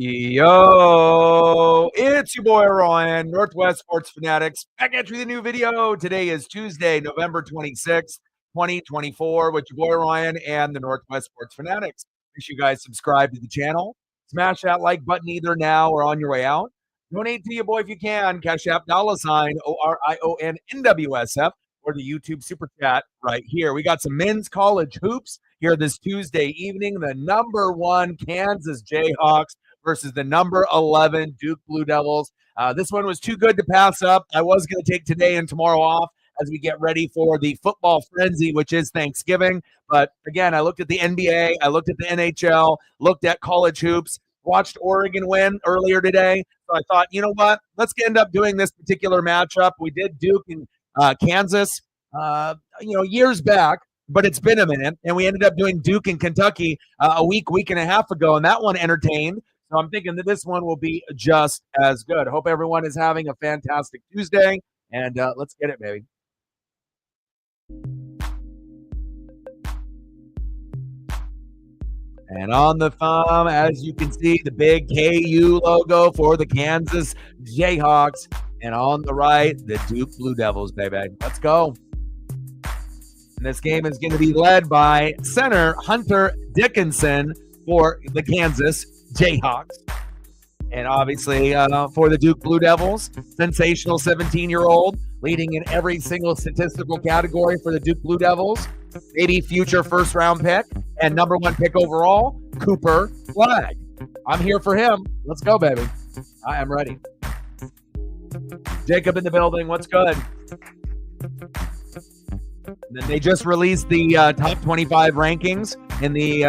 Yo, it's your boy Ryan, Northwest Sports Fanatics, back at you with a new video. Today is Tuesday, November 26th, 2024, with your boy Ryan and the Northwest Sports Fanatics. Make sure you guys subscribe to the channel. Smash that like button either now or on your way out. Donate to your boy if you can. Cash App $ ORION NWSF or the YouTube Super Chat right here. We got some men's college hoops here this Tuesday evening. The number 1 Kansas Jayhawks versus the number 11 Duke Blue Devils. This one was too good to pass up. I was going to take today and tomorrow off as we get ready for the football frenzy, which is Thanksgiving. But again, I looked at the NBA, I looked at the NHL, looked at college hoops, watched Oregon win earlier today. So I thought, you know what? Let's end up doing this particular matchup. We did Duke and Kansas, years back, but it's been a minute. And we ended up doing Duke and Kentucky a week and a half ago, and that one entertained. So I'm thinking that this one will be just as good. I hope everyone is having a fantastic Tuesday, and let's get it, baby. And on the thumb, as you can see, the big KU logo for the Kansas Jayhawks. And on the right, the Duke Blue Devils, baby. Let's go. And this game is going to be led by center Hunter Dickinson for the Kansas Jayhawks. And obviously for the Duke Blue Devils, sensational 17-year-old, leading in every single statistical category for the Duke Blue Devils. Maybe future first-round pick and number 1 pick overall, Cooper Flagg. I'm here for him. Let's go, baby. I am ready. Jacob in the building. What's good? And then they just released the top 25 rankings in the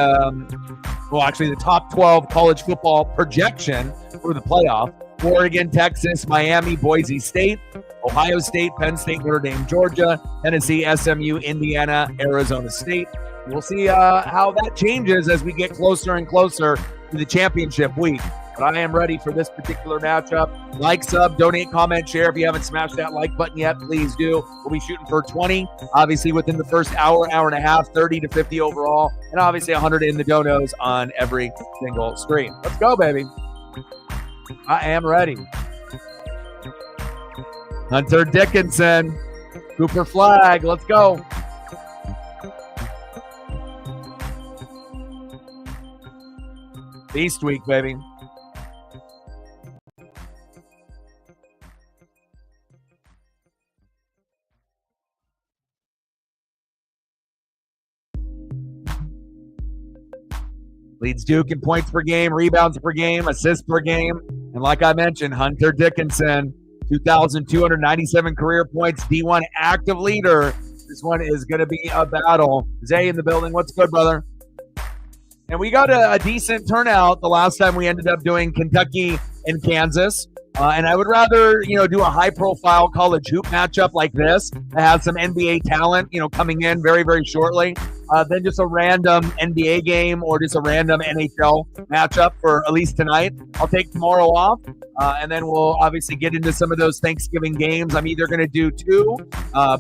the top 12 college football projection for the playoff. Oregon, Texas, Miami, Boise State, Ohio State, Penn State, Notre Dame, Georgia, Tennessee, SMU, Indiana, Arizona State. We'll see how that changes as we get closer and closer to the championship week. But I am ready for this particular matchup. Like, sub, donate, comment, share. If you haven't smashed that like button yet, please do. We'll be shooting for 20, obviously within the first hour and a half, 30 to 50 overall, and obviously 100 in the donos on every single stream. Let's go, baby. I am ready. Hunter Dickinson, Cooper Flagg. Let's go. Beast week, baby. Leads Duke in points per game, rebounds per game, assists per game. And like I mentioned, Hunter Dickinson, 2,297 career points, D1 active leader. This one is going to be a battle. Zay in the building. What's good, brother? And we got a decent turnout the last time we ended up doing Kentucky and Kansas. And I would rather, do a high-profile college hoop matchup like this that has some NBA talent, coming in very, very shortly, than just a random NBA game or just a random NHL matchup for at least tonight. I'll take tomorrow off, and then we'll obviously get into some of those Thanksgiving games. I'm either going to do 2,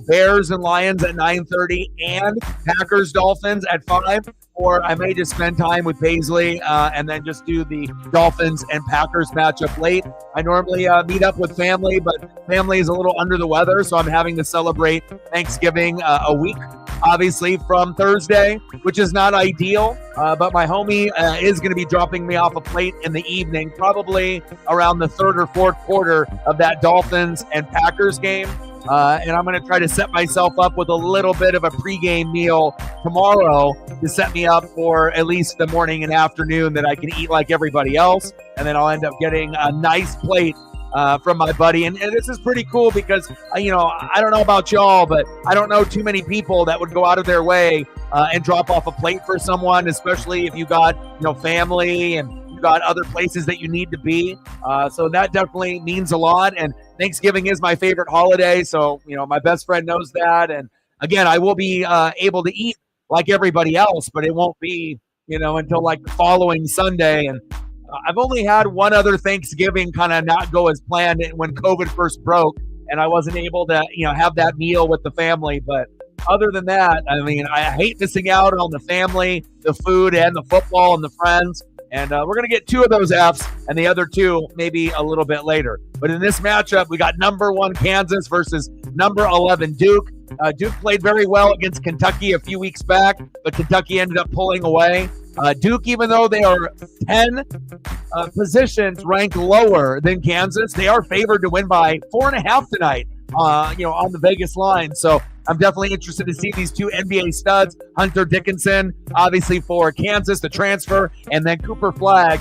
Bears and Lions at 9:30 and Packers-Dolphins at 5, or I may just spend time with Paisley and then just do the Dolphins and Packers matchup late. I normally meet up with family, but family is a little under the weather, so I'm having to celebrate Thanksgiving a week, obviously, from Thursday, which is not ideal. But my homie is going to be dropping me off a plate in the evening, probably around the 3rd or 4th quarter of that Dolphins and Packers game. And I'm going to try to set myself up with a little bit of a pregame meal tomorrow to set me up for at least the morning and afternoon that I can eat like everybody else. And then I'll end up getting a nice plate from my buddy. And this is pretty cool because, I don't know about y'all, but I don't know too many people that would go out of their way and drop off a plate for someone, especially if you got, family and you got other places that you need to be. So that definitely means a lot. And Thanksgiving is my favorite holiday. So, my best friend knows that. And again, I will be able to eat like everybody else, but it won't be, until like the following Sunday. And I've only had one other Thanksgiving kind of not go as planned when COVID first broke, and I wasn't able to, have that meal with the family. But other than that, I hate missing out on the family, the food, and the football and the friends. And we're going to get 2 of those Fs and the other 2 maybe a little bit later. But in this matchup, we got number 1 Kansas versus number 11 Duke. Duke played very well against Kentucky a few weeks back, but Kentucky ended up pulling away. Duke, even though they are 10 positions ranked lower than Kansas, they are favored to win by 4.5 tonight, on the Vegas line. So I'm definitely interested to see these 2 NBA studs, Hunter Dickinson, obviously for Kansas, the transfer, and then Cooper Flagg,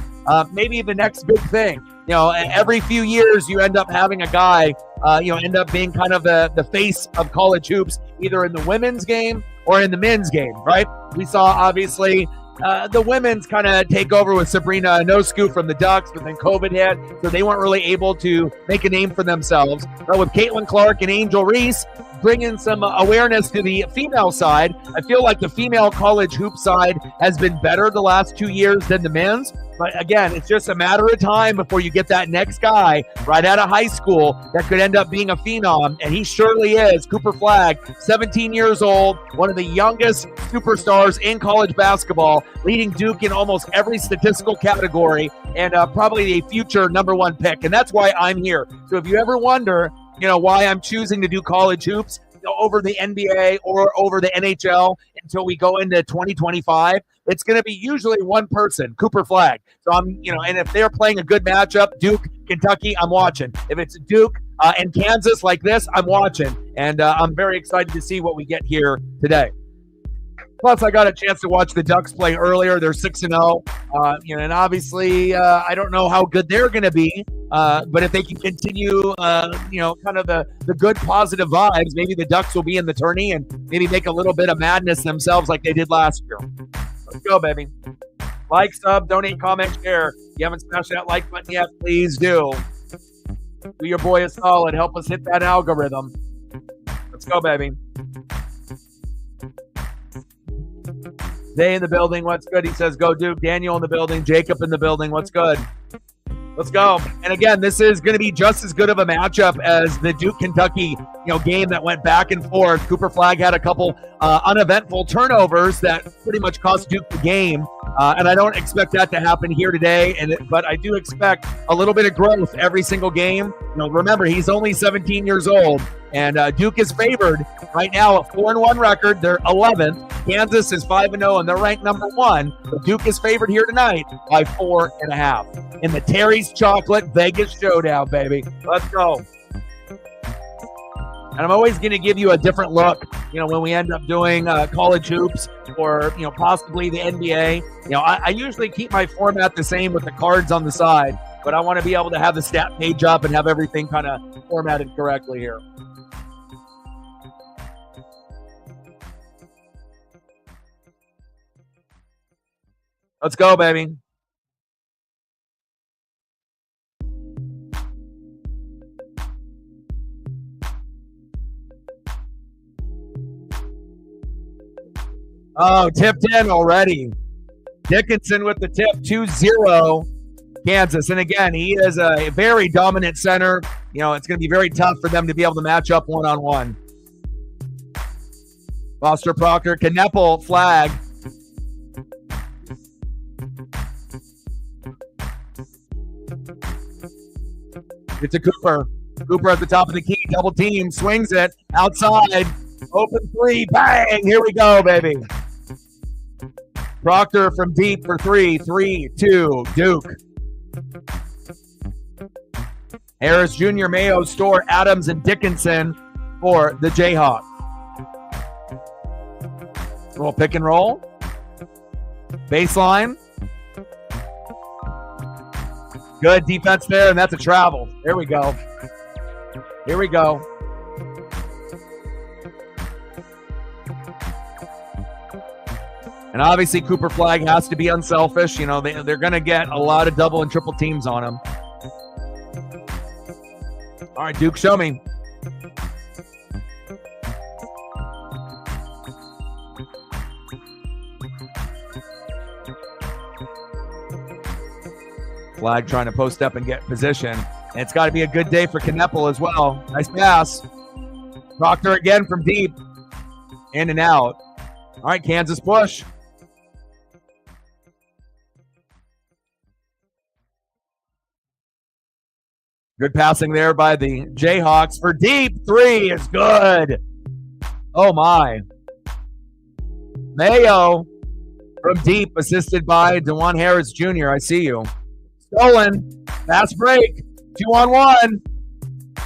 maybe the next big thing. Every few years you end up having a guy, end up being kind of the face of college hoops, either in the women's game or in the men's game, right? We saw, obviously, the women's kind of take over with Sabrina Ionescu from the Ducks, but then COVID hit, so they weren't really able to make a name for themselves. But with Caitlin Clark and Angel Reese bringing some awareness to the female side, I feel like the female college hoop side has been better the last 2 years than the men's. But again, it's just a matter of time before you get that next guy right out of high school that could end up being a phenom, and he surely is. Cooper Flagg, 17 years old, one of the youngest superstars in college basketball, leading Duke in almost every statistical category, and probably a future number 1 pick. And that's why I'm here. So if you ever wonder, why I'm choosing to do college hoops over the NBA or over the NHL until we go into 2025, it's going to be usually one person, Cooper Flagg. So I'm, and if they're playing a good matchup, Duke, Kentucky, I'm watching. If it's Duke and Kansas like this, I'm watching. And I'm very excited to see what we get here today. Plus, I got a chance to watch the Ducks play earlier. They're 6-0, and obviously, I don't know how good they're going to be. But if they can continue, kind of the good positive vibes, maybe the Ducks will be in the tourney and maybe make a little bit of madness themselves like they did last year. Let's go, baby. Like, sub, donate, comment, share. If you haven't smashed that like button yet, please do. Do your boy a solid. Help us hit that algorithm. Let's go, baby. Zay in the building. What's good? He says, go Duke. Daniel in the building. Jacob in the building. What's good? Let's go. And again, this is going to be just as good of a matchup as the Duke-Kentucky, game that went back and forth. Cooper Flagg had a couple uneventful turnovers that pretty much cost Duke the game. And I don't expect that to happen here today. But I do expect a little bit of growth every single game. Remember, he's only 17 years old. And Duke is favored right now, a 4-1 record. They're 11th. Kansas is 5-0, and they're ranked number 1. But Duke is favored here tonight by 4.5 in the Terry's Chocolate Vegas Showdown, baby. Let's go. And I'm always going to give you a different look, when we end up doing college hoops or, possibly the NBA. I usually keep my format the same with the cards on the side, but I want to be able to have the stat page up and have everything kind of formatted correctly here. Let's go, baby. Oh, tipped in already. Dickinson with the tip, 2-0 Kansas. And again, he is a very dominant center. It's going to be very tough for them to be able to match up one-on-one. Foster Proctor, Kneppel, Flagg. It's a Cooper. Cooper at the top of the key, double team, swings it outside. Open 3, bang! Here we go, baby. Proctor from deep for 3, 3-2, Duke. Harris Jr., Mayo, Store, Adams, and Dickinson for the Jayhawks. Little pick and roll. Baseline. Good defense there, and that's a travel. There we go. Here we go. And obviously, Cooper Flagg has to be unselfish. They're going to get a lot of double and triple teams on him. All right, Duke, show me. Flagg trying to post up and get position. And it's got to be a good day for Kneppel as well. Nice pass. Proctor again from deep. In and out. All right, Kansas push. Good passing there by the Jayhawks for deep. 3 is good. Oh, my. Mayo from deep, assisted by DeJuan Harris Jr. I see you. Stolen. Fast break. 2-on-1.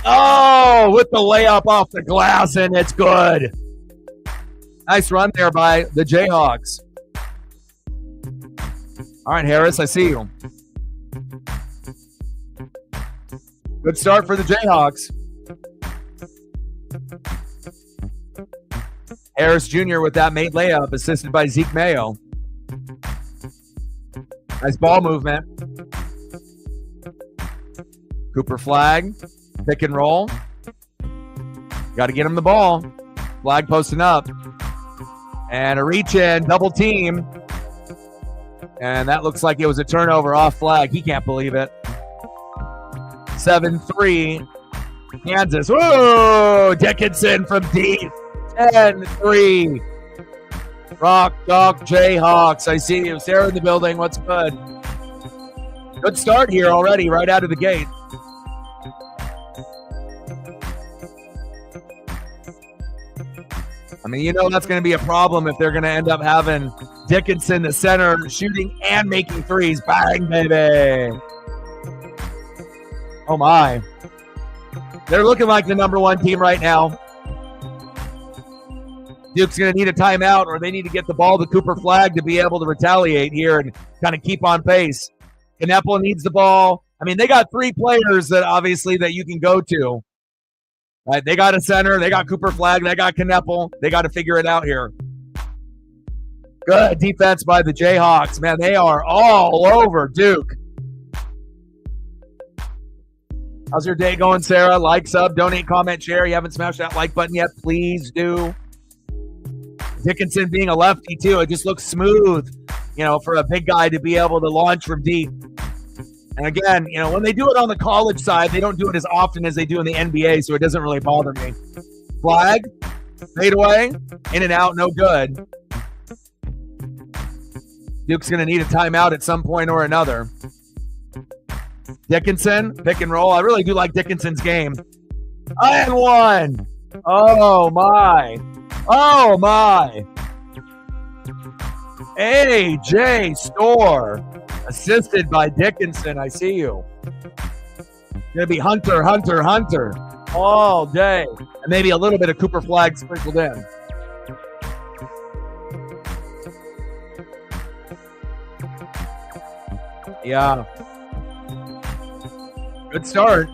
Oh, with the layup off the glass, and it's good. Nice run there by the Jayhawks. All right, Harris, I see you. Good start for the Jayhawks. Harris Jr. with that made layup, assisted by Zeke Mayo. Nice ball movement. Cooper Flag, pick and roll. Got to get him the ball. Flag posting up. And a reach in, double team. And that looks like it was a turnover off Flag. He can't believe it. 7-3, Kansas. Whoa! Dickinson from deep. 10-3. Rock Dog Jayhawks. I see you. Sarah in the building. What's good? Good start here already, right out of the gate. I mean, you know that's going to be a problem if they're going to end up having Dickinson, the center, shooting and making threes. Bang, baby. Oh, my. They're looking like the number one team right now. Duke's going to need a timeout, or they need to get the ball to Cooper Flag to be able to retaliate here and kind of keep on pace. Kneppel needs the ball. I mean, they got 3 players that obviously that you can go to. Right? They got a center. They got Cooper Flag. They got Kneppel. They got to figure it out here. Good defense by the Jayhawks. Man, they are all over Duke. How's your day going, Sarah? Like, sub, donate, comment, share. You haven't smashed that like button yet, please do. Dickinson being a lefty, too. It just looks smooth, you know, for a big guy to be able to launch from deep. And again, you know, when they do it on the college side, they don't do it as often as they do in the NBA, so it doesn't really bother me. Flag, fade away, in and out, no good. Duke's going to need a timeout at some point or another. Dickinson, pick and roll. I really do like Dickinson's game. And 1. Oh, my. Oh, my. A.J. Storr, assisted by Dickinson. I see you. Going to be Hunter all day. And maybe a little bit of Cooper Flag sprinkled in. Yeah. Good start.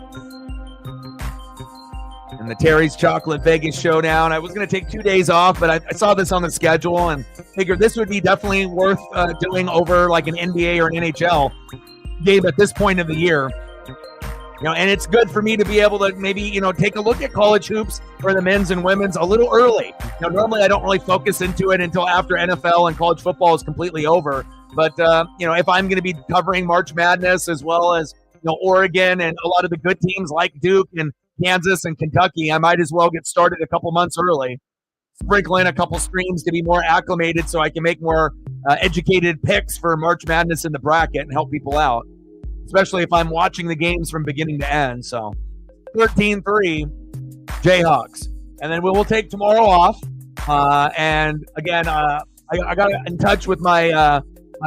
And the Terry's Chocolate Vegas Showdown. I was going to take 2 days off, but I saw this on the schedule and figured this would be definitely worth doing over like an NBA or an NHL game at this point of the year. You know, and it's good for me to be able to maybe, you know, take a look at college hoops for the men's and women's a little early. You know, normally I don't really focus into it until after NFL and college football is completely over. But, you know, if I'm going to be covering March Madness as well as, you know, Oregon and a lot of the good teams like Duke and Kansas and Kentucky, I might as well get started a couple months early. Sprinkle in a couple streams to be more acclimated so I can make more educated picks for March Madness in the bracket and help people out, especially if I'm watching the games from beginning to end. So 13-3 Jayhawks. And then we'll take tomorrow off. And again, I got in touch with my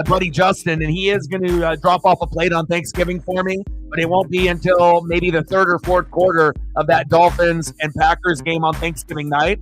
buddy Justin, and he is going to drop off a plate on Thanksgiving for me, but it won't be until maybe the third or fourth quarter of that Dolphins and Packers game on Thanksgiving night.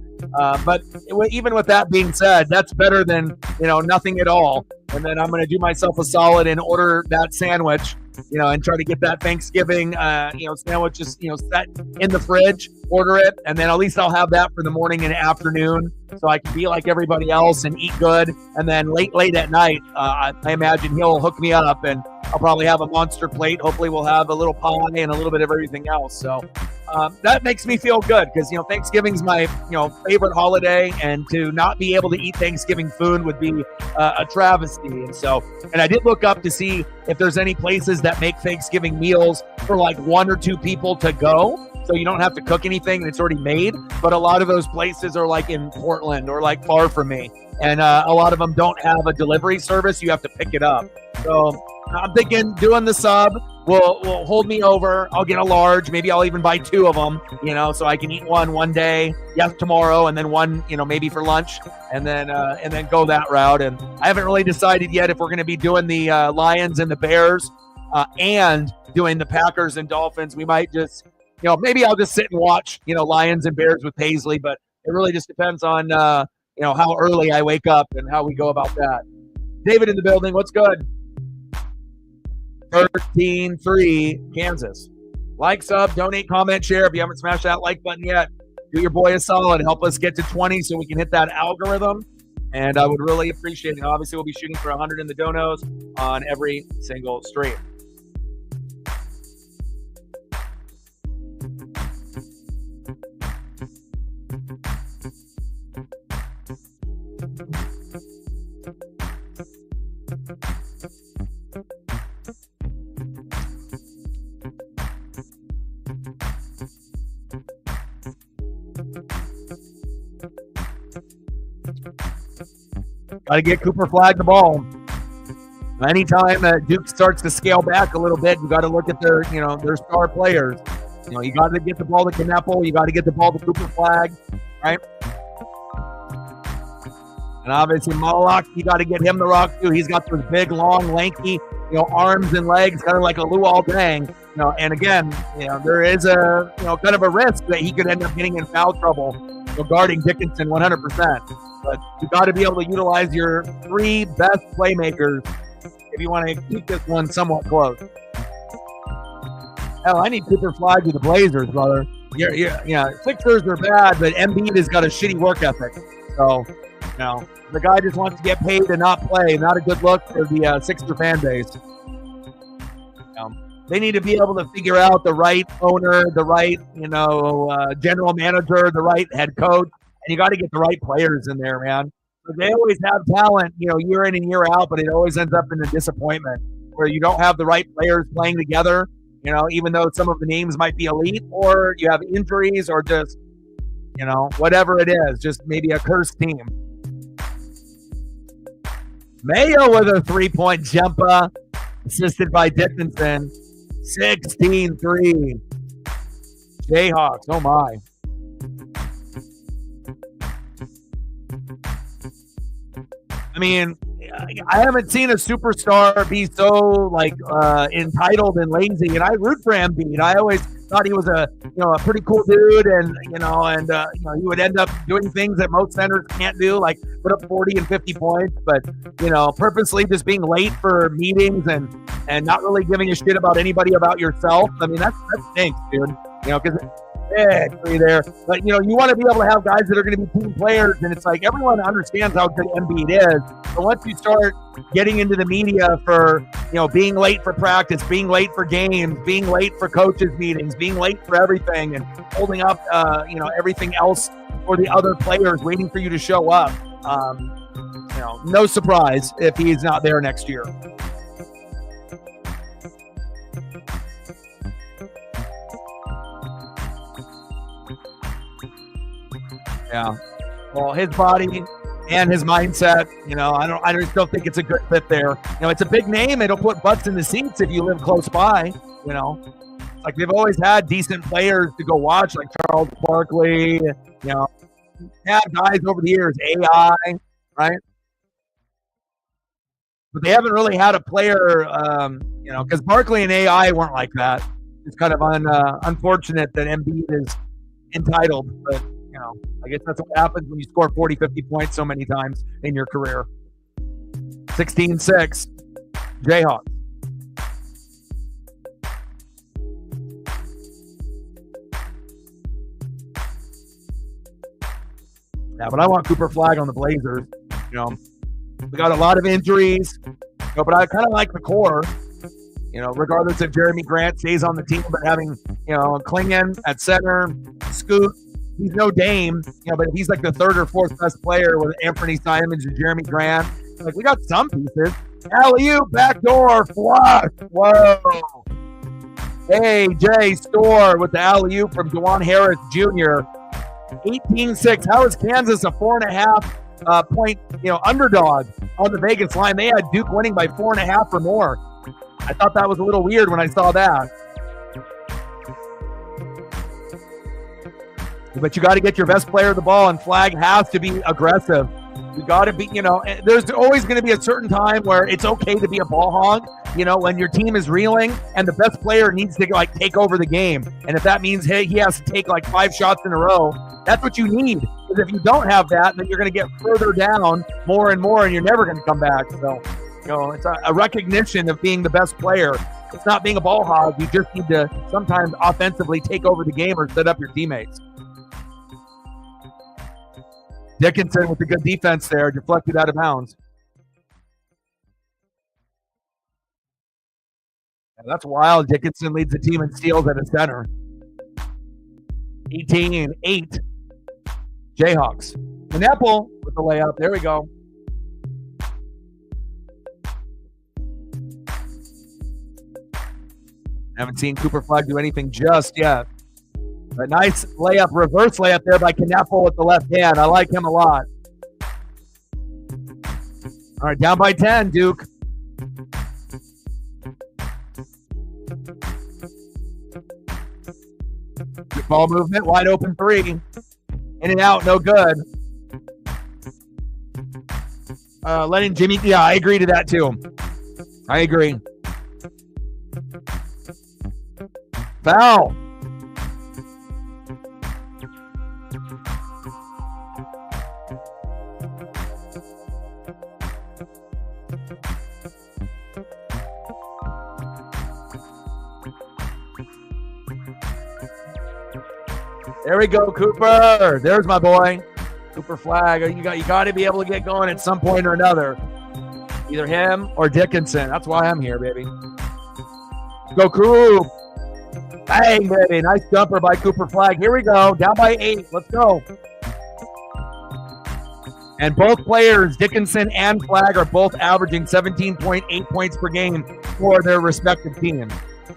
But even with that being said, that's better than, you know, nothing at all. And then I'm going to do myself a solid and order that sandwich, you know, and try to get that Thanksgiving, you know, sandwich just, you know, set in the fridge, order it, and then at least I'll have that for the morning and afternoon so I can be like everybody else and eat good. And then late at night, I imagine he'll hook me up and I'll probably have a monster plate. Hopefully we'll have a little pie and a little bit of everything else. So that makes me feel good because, you know, Thanksgiving's my, you know, favorite holiday, and to not be able to eat Thanksgiving food would be a travesty. And so, and I did look up to see if there's any places that make Thanksgiving meals for like 1 or 2 people to go. So you don't have to cook anything and it's already made. But a lot of those places are like in Portland or like far from me. And a lot of them don't have a delivery service. You have to pick it up. So I'm thinking doing the sub, will hold me over. I'll get a large. Maybe I'll even buy 2 of them, so I can eat one day, tomorrow, and then one, maybe for lunch, and then go that route. And I haven't really decided yet if we're going to be doing the Lions and the Bears and doing the Packers and Dolphins. We might just, maybe I'll just sit and watch, Lions and Bears with Paisley, but it really just depends on, how early I wake up and how we go about that. David in the building. What's good? 13-3 Kansas. Like, sub, donate, comment, share. If you haven't smashed that like button yet, do your boy a solid. Help us get to 20 so we can hit that algorithm. And I would really appreciate it. Obviously, we'll be shooting for 100 in the donos on every single stream. Got to get Cooper Flagg the ball. Anytime Duke starts to scale back a little bit, you got to look at their star players. You got to get the ball to Kneppel. You got to get the ball to Cooper Flagg, right? And obviously Moloch, you got to get him the rock too. He's got those big, long, lanky, arms and legs, kind of like a Luol Deng. And again, there is a kind of a risk that he could end up getting in foul trouble guarding Dickinson 100%. But you got to be able to utilize your 3 best playmakers if you want to keep this one somewhat close. Hell, I need Cooper Flagg to the Blazers, brother. Sixers are bad, but Embiid has got a shitty work ethic. So, the guy just wants to get paid and not play. Not a good look for the Sixer fan base. They need to be able to figure out the right owner, the right, general manager, the right head coach. And you got to get the right players in there, man. But they always have talent, year in and year out, but it always ends up in a disappointment where you don't have the right players playing together, even though some of the names might be elite, or you have injuries, or just, whatever it is, just maybe a cursed team. Mayo with a 3-point jumper, assisted by Dickinson. 16-3. Jayhawks, oh my. I mean, I haven't seen a superstar be so entitled and lazy, and I root for Embiid. I always thought he was a pretty cool dude, and he would end up doing things that most centers can't do, like put up 40 and 50 points, but purposely just being late for meetings and not really giving a shit about anybody about yourself. I mean, that stinks, dude. Because there. But, you want to be able to have guys that are going to be team players, and it's like everyone understands how good Embiid is. But once you start getting into the media for, being late for practice, being late for games, being late for coaches' meetings, being late for everything, and holding up, everything else for the other players waiting for you to show up, no surprise if he's not there next year. Yeah. Well, his body and his mindset, I just don't think it's a good fit there. It's a big name. It'll put butts in the seats if you live close by, Like they've always had decent players to go watch, like Charles Barkley, had guys over the years, AI, right? But they haven't really had a player, because Barkley and AI weren't like that. It's kind of unfortunate that Embiid is entitled, but I guess that's what happens when you score 40, 50 points so many times in your career. 16-6, Jayhawks. Yeah, but I want Cooper Flagg on the Blazers. We got a lot of injuries, but I kind of like the core. Regardless if Jeremy Grant stays on the team, but having, Klingon at center, Scoot, he's no Dame, but he's like the 3rd or 4th best player with Anthony Simons and Jeremy Grant. Like, we got some pieces. Alley-oop, backdoor, flush. Whoa. Hey, Jay Store with the alley-oop from DeJuan Harris Jr. 18-6. How is Kansas a 4.5 point, underdog on the Vegas line? They had Duke winning by 4.5 or more. I thought that was a little weird when I saw that. But you got to get your best player the ball, and Flag has to be aggressive. You got to be, there's always going to be a certain time where it's okay to be a ball hog, when your team is reeling and the best player needs to take over the game. And if that means, hey, he has to take 5 shots in a row, that's what you need. Because if you don't have that, then you're going to get further down more and more, and you're never going to come back. So, it's a recognition of being the best player. It's not being a ball hog. You just need to sometimes offensively take over the game or set up your teammates. Dickinson with a good defense there, deflected out of bounds. And that's wild. Dickinson leads the team in steals at the center. 18-8. Jayhawks. Knepple with the layup. There we go. Haven't seen Cooper Flag do anything just yet. A nice layup, reverse layup there by Knepple with the left hand. I like him a lot. All right, down by 10, Duke. Good ball movement, wide open 3. In and out, no good. Letting Jimmy, yeah, I agree to that too. I agree. Foul. There we go, Cooper. There's my boy, Cooper Flag. You got to be able to get going at some point or another. Either him or Dickinson. That's why I'm here, baby. Go, Coop. Bang, baby. Nice jumper by Cooper Flag. Here we go. Down by 8. Let's go. And both players, Dickinson and Flag, are both averaging 17.8 points per game for their respective teams.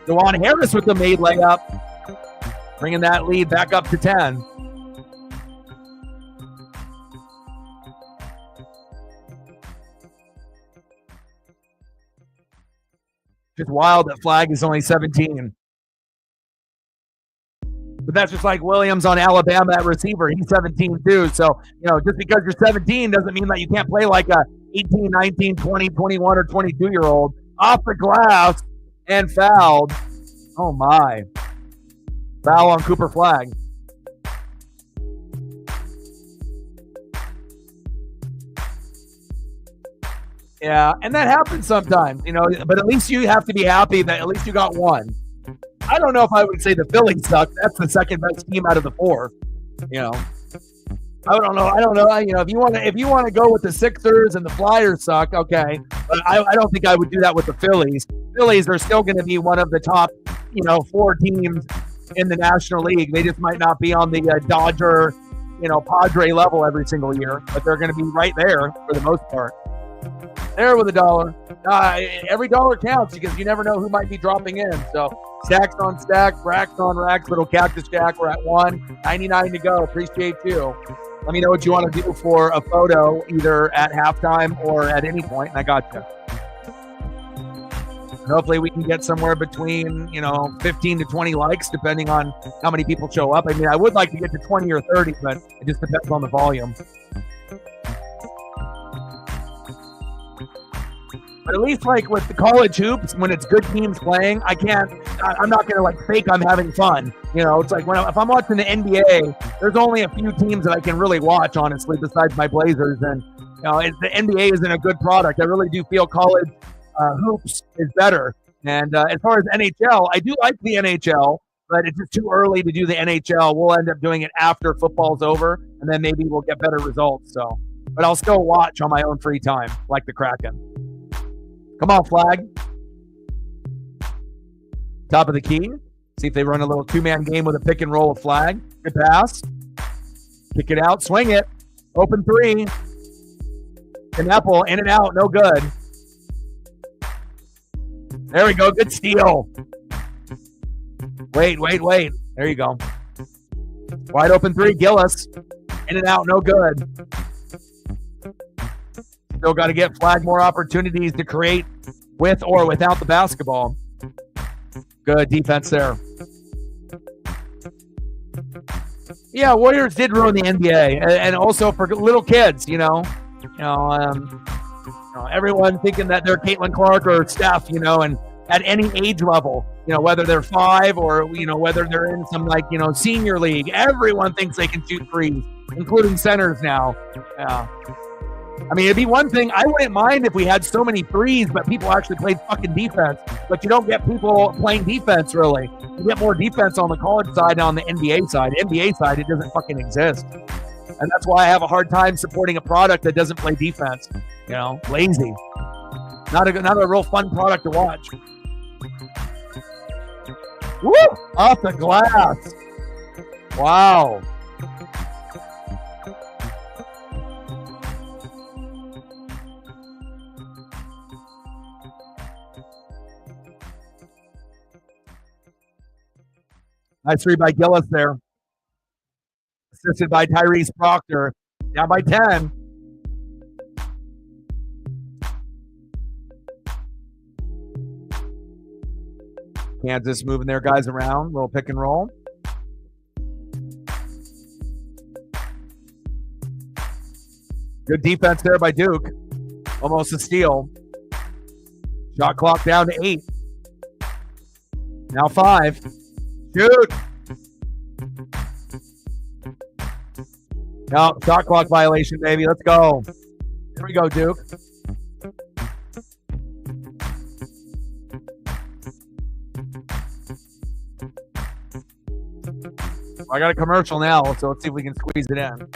DeJuan Harris with the made layup, bringing that lead back up to 10. Just wild that Flag is only 17. But that's just like Williams on Alabama at receiver. He's 17 too. So, just because you're 17 doesn't mean that you can't play like a 18, 19, 20, 21, or 22-year-old. Off the glass and fouled. Oh, my. Foul on Cooper Flag. Yeah, and that happens sometimes, but at least you have to be happy that at least you got one. I don't know if I would say the Phillies suck. That's the second best team out of the 4. I don't know. If you want to go with the Sixers and the Flyers suck, okay. But I don't think I would do that with the Phillies. Phillies are still going to be one of the top, 4 teams in the National League. They just might not be on the Dodger, Padre level every single year, but they're going to be right there for the most part. There with $1. Every dollar counts because you never know who might be dropping in. So stacks on stacks, racks on racks, little cactus jack. We're at 199 to go. Appreciate you. Let me know what you want to do for a photo, either at halftime or at any point, and I got you. And hopefully we can get somewhere between 15 to 20 likes, depending on how many people show up. I mean, I would like to get to 20 or 30, but it just depends on the volume. But at least with the college hoops, when it's good teams playing, I'm not going to fake I'm having fun. It's like if I'm watching the NBA, there's only a few teams that I can really watch, honestly, besides my Blazers. And, the NBA isn't a good product. I really do feel college hoops is better. And as far as NHL, I do like the NHL, but it's just too early to do the NHL. We'll end up doing it after football's over, and then maybe we'll get better results. So, but I'll still watch on my own free time, like the Kraken. Come on, Flag. Top of the key. See if they run a little 2-man game with a pick and roll of Flag. Good pass. Kick it out. Swing it. Open 3. Knepple in and out. No good. There we go. Good steal. Wait. There you go. Wide open 3. Gillis. In and out. No good. Still got to get Flag more opportunities to create with or without the basketball. Good defense there. Yeah, Warriors did ruin the NBA, and also for little kids, everyone thinking that they're Caitlin Clark or Steph, and at any age level, whether they're 5 or, whether they're in some senior league, everyone thinks they can shoot threes, including centers now. Yeah. I mean, it'd be one thing. I wouldn't mind if we had so many threes, but people actually played fucking defense. But you don't get people playing defense, really. You get more defense on the college side than on the NBA side. NBA side, it doesn't fucking exist. And that's why I have a hard time supporting a product that doesn't play defense. Lazy. Not a real fun product to watch. Woo! Off the glass. Wow. Nice 3 by Gillis there. Assisted by Tyrese Proctor. Down by 10. Kansas moving their guys around. Little pick and roll. Good defense there by Duke. Almost a steal. Shot clock down to 8. Now 5. Shoot. No, shot clock violation, baby. Let's go. Here we go, Duke. I got a commercial now, so let's see if we can squeeze it in.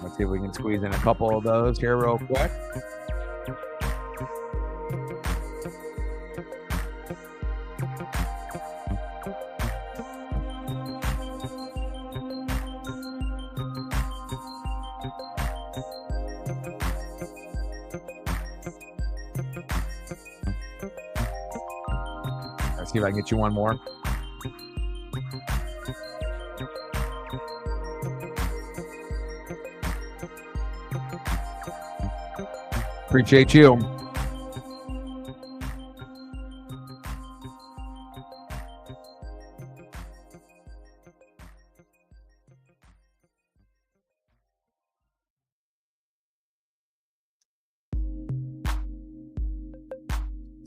Let's see if we can squeeze in a couple of those here real quick. Let's see if I can get you one more. Appreciate you.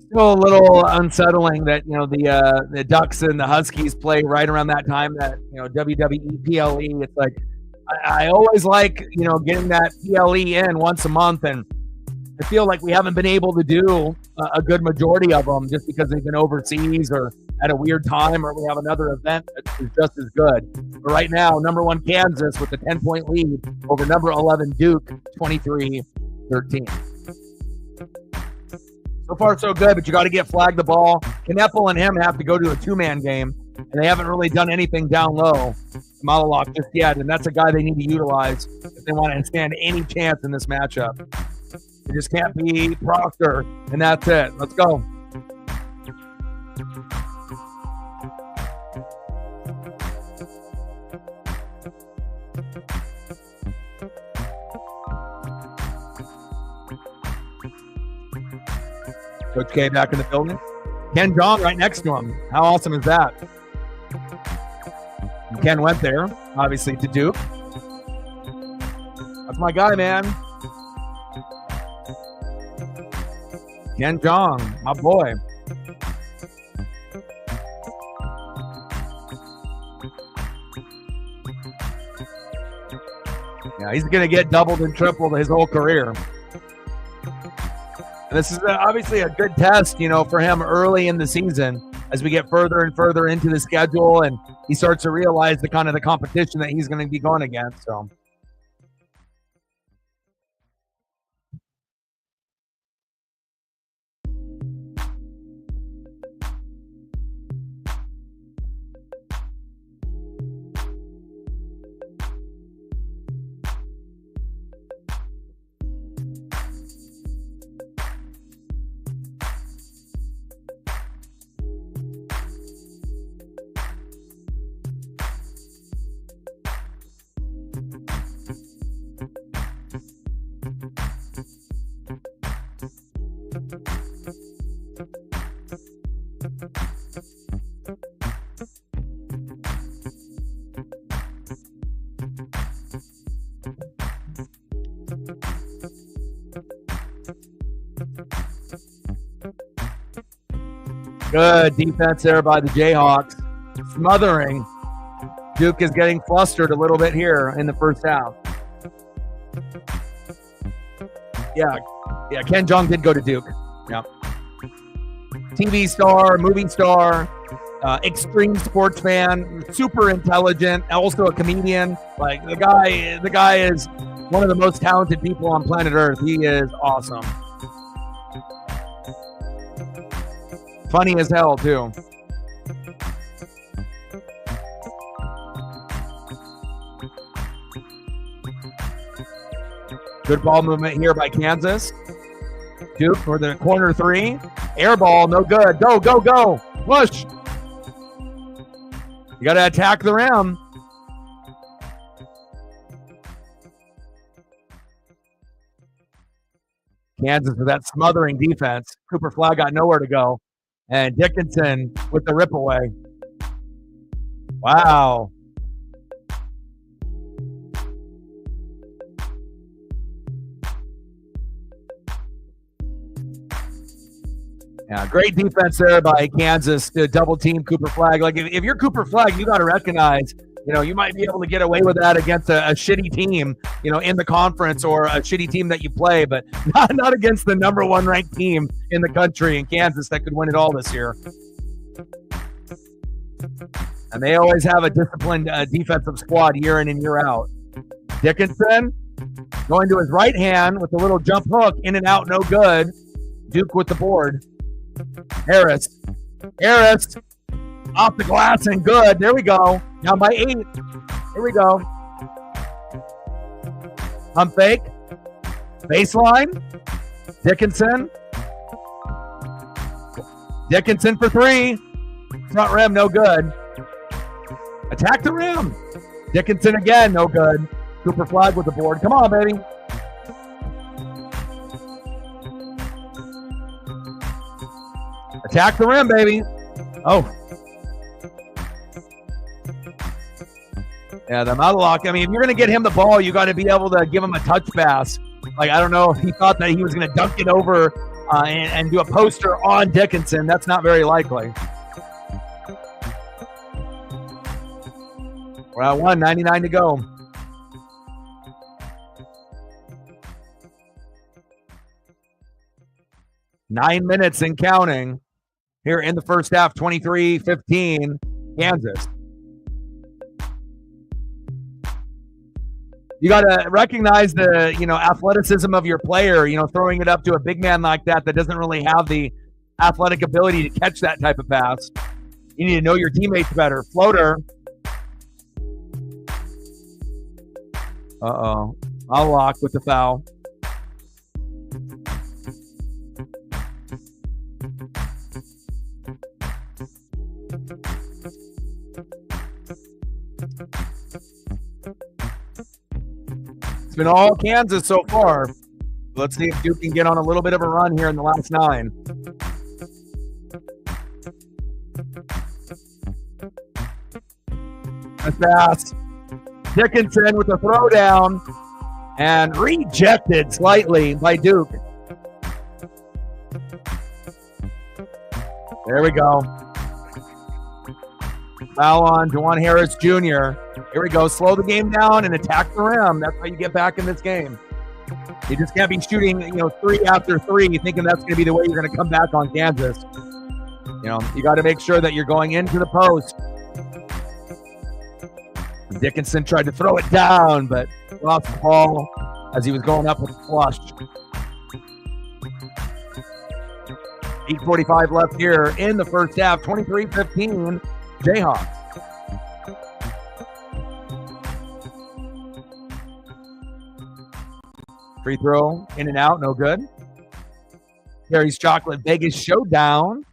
Still a little unsettling that the Ducks and the Huskies play right around that time that WWE PLE. It's like I always like getting that PLE in once a month, and I feel like we haven't been able to do a good majority of them just because they've been overseas or at a weird time, or we have another event that is just as good. But right now, number 1 Kansas with a 10-point lead over number 11 Duke, 23-13. So far, so good, but you got to get flagged the ball. Knepel and him have to go to a 2-man game, and they haven't really done anything down low, Malalock, just yet, and that's a guy they need to utilize if they want to stand any chance in this matchup. It just can't be Proctor, and that's it. Let's go. Coach K back in the building. Ken Jong right next to him. How awesome is that? And Ken went there, obviously, to Duke. That's my guy, man. Ken Jong, my boy. Yeah, he's going to get doubled and tripled his whole career. And this is obviously a good test, for him early in the season as we get further and further into the schedule and he starts to realize the kind of the competition that he's going to be going against. So. Good defense there by the Jayhawks. Smothering. Duke is getting flustered a little bit here in the first half. Yeah, Ken Jeong did go to Duke. Yeah. TV star, movie star, extreme sports fan, super intelligent, also a comedian. Like the guy is one of the most talented people on planet Earth. He is awesome. Funny as hell, too. Good ball movement here by Kansas. Duke for the corner three. Air ball, no good. Go, go, go. Push. You got to attack the rim. Kansas with that smothering defense. Cooper Flag got nowhere to go. And Dickinson with the rip away. Wow. Yeah, great defense there by Kansas to double team Cooper Flag. Like if you're Cooper Flag, you got to recognize, you might be able to get away with that against a shitty team, in the conference or a shitty team that you play, but not against the number one ranked team in the country in Kansas that could win it all this year. And they always have a disciplined defensive squad year in and year out. Dickinson going to his right hand with a little jump hook, in and out, no good. Duke with the board. Harris off the glass and good. There we go. Now by 8. Here we go. Pump fake. Baseline. Dickinson for 3. Front rim, no good. Attack the rim. Dickinson again, no good. Cooper Flag with the board. Come on, baby. Attack the rim, baby. Oh. Yeah, the Matlock. I mean, if you're going to get him the ball, you got to be able to give him a touch pass. Like, I don't know if he thought that he was going to dunk it over and do a poster on Dickinson. That's not very likely. We're at 1:99 to go. Nine minutes and counting here in the first half, 23-15, Kansas. You got to recognize the, athleticism of your player, throwing it up to a big man like that doesn't really have the athletic ability to catch that type of pass. You need to know your teammates better. Floater. Uh-oh. I'll lock with the foul. It's been all Kansas so far. Let's see if Duke can get on a little bit of a run here in the last 9. That's fast. Dickinson with a throwdown and rejected slightly by Duke. There we go. Foul on Juwan Harris Jr. Here we go. Slow the game down and attack the rim. That's how you get back in this game. You just can't be shooting, 3 after 3, thinking that's going to be the way you're going to come back on Kansas. You got to make sure that you're going into the post. Dickinson tried to throw it down, but lost the ball as he was going up with a flush. 8:45 left here in the first half. 23-15, Jayhawks. Free throw, in and out, no good. Terry's Chocolate Vegas Showdown.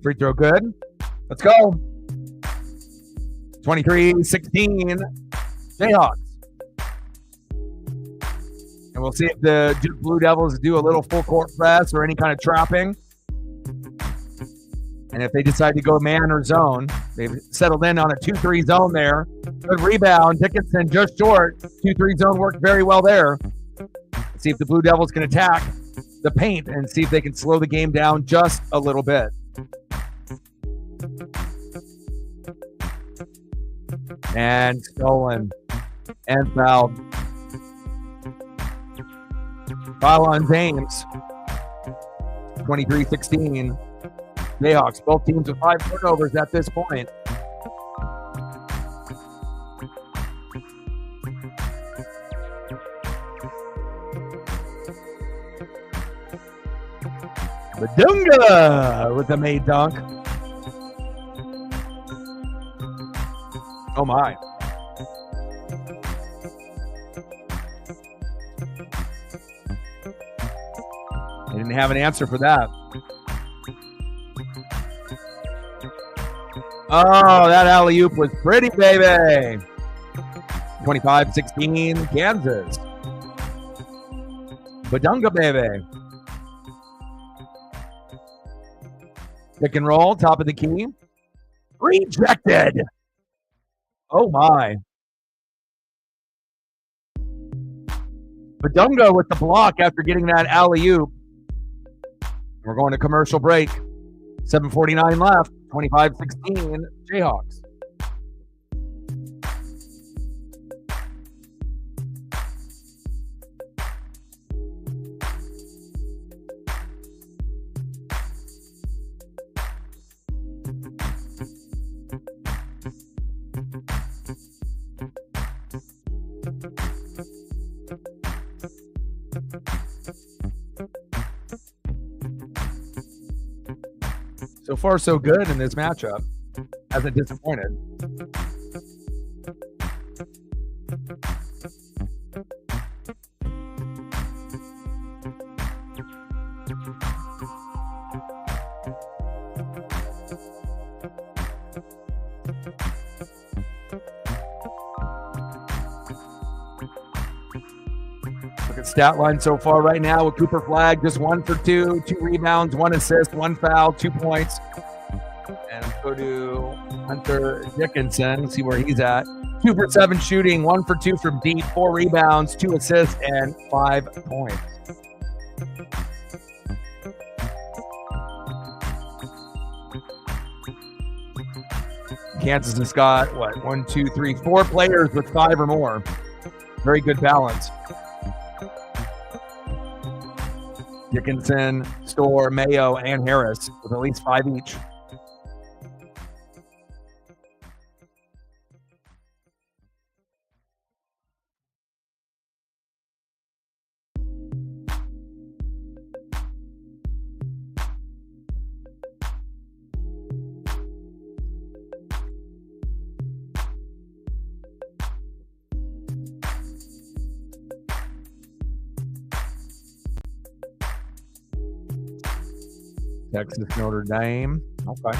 Free throw good. Let's go. 23-16, Jayhawks. And we'll see if the Duke Blue Devils do a little full court press or any kind of trapping. And if they decide to go man or zone, they've settled in on a 2-3 zone there. Good rebound. Dickinson just short. 2-3 zone worked very well there. Let's see if the Blue Devils can attack the paint and see if they can slow the game down just a little bit. And stolen and fouled. Foul on James. 23-16. Jayhawks, both teams with 5 turnovers at this point. Badunga with the made dunk. Oh my. They didn't have an answer for that. Oh, that alley-oop was pretty, baby. 25-16, Kansas. Badunga, baby. Pick and roll, top of the key. Rejected. Oh, my. Badunga with the block after getting that alley-oop. We're going to commercial break. 7:49 left. 25-16, Jayhawks. So far, so good in this matchup. Hasn't disappointed. Look at stat line so far right now with Cooper Flagg, just 1 for 2, 2 rebounds, 1 assist, 1 foul, 2 points. And go to Hunter Dickinson, see where he's at. 2 for 7 shooting, 1 for 2 from deep, 4 rebounds, 2 assists, and 5 points. Kansas has got, 4 players with 5 or more. Very good balance. Dickinson, Storr, Mayo, and Harris with at least 5 each. Texas, Notre Dame. Okay.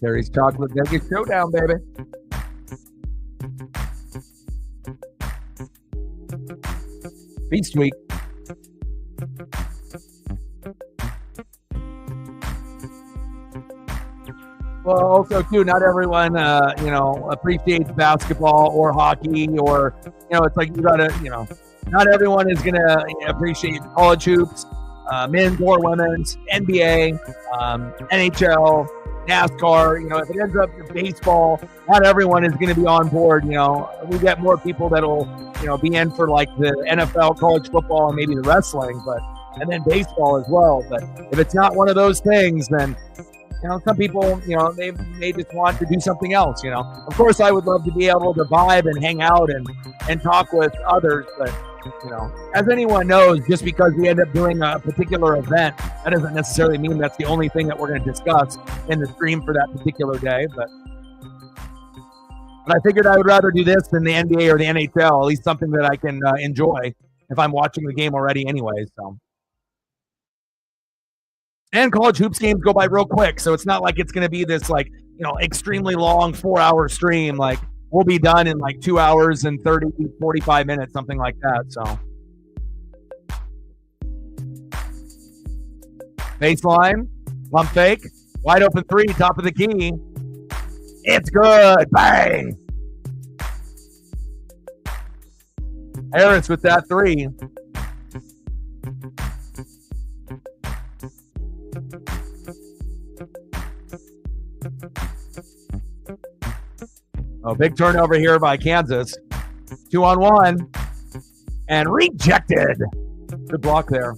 Terry's Chocolate Vegas Showdown, baby. Feast week. Well, also, too, not everyone, appreciates basketball or hockey or, it's like you got to, not everyone is going to appreciate college hoops, men's or women's, NBA, NHL, NASCAR. If it ends up in baseball, not everyone is going to be on board. We get more people that'll, be in for like the NFL, college football, and maybe the wrestling, and then baseball as well. But if it's not one of those things, then some people, they may just want to do something else, Of course, I would love to be able to vibe and hang out and talk with others. But, as anyone knows, just because we end up doing a particular event, that doesn't necessarily mean that's the only thing that we're going to discuss in the stream for that particular day. But I figured I would rather do this than the NBA or the NHL, at least something that I can enjoy if I'm watching the game already anyway. So. And college hoops games go by real quick, so it's not like it's going to be this like extremely long 4-hour stream. Like, we'll be done in like 2 hours and 30, 45 minutes, something like that. So baseline, pump fake, wide open three, top of the key. It's good. Bang. Harris with that three. Oh, big turnover here by Kansas. 2-on-1. And rejected. Good block there.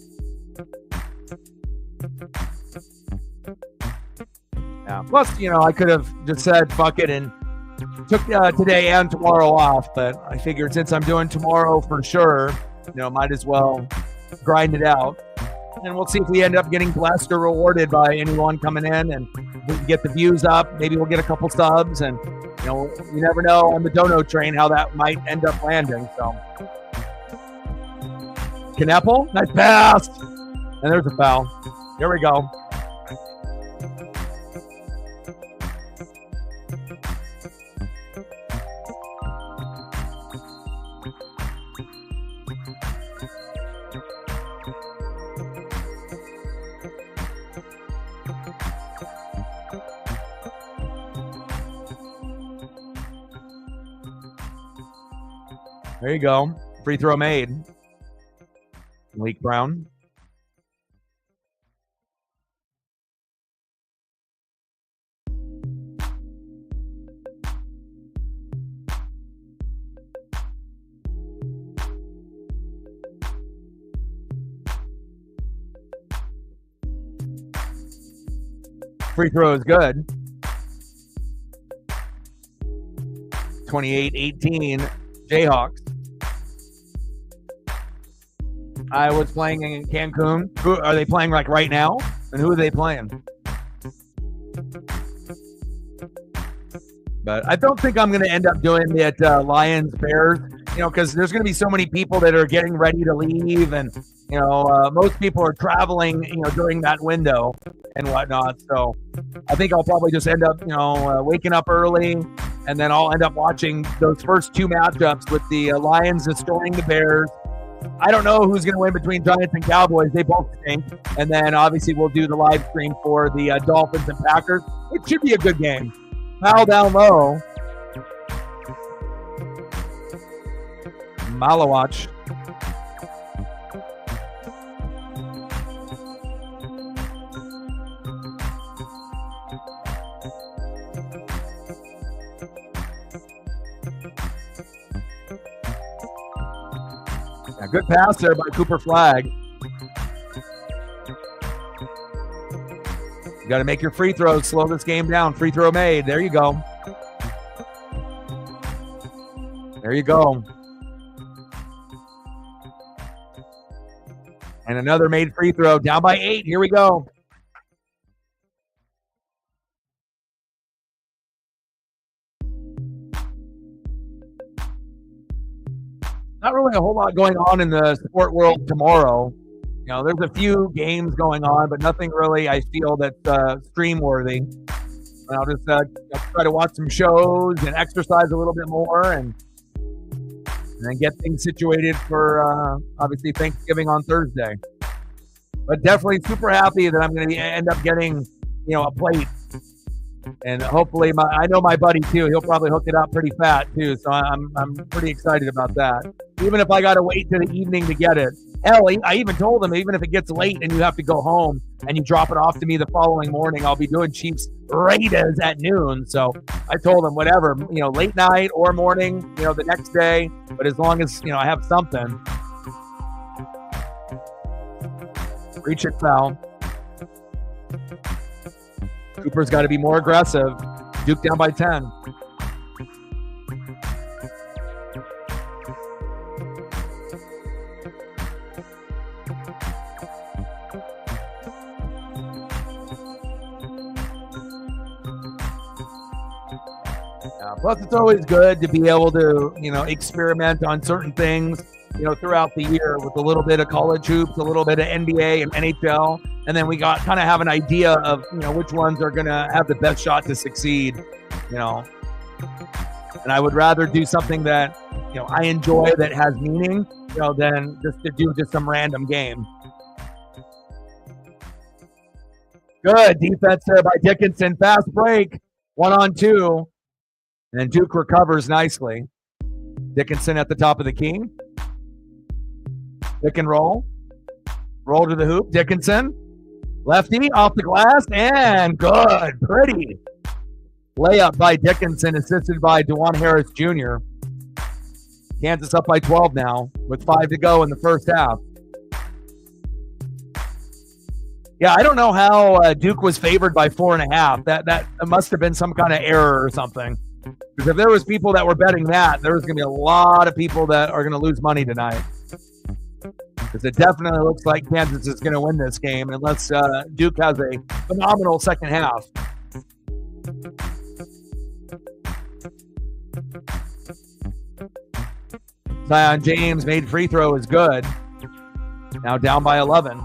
Yeah. Plus, I could have just said fuck it and took today and tomorrow off, but I figured since I'm doing tomorrow for sure, might as well grind it out. And we'll see if we end up getting blessed or rewarded by anyone coming in, and we can get the views up. Maybe we'll get a couple subs, and you never know on the dono train how that might end up landing. So Kneppel, nice pass, and there's a foul. Here we go. There you go. Free throw made. Malik Brown. Free throw is good. 28-18, Jayhawks. I was playing in Cancun. Who are they playing like right now? And who are they playing? But I don't think I'm going to end up doing it Lions Bears, because there's going to be so many people that are getting ready to leave, and most people are traveling, during that window and whatnot. So I think I'll probably just end up, waking up early, and then I'll end up watching those first two matchups with the Lions destroying the Bears. I don't know who's going to win between Giants and Cowboys. They both stink. And then obviously we'll do the live stream for the Dolphins and Packers. It should be a good game. Foul down low. Malawach. Yeah, good pass there by Cooper Flagg. You got to make your free throws. Slow this game down. Free throw made. There you go. There you go. And another made free throw. Down by 8. Here we go. Not really a whole lot going on in the sport world tomorrow. There's a few games going on, but nothing really I feel that's stream worthy. And I'll just try to watch some shows and exercise a little bit more, and then get things situated for obviously Thanksgiving on Thursday. But definitely super happy that I'm going to end up getting a plate. And hopefully, I know my buddy too. He'll probably hook it up pretty fat too. So I'm pretty excited about that. Even if I got to wait till the evening to get it. Hell, I even told him, even if it gets late and you have to go home and you drop it off to me the following morning, I'll be doing Chiefs Raiders at noon. So I told him whatever, late night or morning, the next day. But as long as I have something. Reach it foul. Cooper's got to be more aggressive. Duke down by 10. Plus, it's always good to be able to, experiment on certain things. throughout the year with a little bit of college hoops, a little bit of NBA and NHL, and then we got kind of have an idea of which ones are going to have the best shot to succeed. And I would rather do something that I enjoy, that has meaning, than just to do just some random game. Good defense there by Dickinson. Fast break, 1-on-2, and Duke recovers nicely. Dickinson at the top of the key. Pick and roll. Roll to the hoop. Dickinson. Lefty off the glass, and good. Pretty. Layup by Dickinson, assisted by DeJuan Harris Jr. Kansas up by 12 now with 5 to go in the first half. Yeah, I don't know how Duke was favored by 4.5. That must have been some kind of error or something. Because if there was people that were betting that, there was going to be a lot of people that are going to lose money tonight. Because it definitely looks like Kansas is going to win this game unless Duke has a phenomenal second half. Zion James made free throw is good. Now down by 11.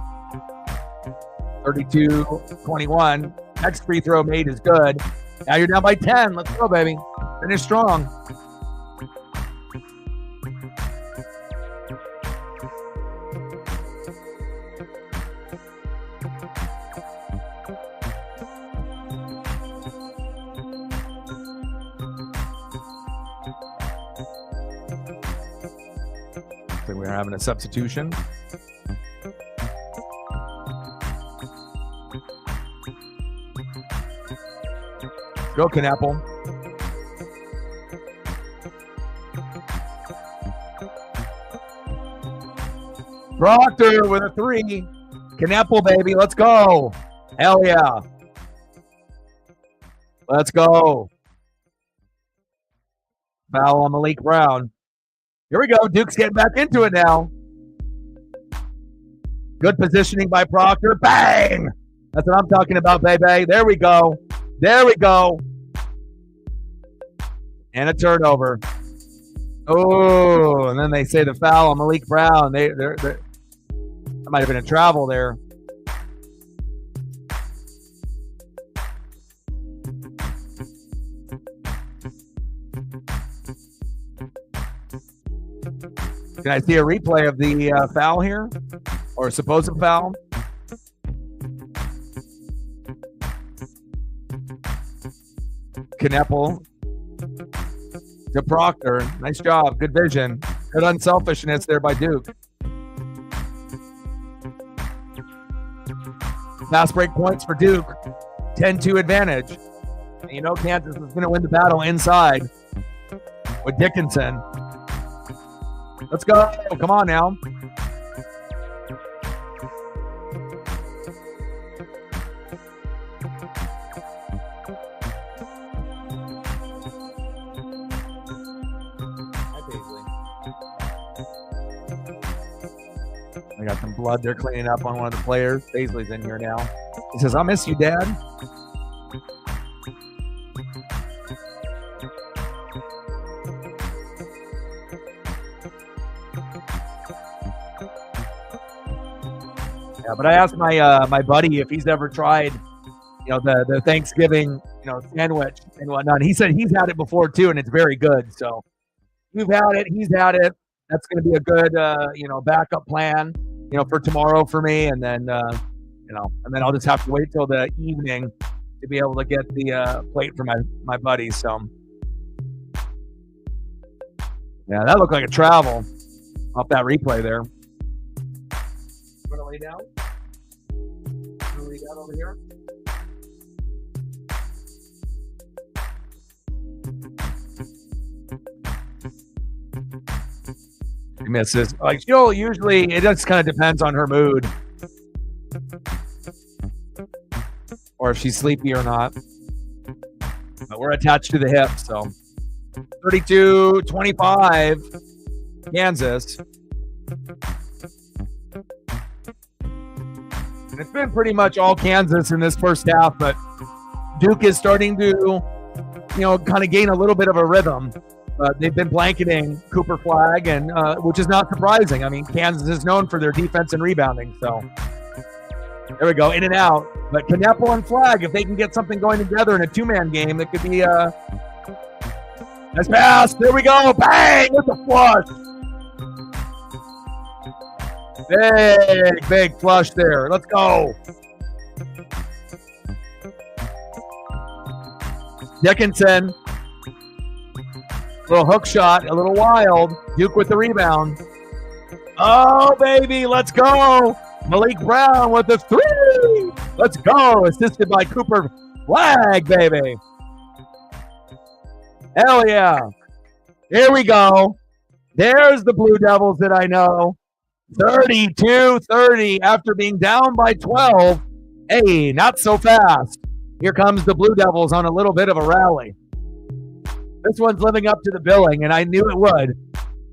32-21. Next free throw made is good. Now you're down by 10. Let's go, baby. Finish strong. I think we're having a substitution. Go, Knappel. Proctor with a 3. Knappel, baby. Let's go. Hell yeah. Let's go. Foul on Malik Brown. Here we go. Duke's getting back into it now. Good positioning by Proctor. Bang! That's what I'm talking about, baby. There we go. There we go. And a turnover. Oh, and then they say the foul on Malik Brown. That might have been a travel there. Can I see a replay of the foul here? Or supposed foul? Knappel to Proctor. Nice job. Good vision. Good unselfishness there by Duke. Fast break points for Duke. 10-2 advantage. And Kansas is going to win the battle inside with Dickinson. Let's go. Come on now. I got some blood they're cleaning up on one of the players. Paisley's in here now. He says, "I'll miss you, Dad." Yeah, but I asked my buddy if he's ever tried, the Thanksgiving, sandwich and whatnot. He said he's had it before too, and it's very good. So you've had it, he's had it. That's going to be a good, backup plan, for tomorrow for me. And then, and then I'll just have to wait till the evening to be able to get the plate for my buddies. So, yeah, that looked like a travel off that replay there. You want to lay down? You want to lay down over here? He misses. Usually it just kind of depends on her mood. Or if she's sleepy or not. But we're attached to the hip, so 32-25, Kansas. And it's been pretty much all Kansas in this first half, but Duke is starting to, kind of gain a little bit of a rhythm. they've been blanketing Cooper Flag, and which is not surprising. I mean, Kansas is known for their defense and rebounding. So there we go, in and out. But Kneppel and Flag, if they can get something going together in a two-man game, it could be nice pass. There we go. Bang! With the flush. Big flush there. Let's go. Dickinson. Little hook shot, a little wild. Duke with the rebound. Oh, baby, let's go. Malik Brown with the three. Let's go. Assisted by Cooper Flag, baby. Hell yeah. Here we go. There's the Blue Devils that I know. 32-30 after being down by 12. Hey, not so fast. Here comes the Blue Devils on a little bit of a rally. This one's living up to the billing, and I knew it would.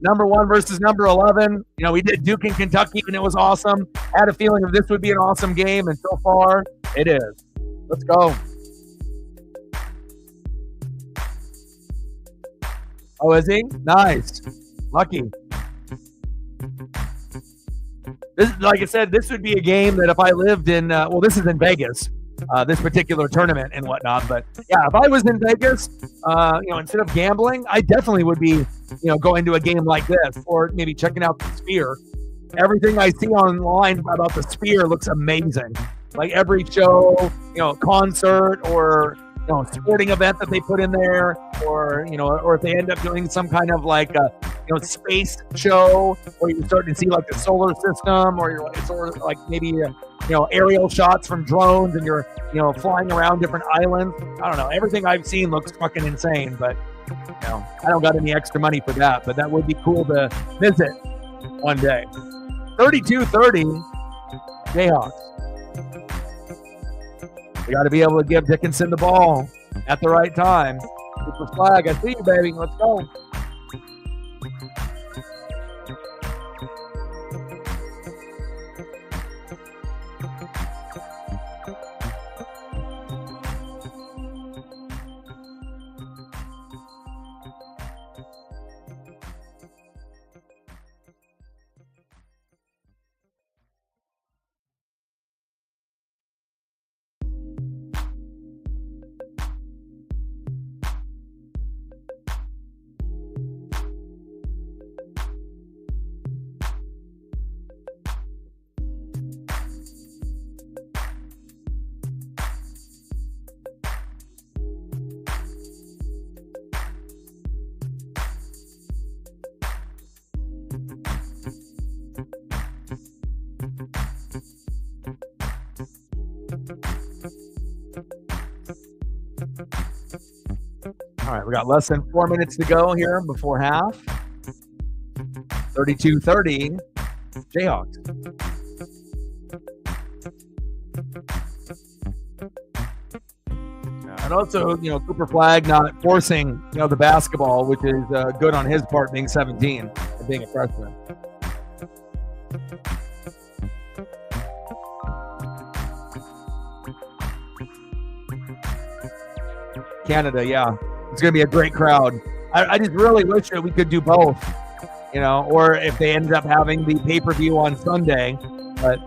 Number 1 versus number 11. You know, we did Duke in Kentucky, and it was awesome. Had a feeling of this would be an awesome game, and so far, it is. Let's go. Oh, is he? Nice. Lucky. This, like I said, this would be a game that if I lived in, well, this is in Vegas, this particular tournament and whatnot. But yeah, if I was in Vegas, instead of gambling, I definitely would be, going to a game like this, or maybe checking out the Sphere. Everything I see online about the Sphere looks amazing. Like every show, concert or sporting event that they put in there, or or if they end up doing some kind of like space show, where you're starting to see like the solar system, or you're sort of like maybe aerial shots from drones, and you're flying around different islands. I don't know. Everything I've seen looks fucking insane, but I don't got any extra money for that. But that would be cool to visit one day. 32-30, Jayhawks. We got to be able to give Dickinson the ball at the right time. Cooper Flag, I see you, baby. Let's go. All right, we got less than 4 minutes to go here before half. 32-30, Jayhawks. And also, Cooper Flag not forcing, the basketball, which is good on his part, being 17 and being a freshman. Canada, yeah. It's going to be a great crowd. I just really wish that we could do both, or if they ended up having the pay-per-view on Sunday. But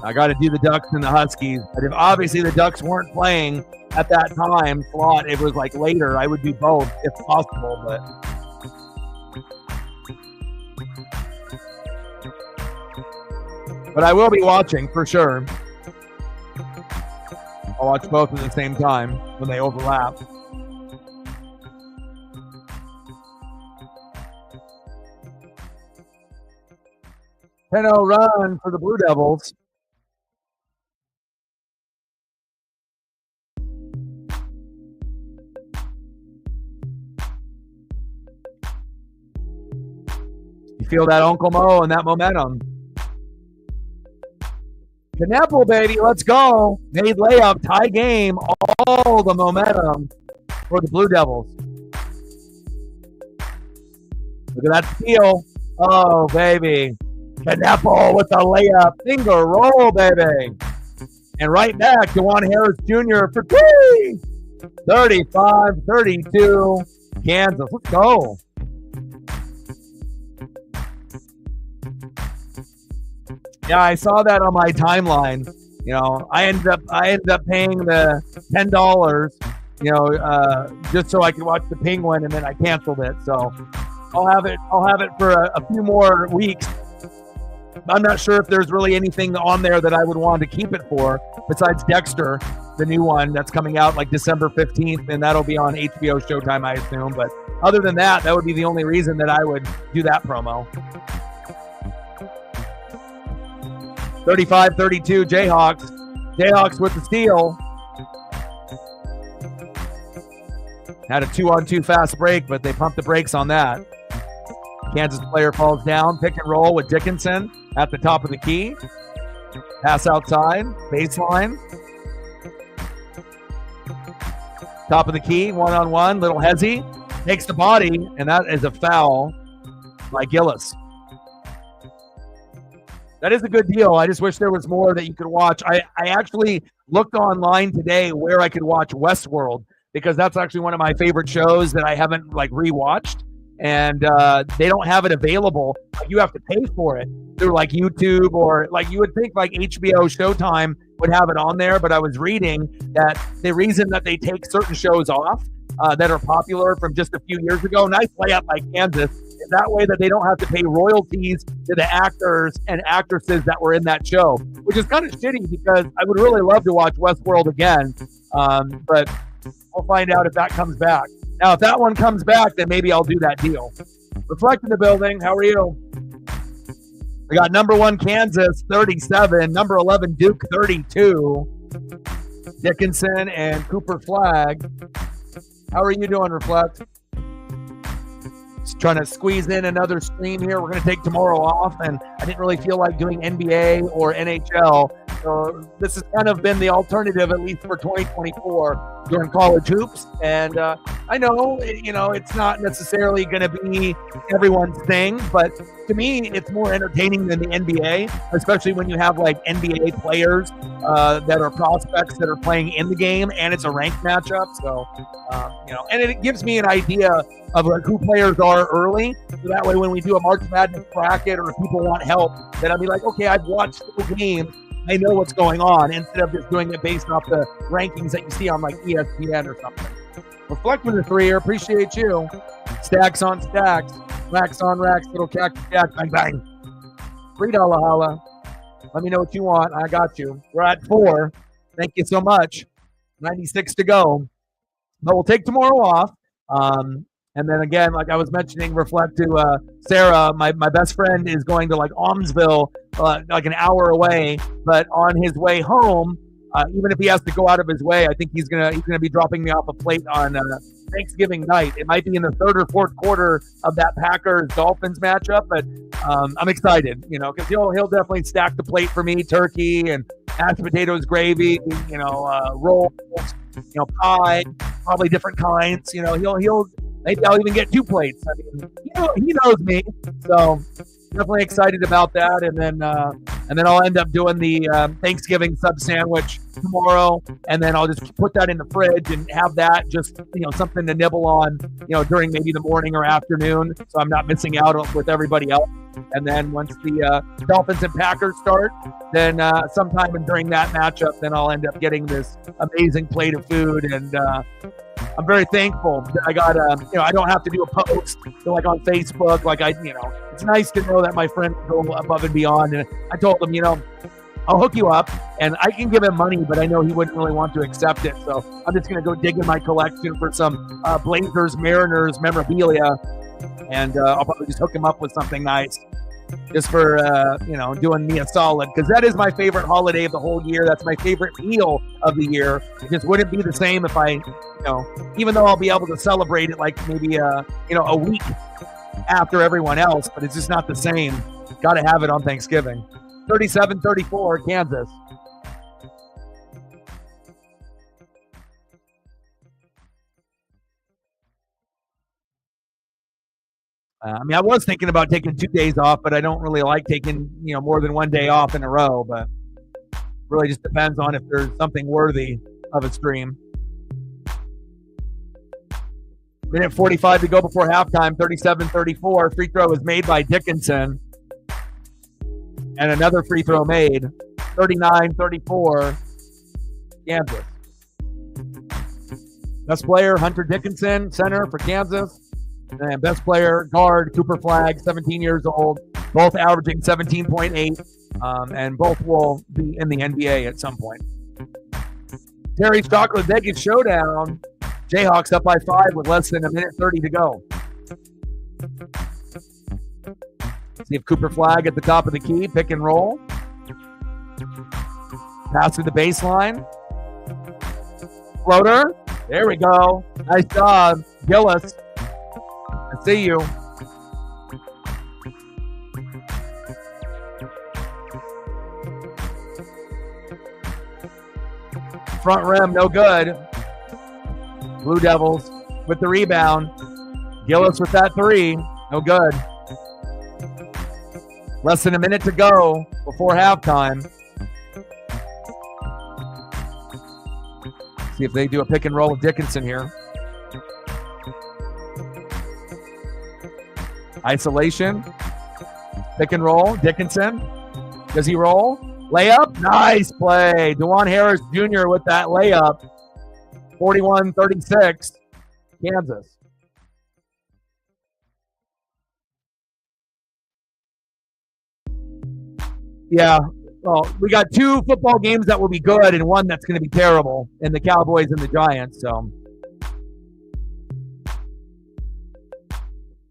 I got to do the Ducks and the Huskies. But if obviously the Ducks weren't playing at that time slot, it was like later, I would do both if possible. But I will be watching for sure. I'll watch both at the same time when they overlap. Ten-0 run for the Blue Devils. You feel that Uncle Mo and that momentum. Kneppel, baby, let's go. Made layup, tie game, all the momentum for the Blue Devils. Look at that steal. Oh, baby. Kneppel with the layup. Finger roll, baby. And right back to Juwan Harris Jr. for three. 35-32. Kansas. Let's go. Yeah, I saw that on my timeline. You know, I ended up paying the $10, just so I could watch the Penguin, and then I canceled it. So I'll have it for a few more weeks. I'm not sure if there's really anything on there that I would want to keep it for besides Dexter, the new one that's coming out like December 15th, and that'll be on HBO Showtime, I assume. But other than that, that would be the only reason that I would do that promo. 35-32 Jayhawks. Jayhawks with the steal. Had a 2-on-2 fast break, but they pumped the brakes on that. Kansas player falls down. Pick and roll with Dickinson at the top of the key. Pass outside. Baseline. Top of the key. One-on-one. Little hezzy. Takes the body, and that is a foul by Gillis. That is a good deal. I just wish there was more that you could watch. I actually looked online today where I could watch Westworld, because that's actually one of my favorite shows that I haven't like rewatched, and they don't have it available. Like, you have to pay for it through like YouTube, or like you would think like HBO Showtime would have it on there. But I was reading that the reason that they take certain shows off that are popular from just a few years ago, nice layup by Kansas, is that way that they don't have to pay royalties to the actors and actresses that were in that show, which is kind of shitty, because I would really love to watch Westworld again. But we'll find out if that comes back. Now, if that one comes back, then maybe I'll do that deal. Reflect in the building. How are you? We got number 1 Kansas 37, number 11 Duke 32. Dickinson and Cooper Flagg. How are you doing, Reflect? Just trying to squeeze in another stream here. We're going to take tomorrow off, and I didn't really feel like doing NBA or NHL. So this has kind of been the alternative, at least for 2024, during college hoops. And I know, it's not necessarily going to be everyone's thing, but to me, it's more entertaining than the NBA, especially when you have like NBA players that are prospects that are playing in the game, and it's a ranked matchup. So, and it gives me an idea of like who players are early. So that way, when we do a March Madness bracket, or if people want help, then I'll be like, okay, I've watched the games. I know what's going on, instead of just doing it based off the rankings that you see on like ESPN or something. Reflect with the 3-er. Appreciate you. Stacks on stacks. Racks on racks. Little cactus jack. Bang, bang. $3 holla. Let me know what you want. I got you. We're at 4. Thank you so much. 96 to go. But we'll take tomorrow off. And then again, like I was mentioning, reflect to Sarah, my best friend is going to like Almsville, like an hour away. But on his way home, even if he has to go out of his way, I think he's gonna be dropping me off a plate on Thanksgiving night. It might be in the 3rd or 4th quarter of that Packers-Dolphins matchup, but I'm excited, because he'll definitely stack the plate for me: turkey and mashed potatoes, gravy, rolls, pie, probably different kinds. He'll maybe I'll even get 2 plates. I mean, he knows me, so definitely excited about that. And then I'll end up doing the Thanksgiving sub sandwich tomorrow, and then I'll just put that in the fridge and have that just something to nibble on during maybe the morning or afternoon, so I'm not missing out with everybody else. And then once the Dolphins and Packers start, then sometime during that matchup, then I'll end up getting this amazing plate of food. And I'm very thankful that I got I don't have to do a post like on Facebook. Like it's nice to know that my friends go above and beyond. And I told them, I'll hook you up, and I can give him money, but I know he wouldn't really want to accept it. So I'm just going to go dig in my collection for some Blazers, Mariners memorabilia, and I'll probably just hook him up with something nice, just for doing me a solid, because that is my favorite holiday of the whole year. That's my favorite meal of the year. It just wouldn't be the same if I, even though I'll be able to celebrate it like maybe a week after everyone else, but it's just not the same. Got to have it on Thanksgiving. 37-34 Kansas. I was thinking about taking 2 days off, but I don't really like taking, more than 1 day off in a row. But really just depends on if there's something worthy of a stream. Minute 45 to go before halftime, 37-34. Free throw is made by Dickinson. And another free throw made, 39-34, Kansas. Best player, Hunter Dickinson, center for Kansas. And best player, guard, Cooper Flagg, 17 years old, both averaging 17.8, and both will be in the NBA at some point. Terry's Chocolate Vegas Showdown. Jayhawks up by 5 with less than a minute 30 to go. See if Cooper Flagg at the top of the key, pick and roll. Pass to the baseline. Floater. There we go. Nice job, Gillis. I see you. Front rim, no good. Blue Devils with the rebound. Gillis with that three, no good. Less than a minute to go before halftime. See if they do a pick and roll with Dickinson here. Isolation. Pick and roll. Dickinson. Does he roll? Layup. Nice play. DeJuan Harris Jr. with that layup. 41-36. Kansas. Yeah. Well, we got 2 football games that will be good and one that's going to be terrible in the Cowboys and the Giants. So,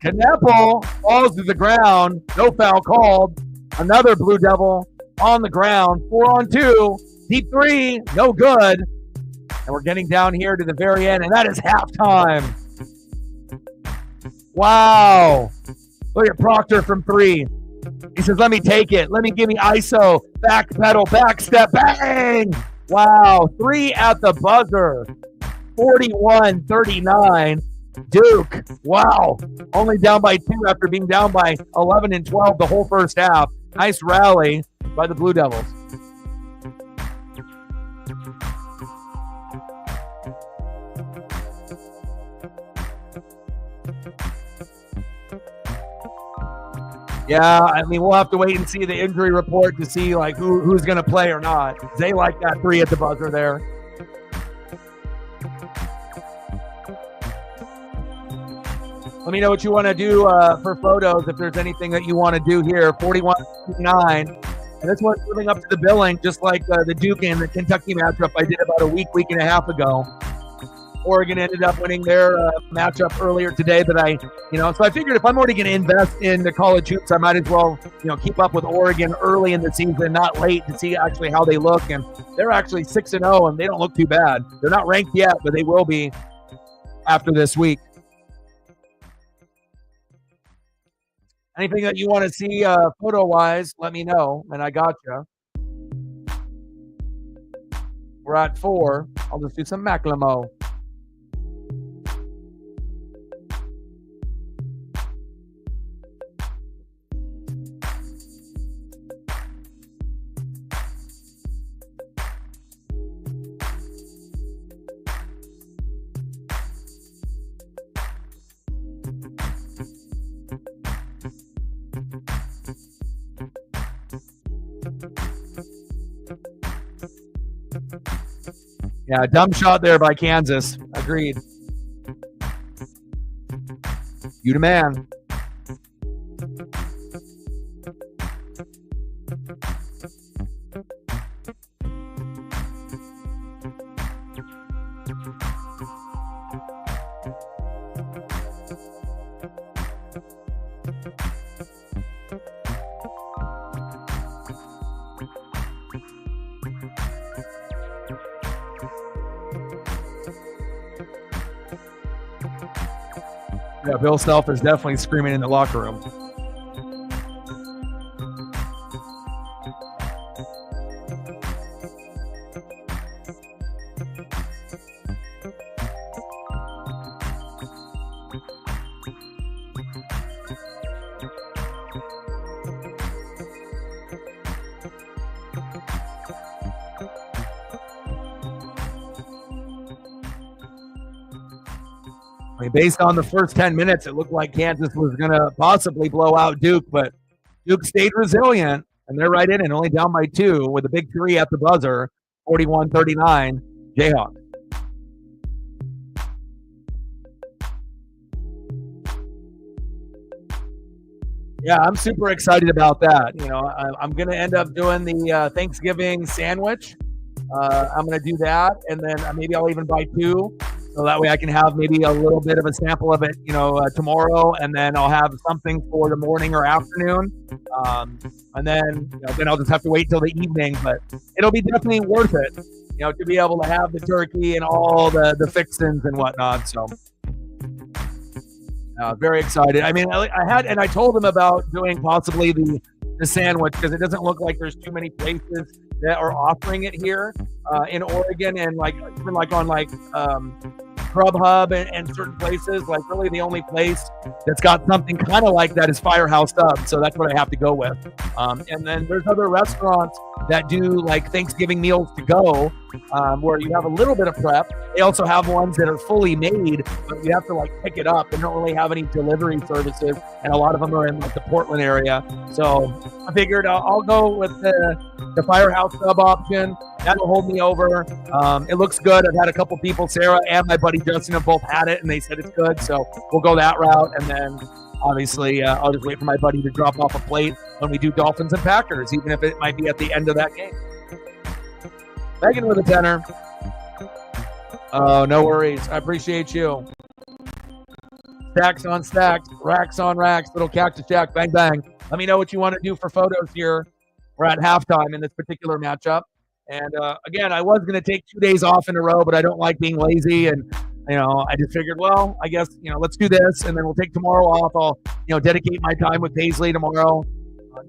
Kneppel falls to the ground. No foul called. Another Blue Devil on the ground. 4-on-2. Deep three. No good. And we're getting down here to the very end, and that is halftime. Wow. Look at Proctor from 3. He says, let me take it. Give me ISO. Back pedal, back step, bang. Wow. 3 at the buzzer. 41-39. Duke. Wow. Only down by 2 after being down by 11 and 12 the whole first half. Nice rally by the Blue Devils. Yeah, I mean, we'll have to wait and see the injury report to see like who's going to play or not. They like that 3 at the buzzer there. Let me know what you want to do for photos if there's anything that you want to do here. 41-39. And this one's living up to the billing, just like the Duke and the Kentucky matchup I did about a week and a half ago. Oregon ended up winning their matchup earlier today so I figured if I'm already going to invest in the college hoops, I might as well, keep up with Oregon early in the season, not late, to see actually how they look. And they're actually 6-0, and they don't look too bad. They're not ranked yet, but they will be after this week. Anything that you want to see photo-wise, let me know, and I got you. We're at 4. I'll just do some Macklemore. Yeah, dumb shot there by Kansas. Agreed. You the man. Yeah, Bill Self is definitely screaming in the locker room. mean, based on the first 10 minutes, it looked like Kansas was going to possibly blow out Duke, but Duke stayed resilient, and they're right in it, only down by 2 with a big 3 at the buzzer, 41-39, Jayhawks. Yeah, I'm super excited about that. You know, I'm going to end up doing the Thanksgiving sandwich. I'm going to do that, and then maybe I'll even buy 2, so that way I can have maybe a little bit of a sample of it, you know, tomorrow, and then I'll have something for the morning or afternoon, and then then I'll just have to wait till the evening. But it'll be definitely worth it, you know, to be able to have the turkey and all the fixins and whatnot. So. Very excited. I mean, I told them about doing possibly the sandwich because it doesn't look like there's too many places that are offering it here in Oregon, and even on Grubhub and certain places. Like really the only place that's got something kind of like that is Firehouse Subs. So that's what I have to go with. And then there's other restaurants that do like Thanksgiving meals to go, where you have a little bit of prep. They also have ones that are fully made, but you have to like pick it up. They don't really have any delivery services, and a lot of them are in like the Portland area. So I figured I'll go with the Firehouse Sub option. That'll hold me over. It looks good. I've had a couple people, Sarah and my buddy Justin, have both had it, and they said it's good. So we'll go that route, and then obviously I'll just wait for my buddy to drop off a plate when we do Dolphins and Packers, even if it might be at the end of that game. Megan with a tenner. Oh, no worries. I appreciate you. Stacks on stacks, racks on racks, little cactus jack, bang, bang. Let me know what you want to do for photos here. We're at halftime in this particular matchup. And again, I was going to take 2 days off in a row, but I don't like being lazy. And, I just figured, well, I guess, let's do this. And then we'll take tomorrow off. I'll, dedicate my time with Paisley tomorrow.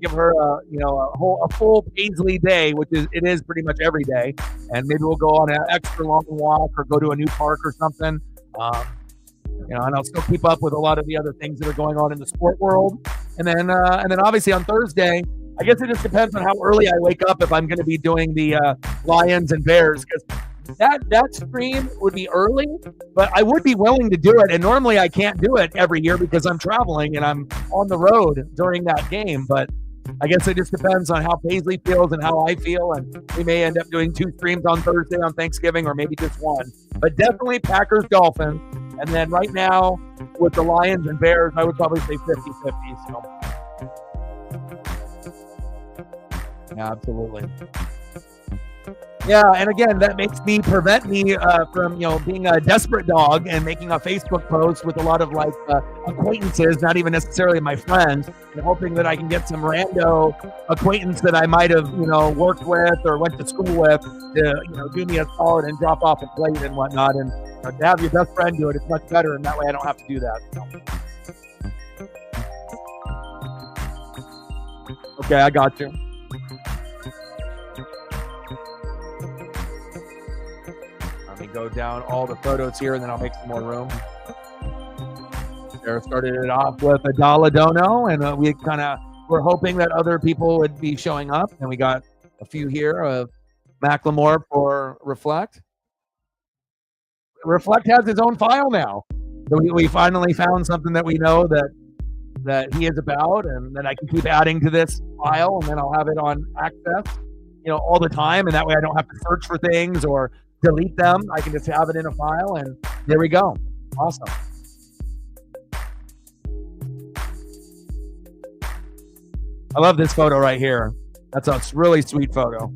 Give her a full Paisley day, which it is pretty much every day. And maybe we'll go on an extra long walk or go to a new park or something. And I'll still keep up with a lot of the other things that are going on in the sport world. And then obviously on Thursday, I guess it just depends on how early I wake up if I'm going to be doing the Lions and Bears, because that stream would be early, but I would be willing to do it. And normally I can't do it every year because I'm traveling and I'm on the road during that game. But I guess it just depends on how Paisley feels and how I feel. And we may end up doing 2 streams on Thursday on Thanksgiving, or maybe just 1. But definitely Packers, Dolphins. And then right now with the Lions and Bears, I would probably say 50-50. So. Yeah, absolutely. Yeah, and again, that prevent me from being a desperate dog and making a Facebook post with a lot of acquaintances, not even necessarily my friends, and hoping that I can get some rando acquaintance that I might have worked with or went to school with to do me a solid and drop off a plate and whatnot. And to have your best friend do it, it's much better, and that way I don't have to do that. So. Okay, I got you. Go down all the photos here, and then I'll make some more room. Sarah started it off with a Daladono, and we we're hoping that other people would be showing up, and we got a few here of Macklemore for Reflect. Reflect has his own file now. So we finally found something that we know that he is about, and then I can keep adding to this file, and then I'll have it on access, all the time, and that way I don't have to search for things or delete them. I can just have it in a file, and there we go. Awesome. I love this photo right here. That's a really sweet photo.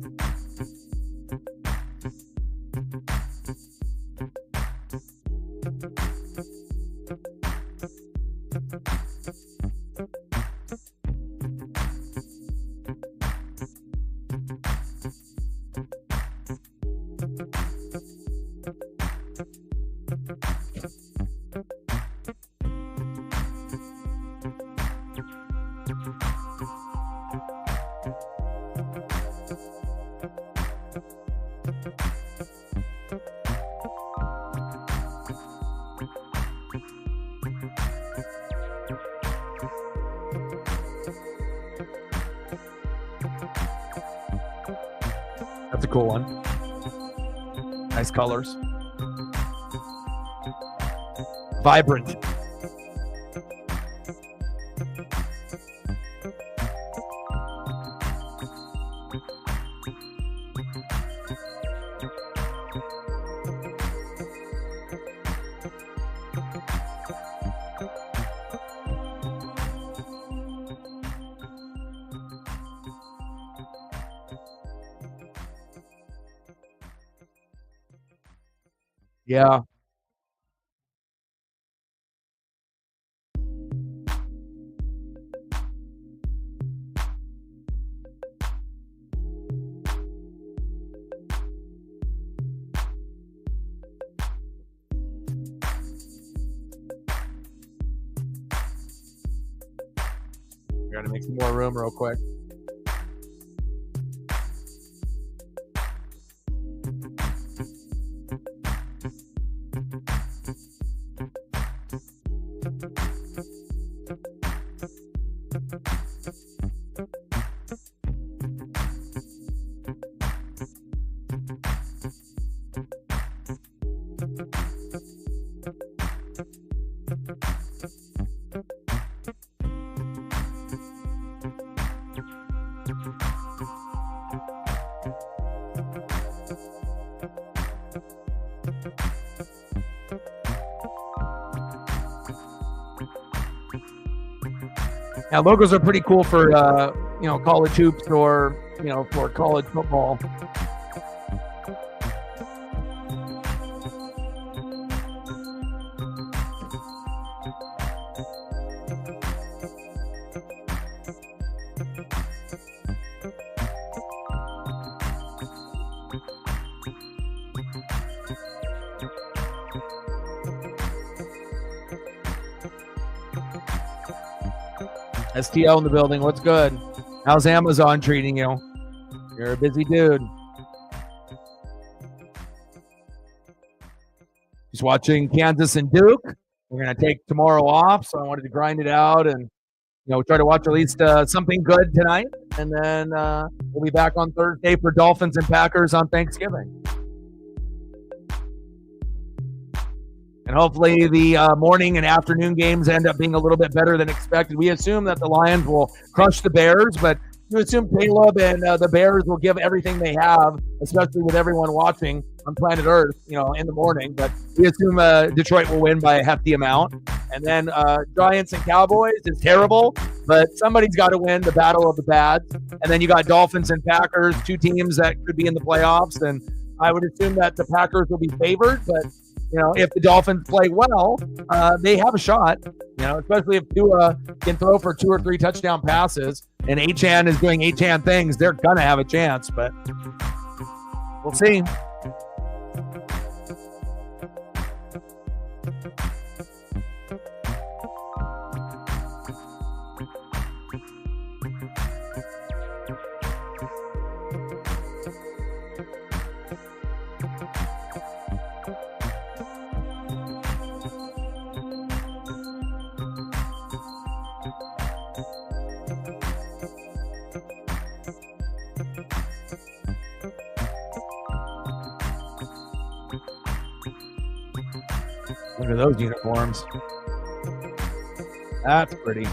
That's a cool one. Nice colors. vibrant. Yeah. We gotta make some more room real quick. Now, logos are pretty cool for college hoops or for college football. STL in the building. What's good? How's Amazon treating you? You're a busy dude. Just watching Kansas and Duke. We're going to take tomorrow off, so I wanted to grind it out and try to watch at least something good tonight. And then we'll be back on Thursday for Dolphins and Packers on Thanksgiving. And hopefully the morning and afternoon games end up being a little bit better than expected. We assume that the Lions will crush the Bears, but you assume Caleb and the Bears will give everything they have, especially with everyone watching on planet Earth, in the morning. But we assume Detroit will win by a hefty amount. And then Giants and Cowboys is terrible, but somebody's got to win the battle of the bads. And then you got Dolphins and Packers, two teams that could be in the playoffs. And I would assume that the Packers will be favored, but if the Dolphins play well, they have a shot, especially if Tua can throw for 2 or 3 touchdown passes and Achane is doing Achane things, they're going to have a chance, but we'll see. Look at those uniforms. That's pretty.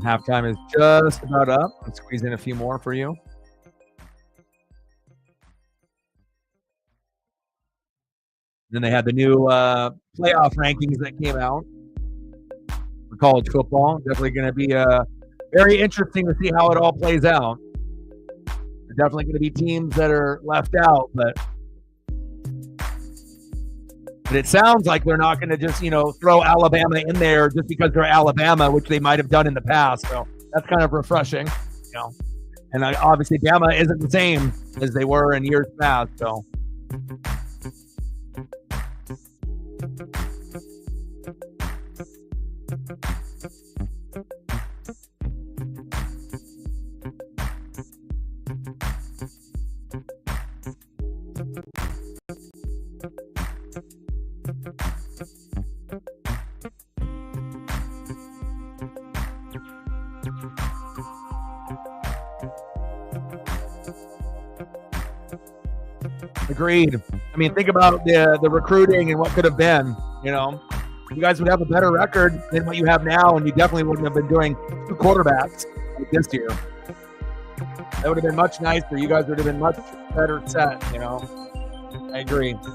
Halftime is just about up. Let's squeeze in a few more for you. Then they had the new playoff rankings that came out for college football. Definitely going to be very interesting to see how it all plays out. There's definitely going to be teams that are left out, but it sounds like they're not going to just, throw Alabama in there just because they're Alabama, which they might have done in the past. So that's kind of refreshing, And obviously, Bama isn't the same as they were in years past. So. Agreed. I mean, think about the recruiting and what could have been. You guys would have a better record than what you have now, and you definitely wouldn't have been doing 2 quarterbacks like this year. That would have been much nicer. You guys would have been much better set. I agree. All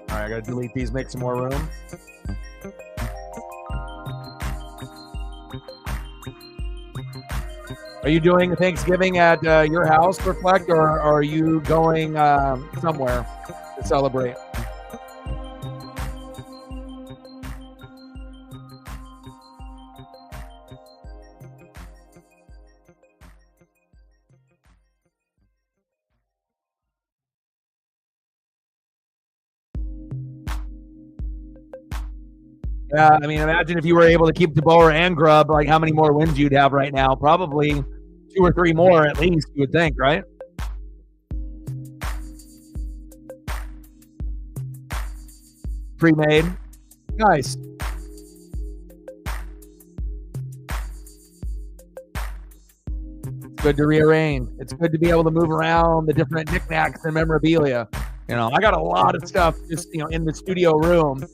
right, I got to delete these, make some more room. Are you doing Thanksgiving at your house, Reflect, or are you going somewhere to celebrate? Yeah, I mean, imagine if you were able to keep DeBoer and Grubb, like how many more wins you'd have right now. Probably 2 or 3 more at least, you would think, right? Pre-made. Nice. It's good to rearrange. It's good to be able to move around the different knickknacks and memorabilia. I got a lot of stuff just, in the studio room.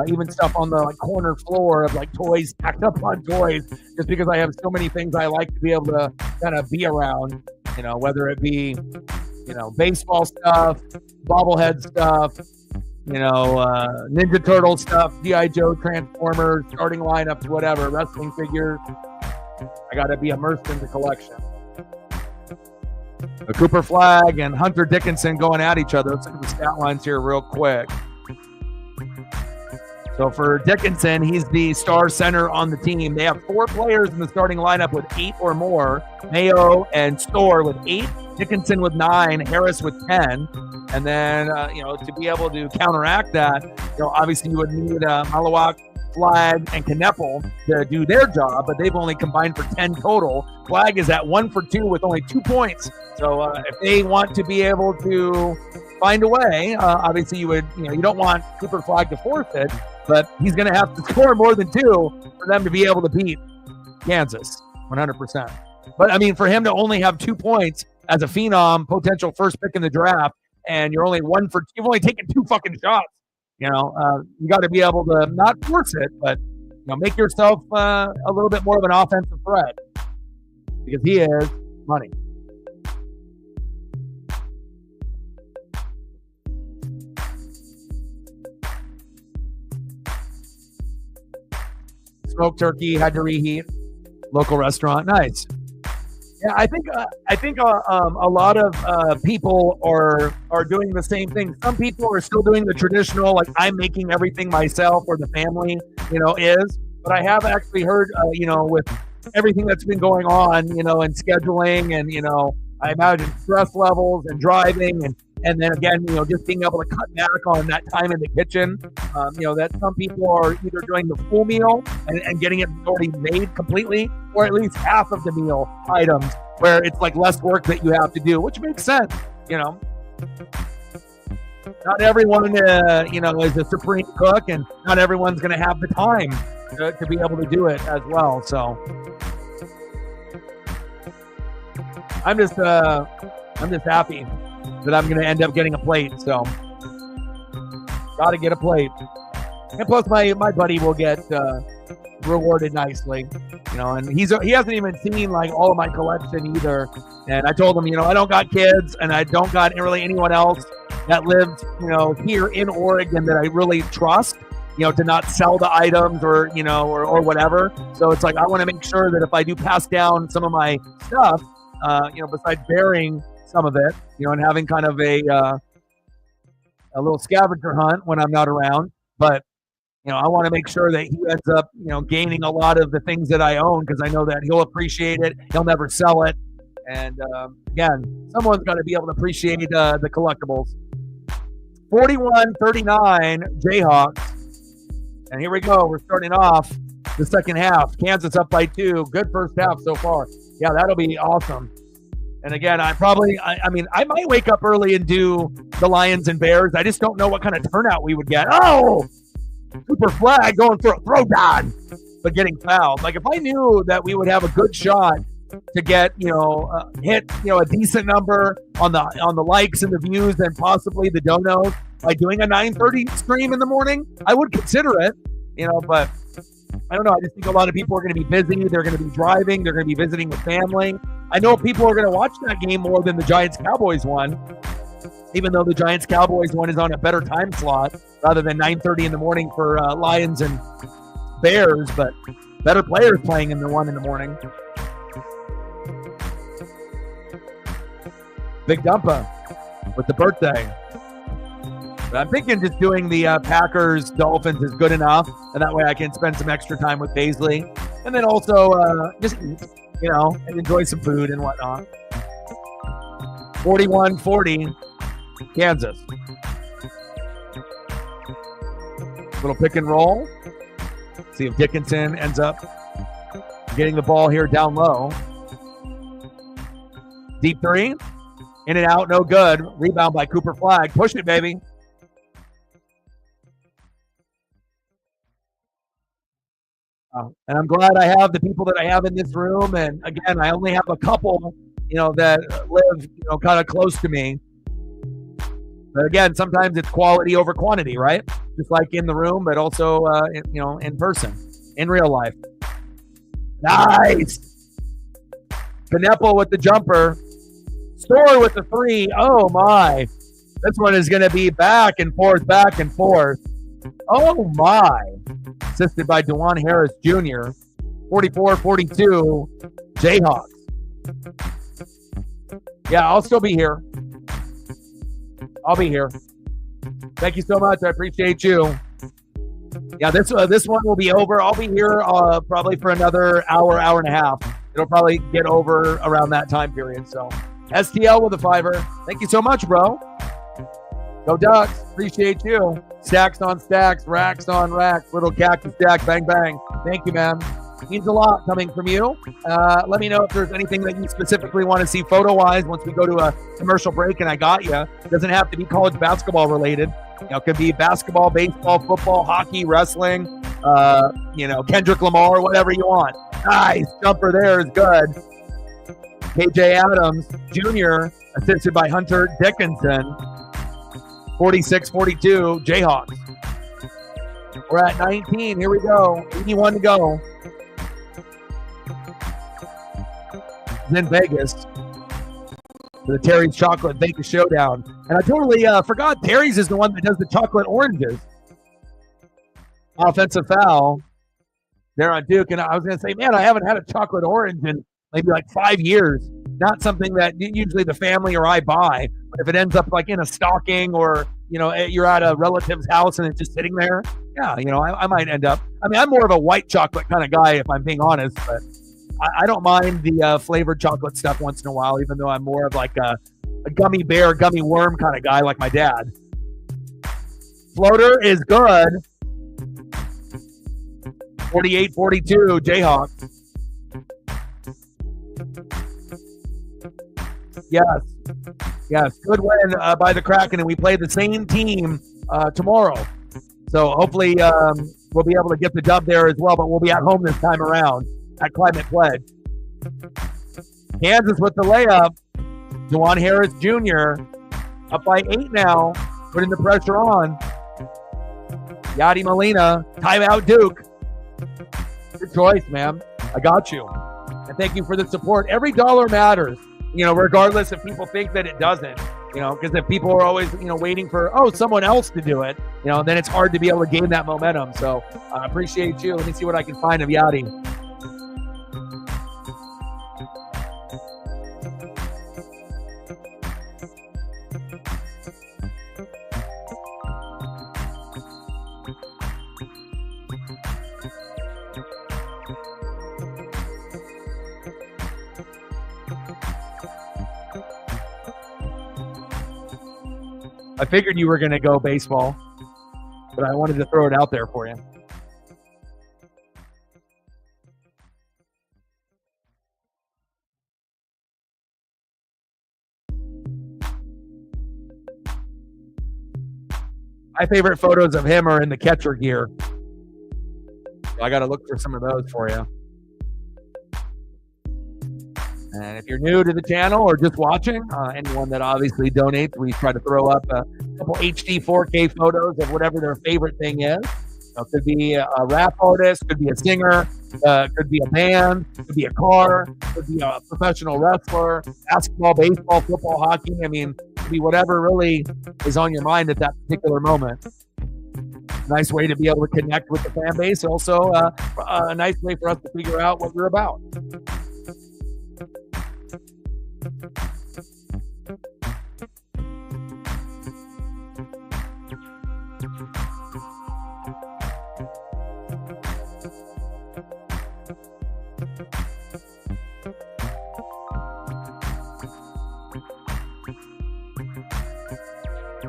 Even stuff on the corner floor of toys stacked up on toys, just because I have so many things I like to be able to kind of be around, whether it be, baseball stuff, bobblehead stuff, Ninja Turtle stuff, G.I. Joe, Transformers, starting lineups, whatever, wrestling figures. I got to be immersed in the collection. The Cooper Flag and Hunter Dickinson going at each other. Let's look at the stat lines here real quick. So for Dickinson, he's the star center on the team. They have 4 players in the starting lineup with 8 or more. Mayo and Storr with 8, Dickinson with 9, Harris with 10. And then, to be able to counteract that, obviously you would need Malawak, Flag, and Kneppel to do their job, but they've only combined for 10 total. Flag is at 1 for 2 with only 2 points. So if they want to be able to find a way, obviously you don't want Cooper Flag to force it, but he's going to have to score more than 2 for them to be able to beat Kansas, 100%. But, I mean, for him to only have 2 points as a phenom, potential first pick in the draft, and you're only 1 for 2, you've only taken 2 fucking shots. You got to be able to not force it, but, make yourself a little bit more of an offensive threat, because he is money. Smoked turkey, had to reheat. Local restaurant, nice. Yeah, I think a lot of people are doing the same thing. Some people are still doing the traditional, I'm making everything myself, or the family, is. But I have actually heard, with everything that's been going on, and scheduling, and I imagine stress levels and driving, and then again, just being able to cut back on that time in the kitchen. That some people are either doing the full meal and getting it already made completely, or at least half of the meal items, where it's less work that you have to do, which makes sense. Not everyone, is a supreme cook, and not everyone's going to have the time to be able to do it as well. So I'm just happy that I'm going to end up getting a plate. So got to get a plate. And plus my buddy will get rewarded nicely, and he hasn't even seen all of my collection either. And I told him, I don't got kids, and I don't got really anyone else that lives, here in Oregon that I really trust, to not sell the items or whatever. So it's I want to make sure that if I do pass down some of my stuff, besides burying some of it, and having kind of a little scavenger hunt when I'm not around, but I want to make sure that he ends up, gaining a lot of the things that I own, because I know that he'll appreciate it. He'll never sell it. And again, someone's got to be able to appreciate the collectibles. 41-39 Jayhawks. And here we go. We're starting off the second half. Kansas up by 2. Good first half so far. Yeah, that'll be awesome. And again, I might wake up early and do the Lions and Bears. I just don't know what kind of turnout we would get. Oh, Cooper Flag going for a throwdown, but getting fouled. If I knew that we would have a good shot to get hit a decent number on the likes and the views and possibly the donos by doing a 9:30 stream in the morning, I would consider it. But I don't know. I just think a lot of people are going to be busy. They're going to be driving. They're going to be visiting with family. I know people are going to watch that game more than the Giants-Cowboys one, even though the Giants-Cowboys one is on a better time slot rather than 9:30 in the morning for Lions and Bears, but better players playing in the one in the morning. Big Dumpa with the birthday. But I'm thinking just doing the Packers-Dolphins is good enough, and that way I can spend some extra time with Paisley. And then also just eat, and enjoy some food and whatnot. 41-40, Kansas. Little pick and roll. See if Dickinson ends up getting the ball here down low. Deep three. In and out, no good. Rebound by Cooper Flagg. Push it, baby. And I'm glad I have the people that I have in this room. And again, I only have a couple, that live, kind of close to me. But again, sometimes it's quality over quantity, right? Just like in the room, but also, in person, in real life. Nice. Kneppel with the jumper. Store with the three. Oh, my. This one is going to be back and forth. Oh, my. Assisted by DeJuan Harris Jr. 44-42, Jayhawks. Yeah, I'll still be here. I'll be here. Thank you so much. I appreciate you. Yeah, this one will be over. I'll be here probably for another hour and a half. It'll probably get over around that time period. So, STL with a $5. Thank you so much, bro. Go Ducks. Appreciate you. Stacks on stacks, racks on racks, little cactus stack, bang, bang. Thank you, man. Means a lot coming from you. Let me know if there's anything that you specifically want to see photo-wise once we go to a commercial break, and I got you. It doesn't have to be college basketball related. It could be basketball, baseball, football, hockey, wrestling, Kendrick Lamar, whatever you want. Nice. Jumper there is good. KJ Adams Jr., assisted by Hunter Dickinson. 46-42, Jayhawks. We're at 19. Here we go. 81 to go. In Vegas for the Terry's Chocolate Vegas Showdown. And I totally forgot Terry's is the one that does the chocolate oranges. Offensive foul there on Duke. And I was going to say, man, I haven't had a chocolate orange in maybe like 5 years. Not something that usually the family or I buy. But if it ends up like in a stocking or, you're at a relative's house and it's just sitting there, yeah, I might end up. I mean, I'm more of a white chocolate kind of guy, if I'm being honest, but I don't mind the flavored chocolate stuff once in a while, even though I'm more of like a gummy bear, gummy worm kind of guy like my dad. Floater is good. 48-42, Jayhawks. Yes. Good win by the Kraken, and we play the same team tomorrow. So hopefully we'll be able to get the dub there as well, but we'll be at home this time around at Climate Pledge. Kansas with the layup. DeJuan Harris Jr. up by 8 now, putting the pressure on. Yadi Molina, timeout Duke. Good choice, man. I got you. And thank you for the support. Every dollar matters, regardless if people think that it doesn't, because if people are always, waiting for, someone else to do it, then it's hard to be able to gain that momentum. So I appreciate you. Let me see what I can find of Yadi. I figured you were going to go baseball, but I wanted to throw it out there for you. My favorite photos of him are in the catcher gear. I got to look for some of those for you. And if you're new to the channel or just watching, anyone that obviously donates, we try to throw up a couple HD 4K photos of whatever their favorite thing is. So it could be a rap artist, could be a singer, could be a band, could be a car, could be a professional wrestler, basketball, baseball, football, hockey. I mean, it could be whatever really is on your mind at that particular moment. Nice way to be able to connect with the fan base. Also, a nice way for us to figure out what you're about.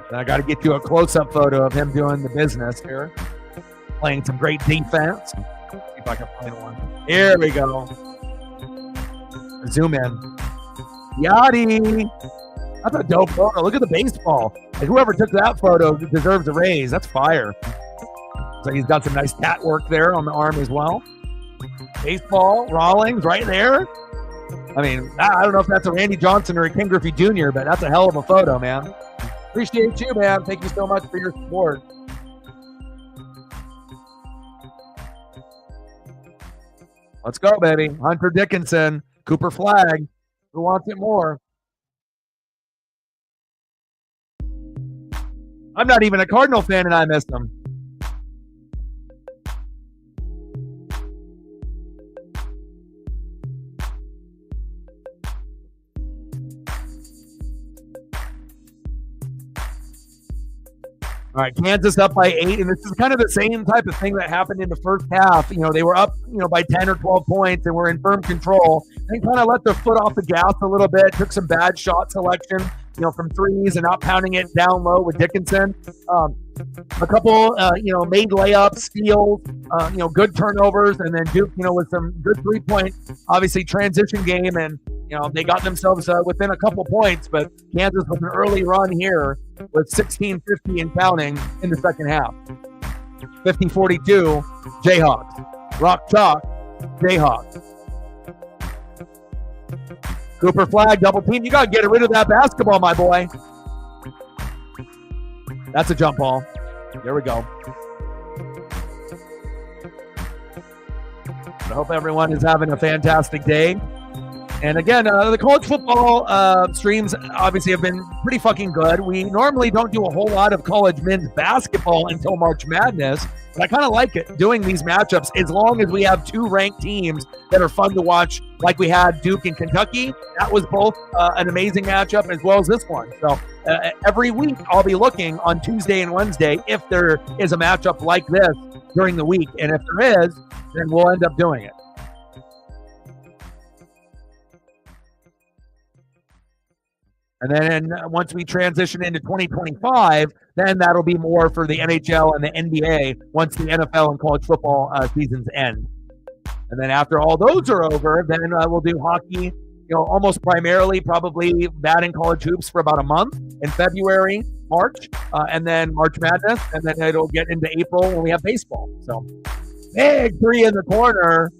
And I got to get you a close-up photo of him doing the business here, playing some great defense. See if I can find one. Here we go. Zoom in. Yachty. That's a dope photo. Look at the baseball. Like, whoever took that photo deserves a raise. That's fire. So he's got some nice tat work there on the arm as well. Baseball, Rawlings right there. I mean, I don't know if that's a Randy Johnson or a Ken Griffey Jr., but that's a hell of a photo, man. Appreciate you, man. Thank you so much for your support. Let's go, baby. Hunter Dickinson, Cooper Flag. Who wants it more? I'm not even a Cardinal fan, and I miss them. All right, Kansas up by 8, and this is kind of the same type of thing that happened in the first half. You know, they were up, by 10 or 12 points and were in firm control. Then kind of let their foot off the gas a little bit, took some bad shot selection, from threes and not pounding it down low with Dickinson. A couple, made layups, steals, good turnovers, and then Duke, with some good 3-point, obviously, transition game, and they got themselves within a couple points, but Kansas with an early run here with 16-50 and counting in the second half. 50-42, Jayhawks. Rock chalk, Jayhawks. Cooper Flag, double team. You got to get rid of that basketball, my boy. That's a jump ball. There we go. I hope everyone is having a fantastic day. And again, the college football streams obviously have been pretty fucking good. We normally don't do a whole lot of college men's basketball until March Madness, but I kind of like it doing these matchups as long as we have two ranked teams that are fun to watch, like we had Duke and Kentucky. That was both an amazing matchup as well as this one. So every week I'll be looking on Tuesday and Wednesday if there is a matchup like this during the week. And if there is, then we'll end up doing it. And then once we transition into 2025, then that'll be more for the NHL and the NBA once the NFL and college football seasons end. And then after all those are over, then we'll do hockey, almost primarily probably batting college hoops for about a month in February, March, and then March Madness. And then it'll get into April when we have baseball. So big three in the corner.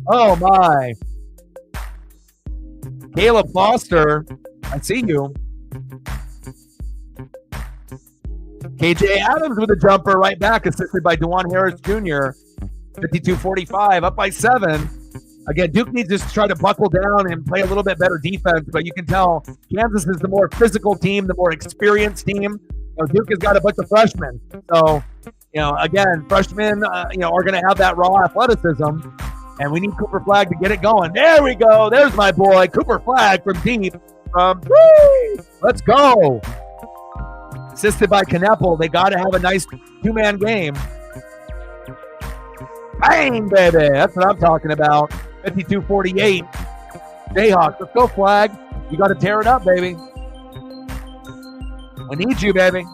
Oh, my. Caleb Foster. I see you. KJ Adams with a jumper right back, assisted by DeJuan Harris Jr. 52-45, up by 7. Again, Duke needs to try to buckle down and play a little bit better defense, but you can tell Kansas is the more physical team, the more experienced team. Duke has got a bunch of freshmen. So, again, freshmen, are going to have that raw athleticism, and we need Cooper Flag to get it going. There we go. There's my boy, Cooper Flag from deep. Let's go. Assisted by Kneppel. They got to have a nice two-man game. Bang, baby. That's what I'm talking about. 52-48. Jayhawks. Let's go, Flag. You got to tear it up, baby. We need you, baby.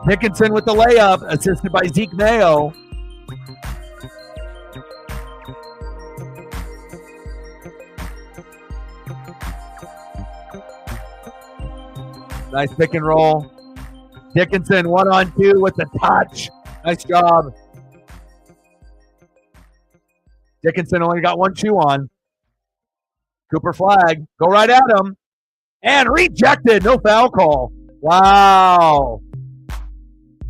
Dickinson with the layup, assisted by Zeke Mayo. Nice pick and roll. Dickinson 1-on-2 with the touch. Nice job. Dickinson only got one shoe on. Cooper flag. Go right at him. And rejected. No foul call. Wow.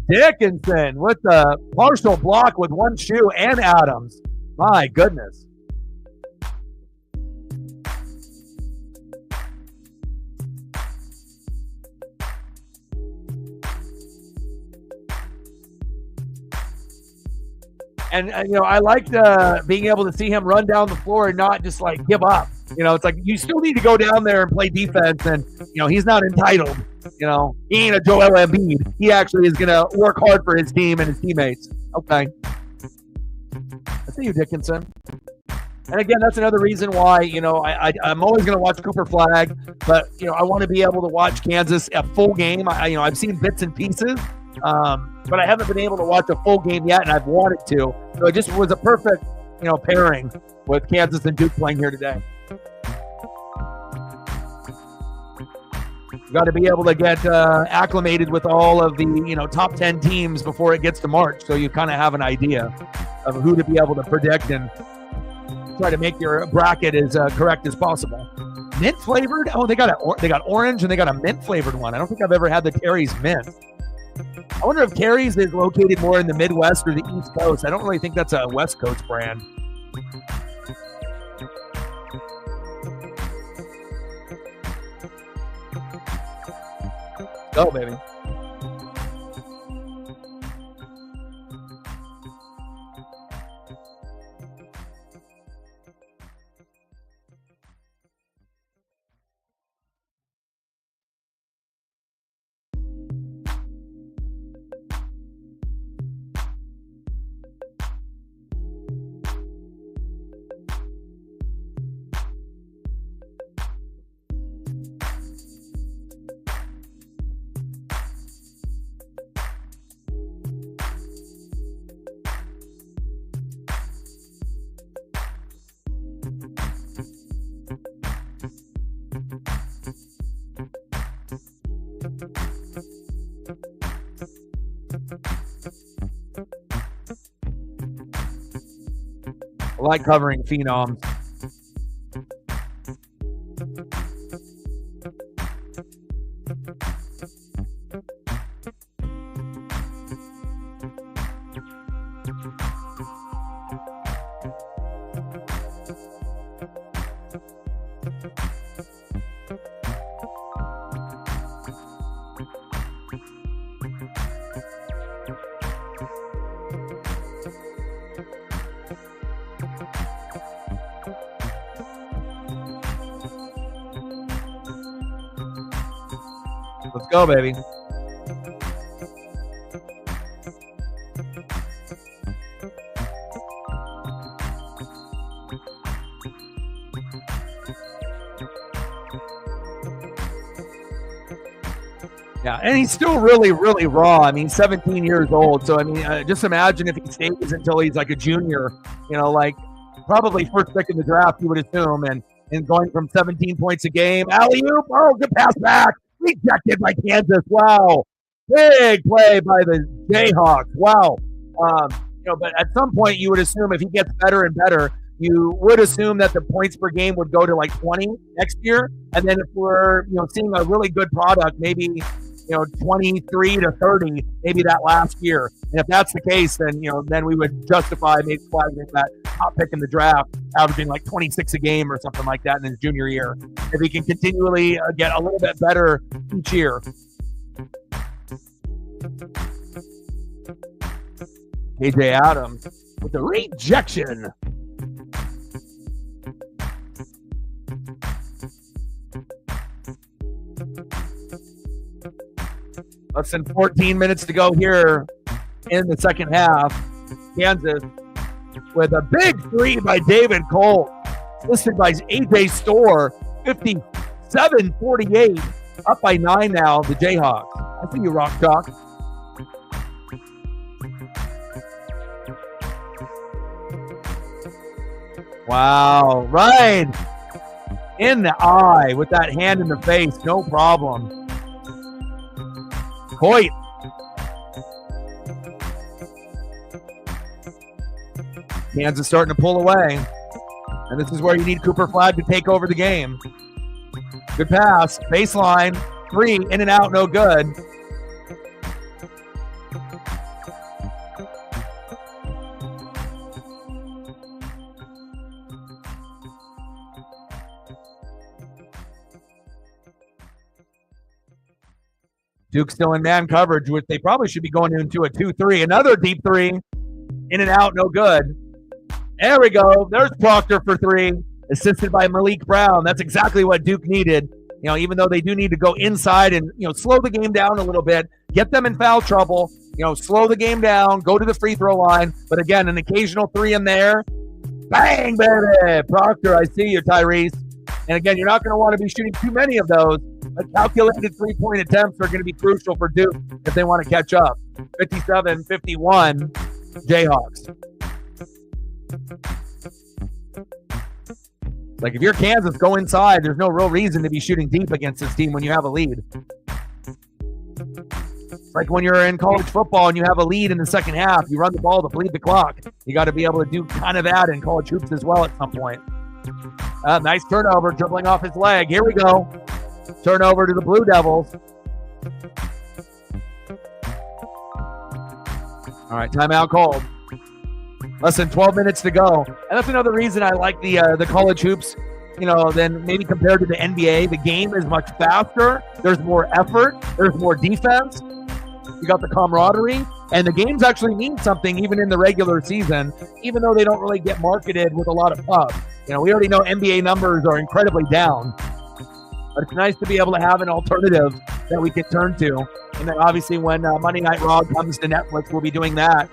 Dickinson with the partial block with one shoe and Adams. My goodness. And I liked being able to see him run down the floor and not just like give up. It's like you still need to go down there and play defense, and he's not entitled. He ain't a Joel Embiid. He actually is going to work hard for his team and his teammates. Okay, I see you, Dickinson. And again, that's another reason why I'm always going to watch Cooper flag, but I want to be able to watch Kansas a full game. I've seen bits and pieces. But I haven't been able to watch a full game yet, and I've wanted to. So it just was a perfect, pairing with Kansas and Duke playing here today. You got to be able to get acclimated with all of the, top 10 teams before it gets to March, so you kind of have an idea of who to be able to predict and try to make your bracket as correct as possible. Mint flavored? Oh, they got orange and they got a mint flavored one. I don't think I've ever had the Terry's mint. I wonder if Terry's is located more in the Midwest or the East Coast. I don't really think that's a West Coast brand. Go, baby. I like covering phenoms. Let's go, baby. Yeah, and he's still really, really raw. I mean, 17 years old. So, I mean, just imagine if he stays until he's like a junior, like probably first pick in the draft, you would assume, and going from 17 points a game. Alley-oop. Oh, good pass back. Rejected by Kansas. Wow. Big play by the Jayhawks. Wow. But at some point you would assume if he gets better and better, you would assume that the points per game would go to like 20 next year. And then if we're, seeing a really good product, maybe, 23 to 30, maybe that last year. And if that's the case, then, then we would justify maybe flagging that top pick in the draft, averaging like 26 a game or something like that in his junior year. If he can continually get a little bit better each year. KJ Adams with the rejection. Less than 14 minutes to go here in the second half. Kansas with a big three by David Cole, listed by AJ Storr, 57-48, up by 9 now, the Jayhawks. I see you, Rock Chalk. Wow, right in the eye with that hand in the face, no problem. Hoyt. Kansas starting to pull away. And this is where you need Cooper Flagg to take over the game. Good pass. Baseline. 3. In and out. No good. Duke still in man coverage, which they probably should be going into a 2-3. Another deep 3. In and out. No good. There we go. There's Proctor for 3, assisted by Malik Brown. That's exactly what Duke needed. Even though they do need to go inside and, slow the game down a little bit, get them in foul trouble, slow the game down, go to the free throw line. But again, an occasional 3 in there. Bang, baby. Proctor, I see you, Tyrese. And again, you're not going to want to be shooting too many of those. But calculated 3-point attempts are going to be crucial for Duke if they want to catch up. 57-51, Jayhawks. Like, if you're Kansas, go inside. There's no real reason to be shooting deep against this team when you have a lead. It's like when you're in college football and you have a lead in the second half, you run the ball to bleed the clock. You got to be able to do kind of that in college hoops as well at some point. Nice turnover, dribbling off his leg. Here we go. Turnover to the Blue Devils. All right, timeout called. Less than 12 minutes to go. And that's another reason I like the college hoops, than maybe compared to the NBA. The game is much faster. There's more effort. There's more defense. You got the camaraderie. And the games actually mean something even in the regular season, even though they don't really get marketed with a lot of pub. We already know NBA numbers are incredibly down. But it's nice to be able to have an alternative that we can turn to. And then obviously when Monday Night Raw comes to Netflix, we'll be doing that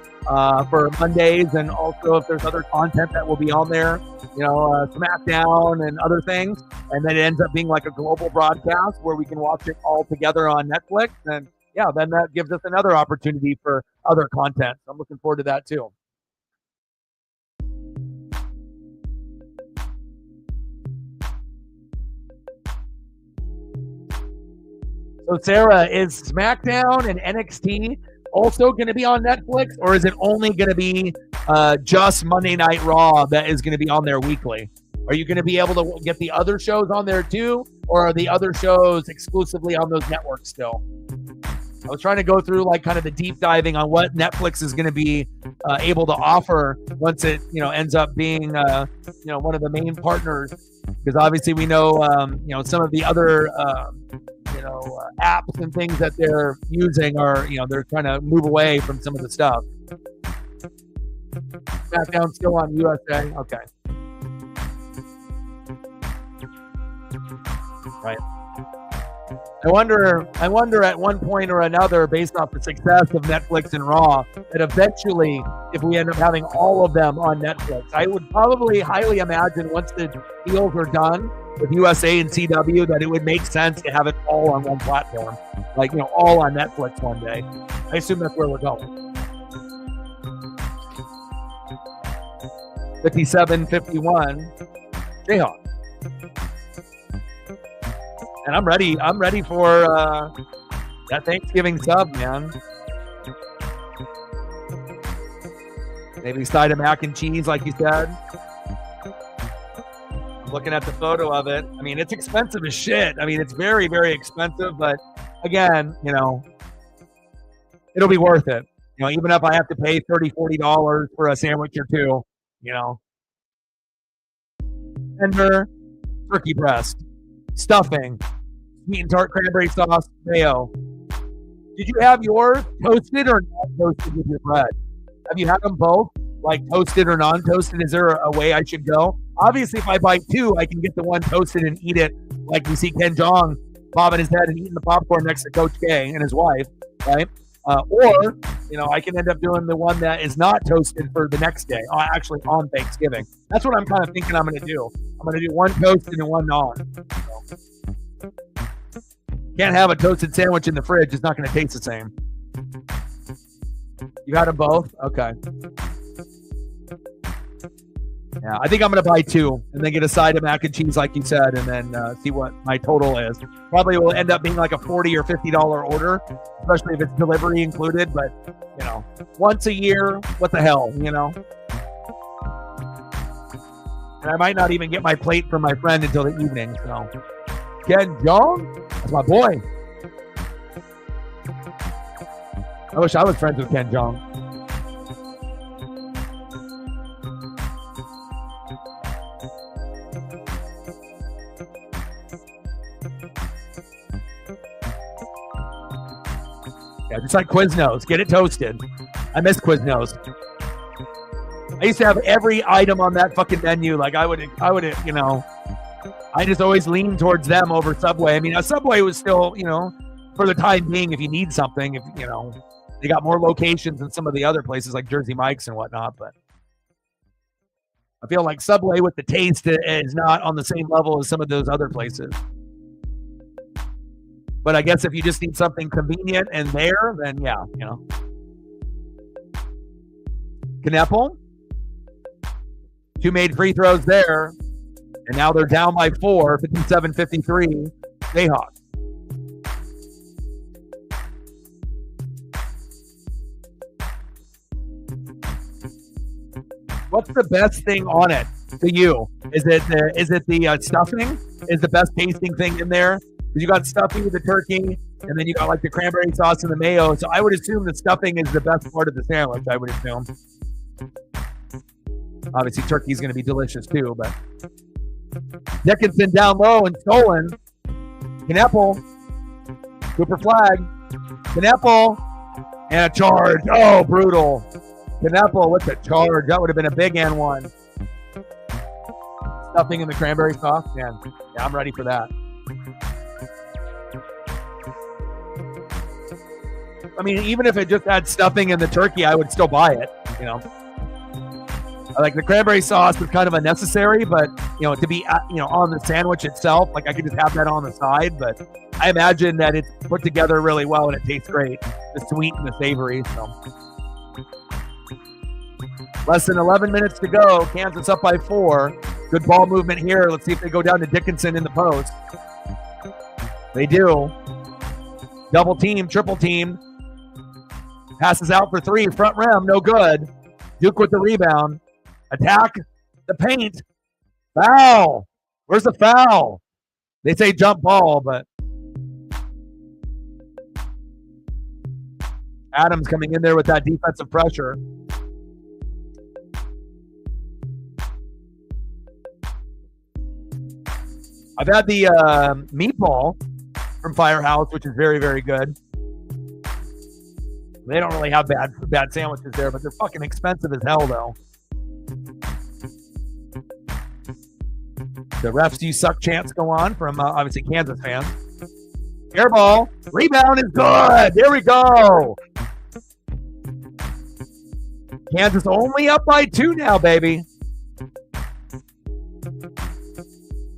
for Mondays. And also if there's other content that will be on there, SmackDown and other things. And then it ends up being like a global broadcast where we can watch it all together on Netflix. And yeah, then that gives us another opportunity for other content. So I'm looking forward to that too. So, Sarah, is SmackDown and NXT also going to be on Netflix, or is it only going to be just Monday Night Raw that is going to be on there weekly? Are you going to be able to get the other shows on there too, or are the other shows exclusively on those networks still? I was trying to go through like kind of the deep diving on what Netflix is going to be able to offer once it ends up being one of the main partners, because obviously we know some of the other apps and things that they're using are, they're trying to move away from some of the stuff. SmackDown still on USA. Okay. Right. I wonder at one point or another, based off the success of Netflix and Raw, that eventually, if we end up having all of them on Netflix, I would probably highly imagine once the deals are done with USA and CW that it would make sense to have it all on one platform, like, all on Netflix one day. I assume that's where we're going. 57-51, Jayhawks. And I'm ready for that Thanksgiving sub, man. Maybe side of mac and cheese, like you said. I'm looking at the photo of it. I mean, it's expensive as shit. I mean, it's very, very expensive. But again, it'll be worth it. Even if I have to pay $30, $40 for a sandwich or two, Tender turkey breast, stuffing, sweet and tart cranberry sauce, mayo. Did you have yours toasted or not toasted with your bread? Have you had them both, like toasted or non-toasted? Is there a way I should go? Obviously, if I buy two, I can get the one toasted and eat it like we see Ken Jong bobbing his head and eating the popcorn next to Coach K and his wife, right? Or, I can end up doing the one that is not toasted for the next day, actually on Thanksgiving. That's what I'm kind of thinking I'm going to do. I'm going to do one toasted and one non. Can't have a toasted sandwich in the fridge. It's not going to taste the same. You had them both? Okay. Yeah, I think I'm going to buy two and then get a side of mac and cheese like you said, and then see what my total is. Probably will end up being like a $40 or $50 order, especially if it's delivery included. But, once a year, what the hell, And I might not even get my plate from my friend until the evening. So, Ken Jong, that's my boy. I wish I was friends with Ken Jong. Yeah, just like Quiznos. Get it toasted. I miss Quiznos. I used to have every item on that fucking menu. Like I would, you know, I just always leaned towards them over Subway. I mean, a Subway was still, you know, for the time being, if you need something, if you know, they got more locations than some of the other places like Jersey Mike's and whatnot. But I feel like Subway with the taste is not on the same level as some of those other places. But I guess if you just need something convenient and there, then yeah, you know. Kneppel. 2 made free throws there. And now they're down by 4, 57-53, Jayhawks. What's the best thing on it to you? Is it the stuffing? Is the best tasting thing in there? Because you got stuffing with the turkey, and then you got like the cranberry sauce and the mayo. So I would assume the stuffing is the best part of the sandwich, I would assume. Obviously, turkey is going to be delicious too, but Dickinson down low and stolen. Kneppel. Cooper flag. Kneppel. And a charge. Oh, brutal. Kneppel with the charge. That would have been a big and one. Stuffing in the cranberry sauce. Man, yeah, I'm ready for that. I mean, even if it just had stuffing in the turkey, I would still buy it, you know. Like the cranberry sauce is kind of unnecessary, but you know, to be on the sandwich itself, like I could just have that on the side. But I imagine that it's put together really well and it tastes great, the sweet and the savory. So less than 11 minutes to go. Kansas up by 4. Good ball movement here. Let's see if they go down to Dickinson in the post. They do. Double team, triple team. Passes out for 3. Front rim, no good. Duke with the rebound. Attack the paint. Foul. Where's the foul? They say jump ball, but Adams coming in there with that defensive pressure. I've had the meatball from Firehouse, which is very, very good. They don't really have bad sandwiches there, but they're fucking expensive as hell, though. The refs you suck chants go on from obviously Kansas fans. Air ball. Rebound is good. There we go. Kansas only up by 2 now, baby.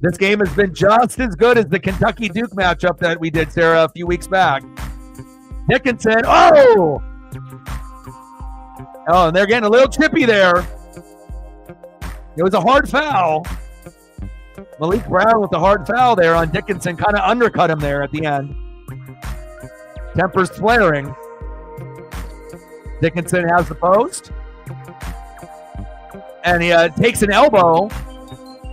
This game has been just as good as the Kentucky-Duke matchup that we did, Sarah, a few weeks back. Dickinson. Oh! Oh, and they're getting a little chippy there. It was a hard foul. Malik Brown with the hard foul there on Dickinson. Kind of undercut him there at the end. Tempers flaring. Dickinson has the post. And he takes an elbow.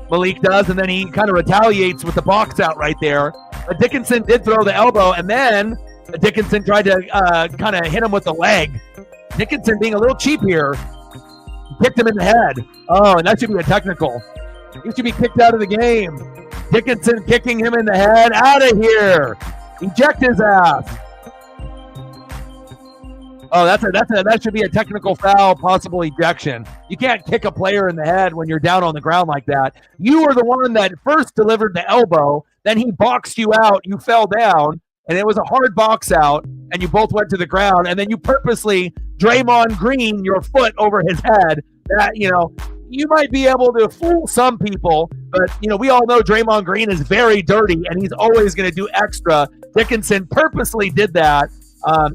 Malik does, and then he kind of retaliates with the box out right there. But Dickinson did throw the elbow, and then Dickinson tried to kind of hit him with the leg. Dickinson being a little cheap here. He kicked him in the head. Oh, and that should be a technical. He should be kicked out of the game. Dickinson kicking him in the head. Out of here. Eject his ass. Oh, that should be a technical foul, possible ejection. You can't kick a player in the head when you're down on the ground like that. You were the one that first delivered the elbow, then he boxed you out, you fell down, and it was a hard box out, and you both went to the ground, and then you purposely Draymond Green your foot over his head. That, you know, you might be able to fool some people, but, you know, we all know Draymond Green is very dirty, and he's always going to do extra. Dickinson purposely did that.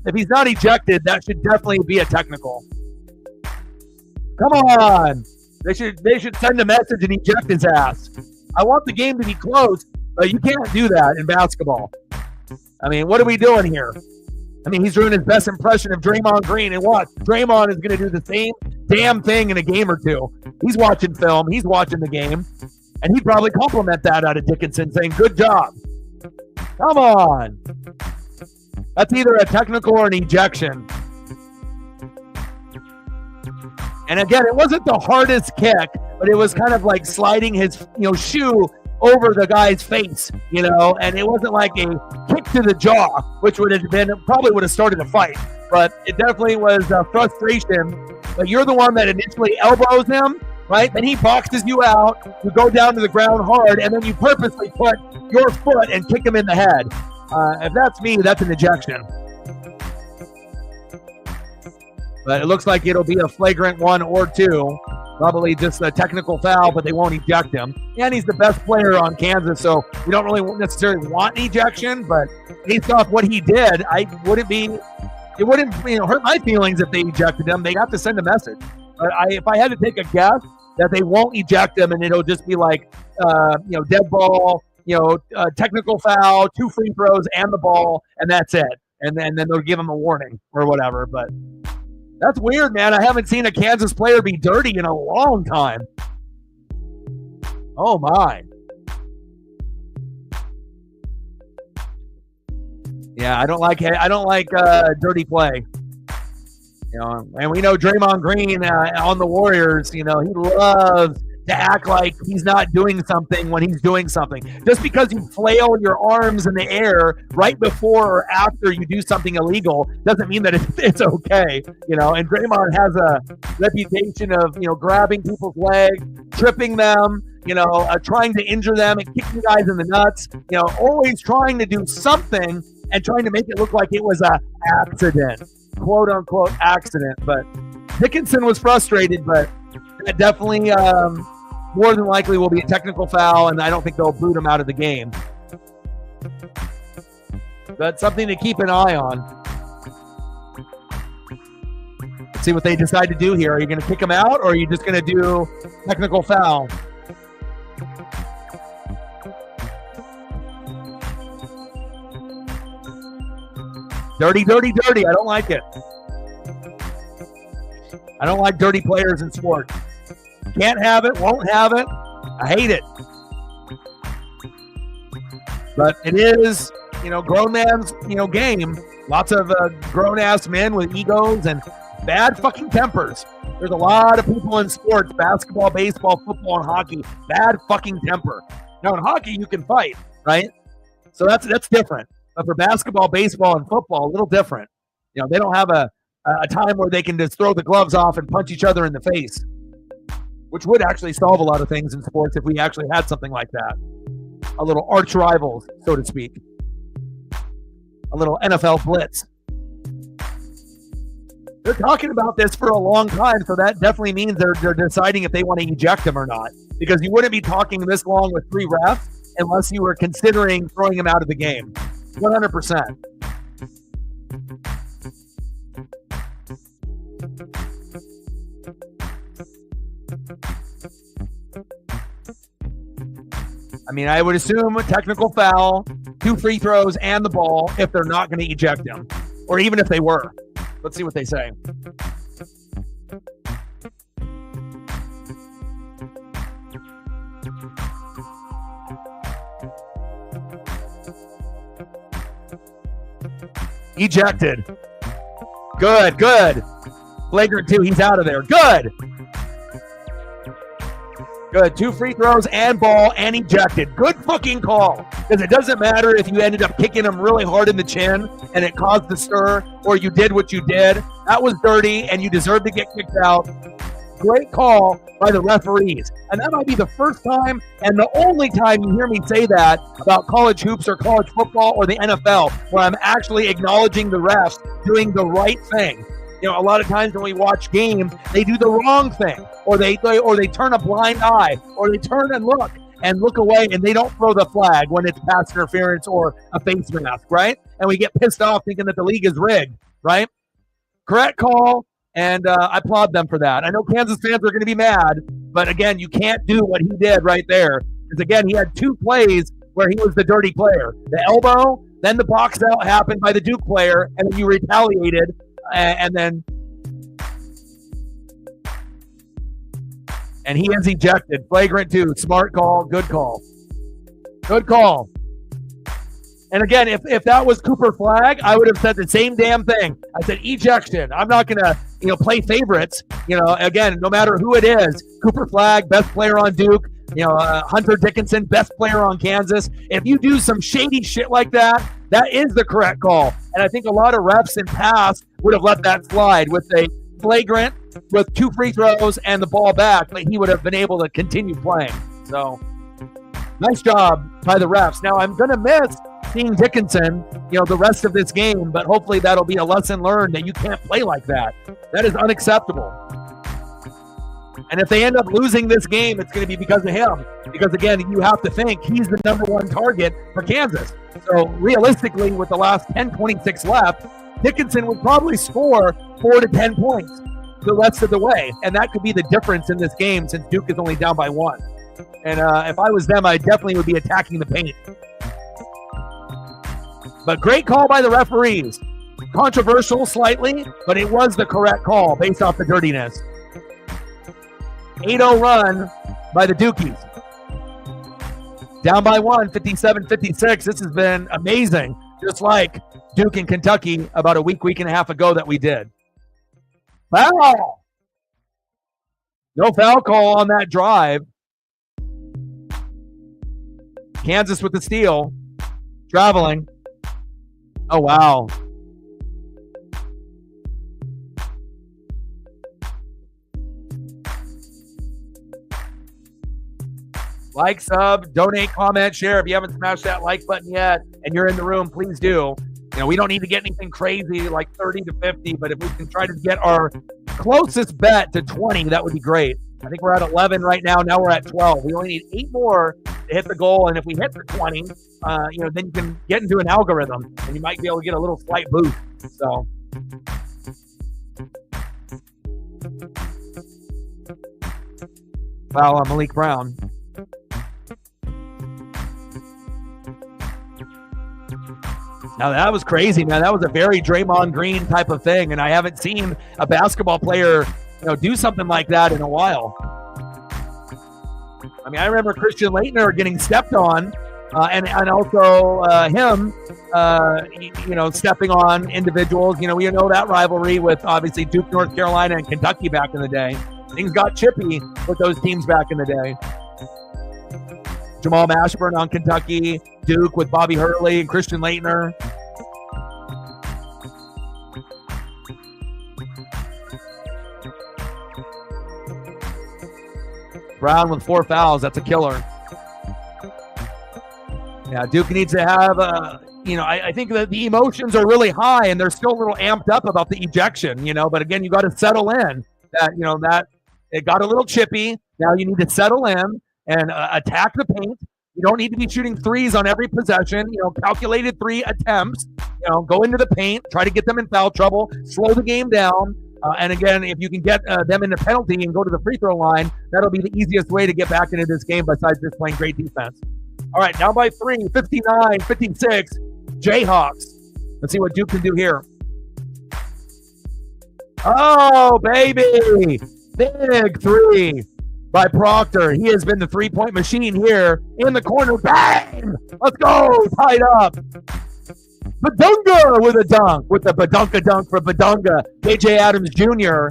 If he's not ejected, that should definitely be a technical. Come on. They should send a message and eject his ass. I want the game to be close, but you can't do that in basketball. I mean, what are we doing here? I mean, he's doing his best impression of Draymond Green, and what? Draymond is going to do the same damn thing in a game or two. He's watching film. He's watching the game, and he'd probably compliment that out of Dickinson, saying, good job. Come on. That's either a technical or an ejection. And again, it wasn't the hardest kick, but it was kind of like sliding his shoe over the guy's face, and it wasn't like a kick to the jaw, which probably would have started a fight. But it definitely was frustration. But you're the one that initially elbows him, right? Then he boxes you out, you go down to the ground hard, and then you purposely put your foot and kick him in the head. If that's me, that's an ejection. But it looks like it'll be a flagrant 1 or 2. Probably just a technical foul, but they won't eject him. And he's the best player on Kansas, so we don't really necessarily want an ejection, but based off what he did, it wouldn't hurt my feelings if they ejected him. They have to send a message. If I had to take a guess that they won't eject him and it'll just be like, dead ball, technical foul, 2 free throws and the ball, and that's it. And then they'll give him a warning or whatever, but that's weird, man. I haven't seen a Kansas player be dirty in a long time. Oh, my. Yeah, I don't like dirty play. And we know Draymond Green on the Warriors, he loves to act like he's not doing something when he's doing something. Just because you flail your arms in the air right before or after you do something illegal doesn't mean that it's okay, And Draymond has a reputation of, grabbing people's legs, tripping them, trying to injure them and kicking guys in the nuts, always trying to do something and trying to make it look like it was a accident, quote unquote accident. But Dickinson was frustrated, but that definitely more than likely will be a technical foul, and I don't think they'll boot him out of the game. That's something to keep an eye on. Let's see what they decide to do here. Are you going to kick him out, or are you just going to do technical foul? Dirty, dirty, dirty. I don't like it. I don't like dirty players in sports. Can't have it, won't have it. I hate it. But it is, grown man's, game. Lots of grown-ass men with egos and bad fucking tempers. There's a lot of people in sports, basketball, baseball, football, and hockey, bad fucking temper. Now, in hockey, you can fight, right? So that's different. But for basketball, baseball, and football, a little different. They don't have a time where they can just throw the gloves off and punch each other in the face, which would actually solve a lot of things in sports if we actually had something like that. A little arch rivals, so to speak. A little NFL blitz. They're talking about this for a long time, so that definitely means they're deciding if they want to eject him or not. Because you wouldn't be talking this long with 3 refs unless you were considering throwing him out of the game. 100%. I mean, I would assume a technical foul, 2 free throws, and the ball if they're not going to eject him. Or even if they were. Let's see what they say. Ejected. Good, good. Flagrant 2, he's out of there. Good. Good. 2 free throws and ball and ejected. Good fucking call. Because it doesn't matter if you ended up kicking him really hard in the chin and it caused the stir, or you did what you did. That was dirty and you deserve to get kicked out. Great call by the referees. And that might be the first time and the only time you hear me say that about college hoops or college football or the NFL, where I'm actually acknowledging the refs doing the right thing. A lot of times when we watch games, they do the wrong thing, or they turn a blind eye, or they turn and look away, and they don't throw the flag when it's pass interference or a face mask, right? And we get pissed off thinking that the league is rigged, right? Correct call, and I applaud them for that. I know Kansas fans are going to be mad, but again, you can't do what he did right there. Because again, he had 2 plays where he was the dirty player. The elbow Then the box out happened by the Duke player, and then you retaliated, and he is ejected. Flagrant 2. Smart call. Good call. Good call. And again, if that was Cooper Flag, I would have said the same damn thing. I said ejection. I'm not going to, play favorites. Again, no matter who it is, Cooper Flag, best player on Duke. Hunter Dickinson, best player on Kansas. If you do some shady shit like that, that is the correct call. And I think a lot of refs in past would have let that slide with a flagrant, with 2 free throws and the ball back, but he would have been able to continue playing. So, nice job by the refs. Now, I'm going to miss seeing Dickinson, the rest of this game, but hopefully that'll be a lesson learned that you can't play like that. That is unacceptable. And if they end up losing this game, it's going to be because of him. Because, again, you have to think he's the #1 target for Kansas. So, realistically, with the last 10:26 left, Dickinson would probably score 4 to 10 points the rest of the way. And that could be the difference in this game since Duke is only down by 1. And if I was them, I definitely would be attacking the paint. But great call by the referees. Controversial slightly, but it was the correct call based off the dirtiness. 8-0 run by the Dukies. Down by 1, 57-56. This has been amazing, just like Duke and Kentucky about a week and a half ago that we did. Foul! No foul call on that drive. Kansas with the steal. Traveling. Oh, wow. Like, sub, donate, comment, share. If you haven't smashed that like button yet and you're in the room, please do. We don't need to get anything crazy like 30 to 50, but if we can try to get our closest bet to 20, that would be great. I think we're at 11 right now. Now we're at 12. We only need 8 more to hit the goal, and if we hit the 20, then you can get into an algorithm, and you might be able to get a little slight boost. So, foul on Malik Brown. Now, that was crazy, man. That was a very Draymond Green type of thing, and I haven't seen a basketball player, do something like that in a while. I mean, I remember Christian Laettner getting stepped on, and also him, stepping on individuals. We know that rivalry with, obviously, Duke, North Carolina, and Kentucky back in the day. Things got chippy with those teams back in the day. Jamal Mashburn on Kentucky, Duke with Bobby Hurley and Christian Laettner. Brown with 4 fouls. That's a killer. Yeah, Duke needs to have, I think that the emotions are really high and they're still a little amped up about the ejection, but again, you got to settle in that, that it got a little chippy. Now you need to settle in and attack the paint. You don't need to be shooting threes on every possession, calculated 3 attempts, go into the paint, try to get them in foul trouble, slow the game down. And again, if you can get them in the penalty and go to the free throw line, that'll be the easiest way to get back into this game besides just playing great defense. All right, down by 3, 59-56, Jayhawks. Let's see what Duke can do here. Oh, baby! Big 3 by Proctor. He has been the three-point machine here in the corner. Bang! Let's go! Tied up. Badunga with a dunk, with the Badunka dunk for Badunga. KJ Adams Jr.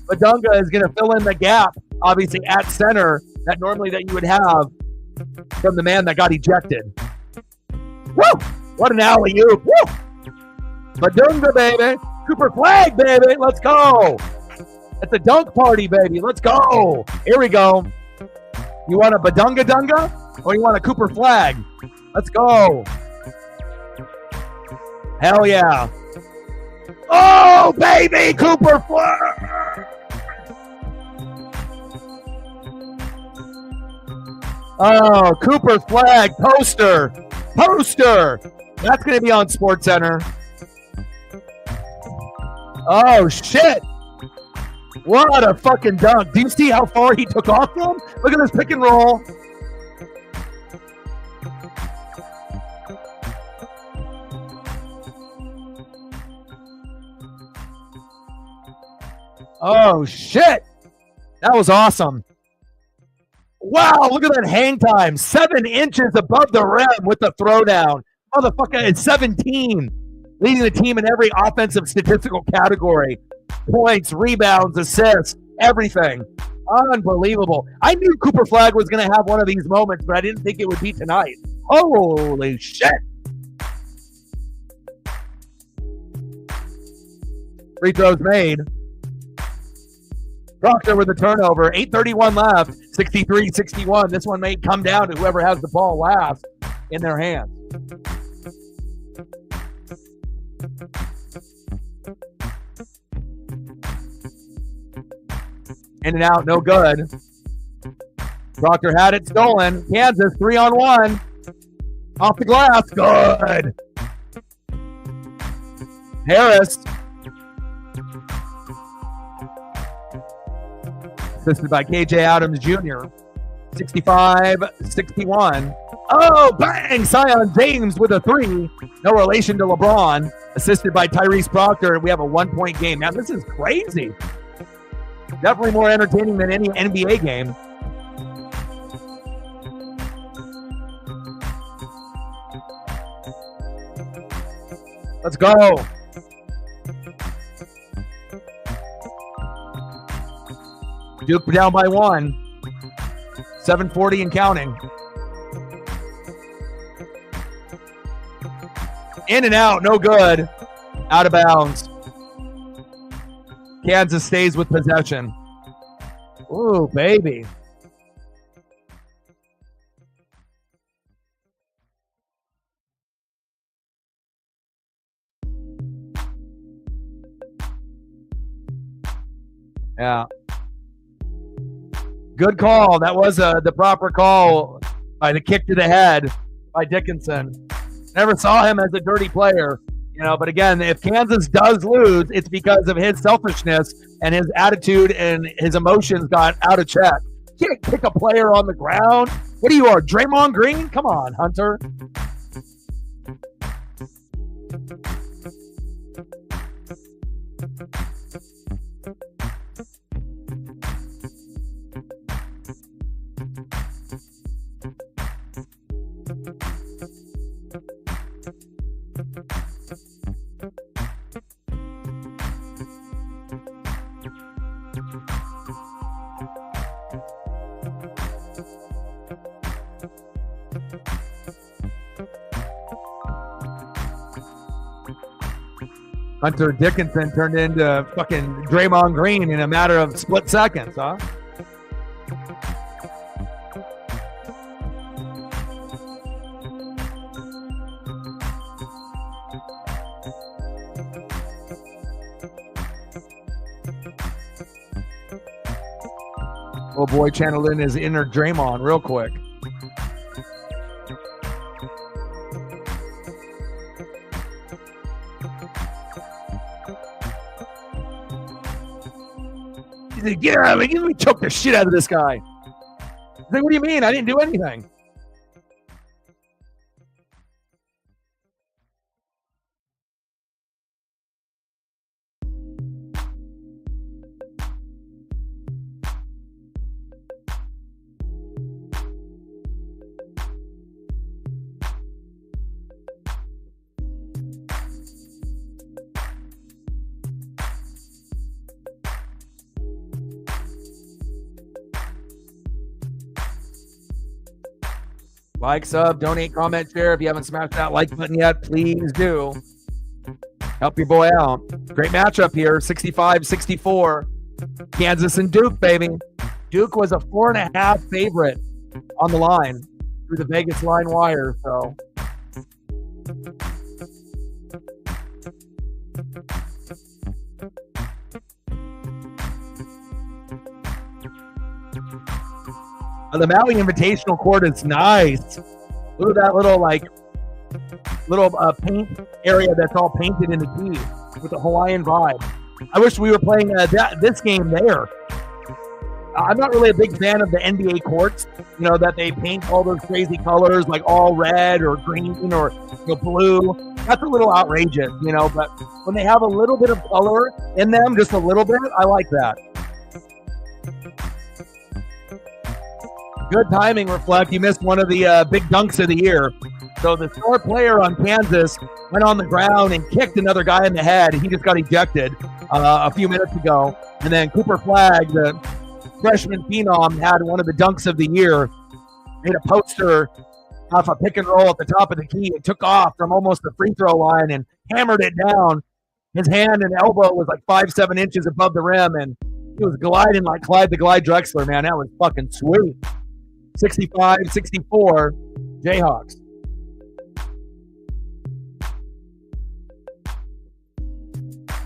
Badunga is going to fill in the gap, obviously, at center that normally that you would have from the man that got ejected. Woo! What an alley-oop. Woo! Badunga, baby. Cooper Flag, baby. Let's go. It's a dunk party, baby. Let's go. Here we go. You want a Badunga Dunga or you want a Cooper Flag? Let's go. Hell yeah. Oh, baby, Cooper Flag. Oh, Cooper Flag, poster. That's going to be on SportsCenter. Oh, shit. What a fucking dunk. Do you see how far he took off from? Look at this pick and roll. Oh, shit. That was awesome. Wow, look at that hang time. 7 inches above the rim with the throwdown. Motherfucker, it's 17. Leading the team in every offensive statistical category. Points, rebounds, assists, everything. Unbelievable. I knew Cooper Flagg was going to have one of these moments, but I didn't think it would be tonight. Holy shit. Free throws made. Proctor with the turnover. 8:31 left. 63-61. This one may come down to whoever has the ball last in their hands. In and out, no good. Proctor had it stolen. Kansas 3-on-1. Off the glass. Good. Harris. Assisted by KJ Adams Jr. 65-61. Oh, bang! Zion James with a 3. No relation to LeBron. Assisted by Tyrese Proctor. We have a 1-point game. Now, this is crazy. Definitely more entertaining than any NBA game. Let's go. Duke down by 1. 7:40 and counting. In and out, no good. Out of bounds. Kansas stays with possession. Ooh, baby. Yeah. Good call. That was the proper call by the kick to the head by Dickinson. Never saw him as a dirty player, but again, if Kansas does lose, it's because of his selfishness and his attitude and his emotions got out of check. You can't kick a player on the ground. What are you, Draymond Green? Come on, Hunter. Hunter Dickinson turned into fucking Draymond Green in a matter of split seconds, huh? Oh boy, channeled in his inner Draymond real quick. He's like, get out of me. Let me choke the shit out of this guy. He's like, what do you mean? I didn't do anything. Like, sub, donate, comment, share. If you haven't smashed that like button yet, please do. Help your boy out. Great matchup here, 65-64. Kansas and Duke, baby. Duke was a 4.5 favorite on the line through the Vegas line wire, so. The Maui Invitational Court is nice. Look at that little paint area that's all painted in the key with the Hawaiian vibe. I wish we were playing this game there. I'm not really a big fan of the NBA courts, that they paint all those crazy colors, like all red or green or blue. That's a little outrageous, but when they have a little bit of color in them, just a little bit, I like that. Good timing, Reflect. You missed one of the big dunks of the year. So the star player on Kansas went on the ground and kicked another guy in the head. He just got ejected a few minutes ago. And then Cooper Flagg, the freshman phenom, had one of the dunks of the year. Made a poster off a pick and roll at the top of the key. It took off from almost the free throw line and hammered it down. His hand and elbow was like 5-7 inches above the rim, and he was gliding like Clyde the Glide Drexler, man. That was fucking sweet. 65-64, Jayhawks.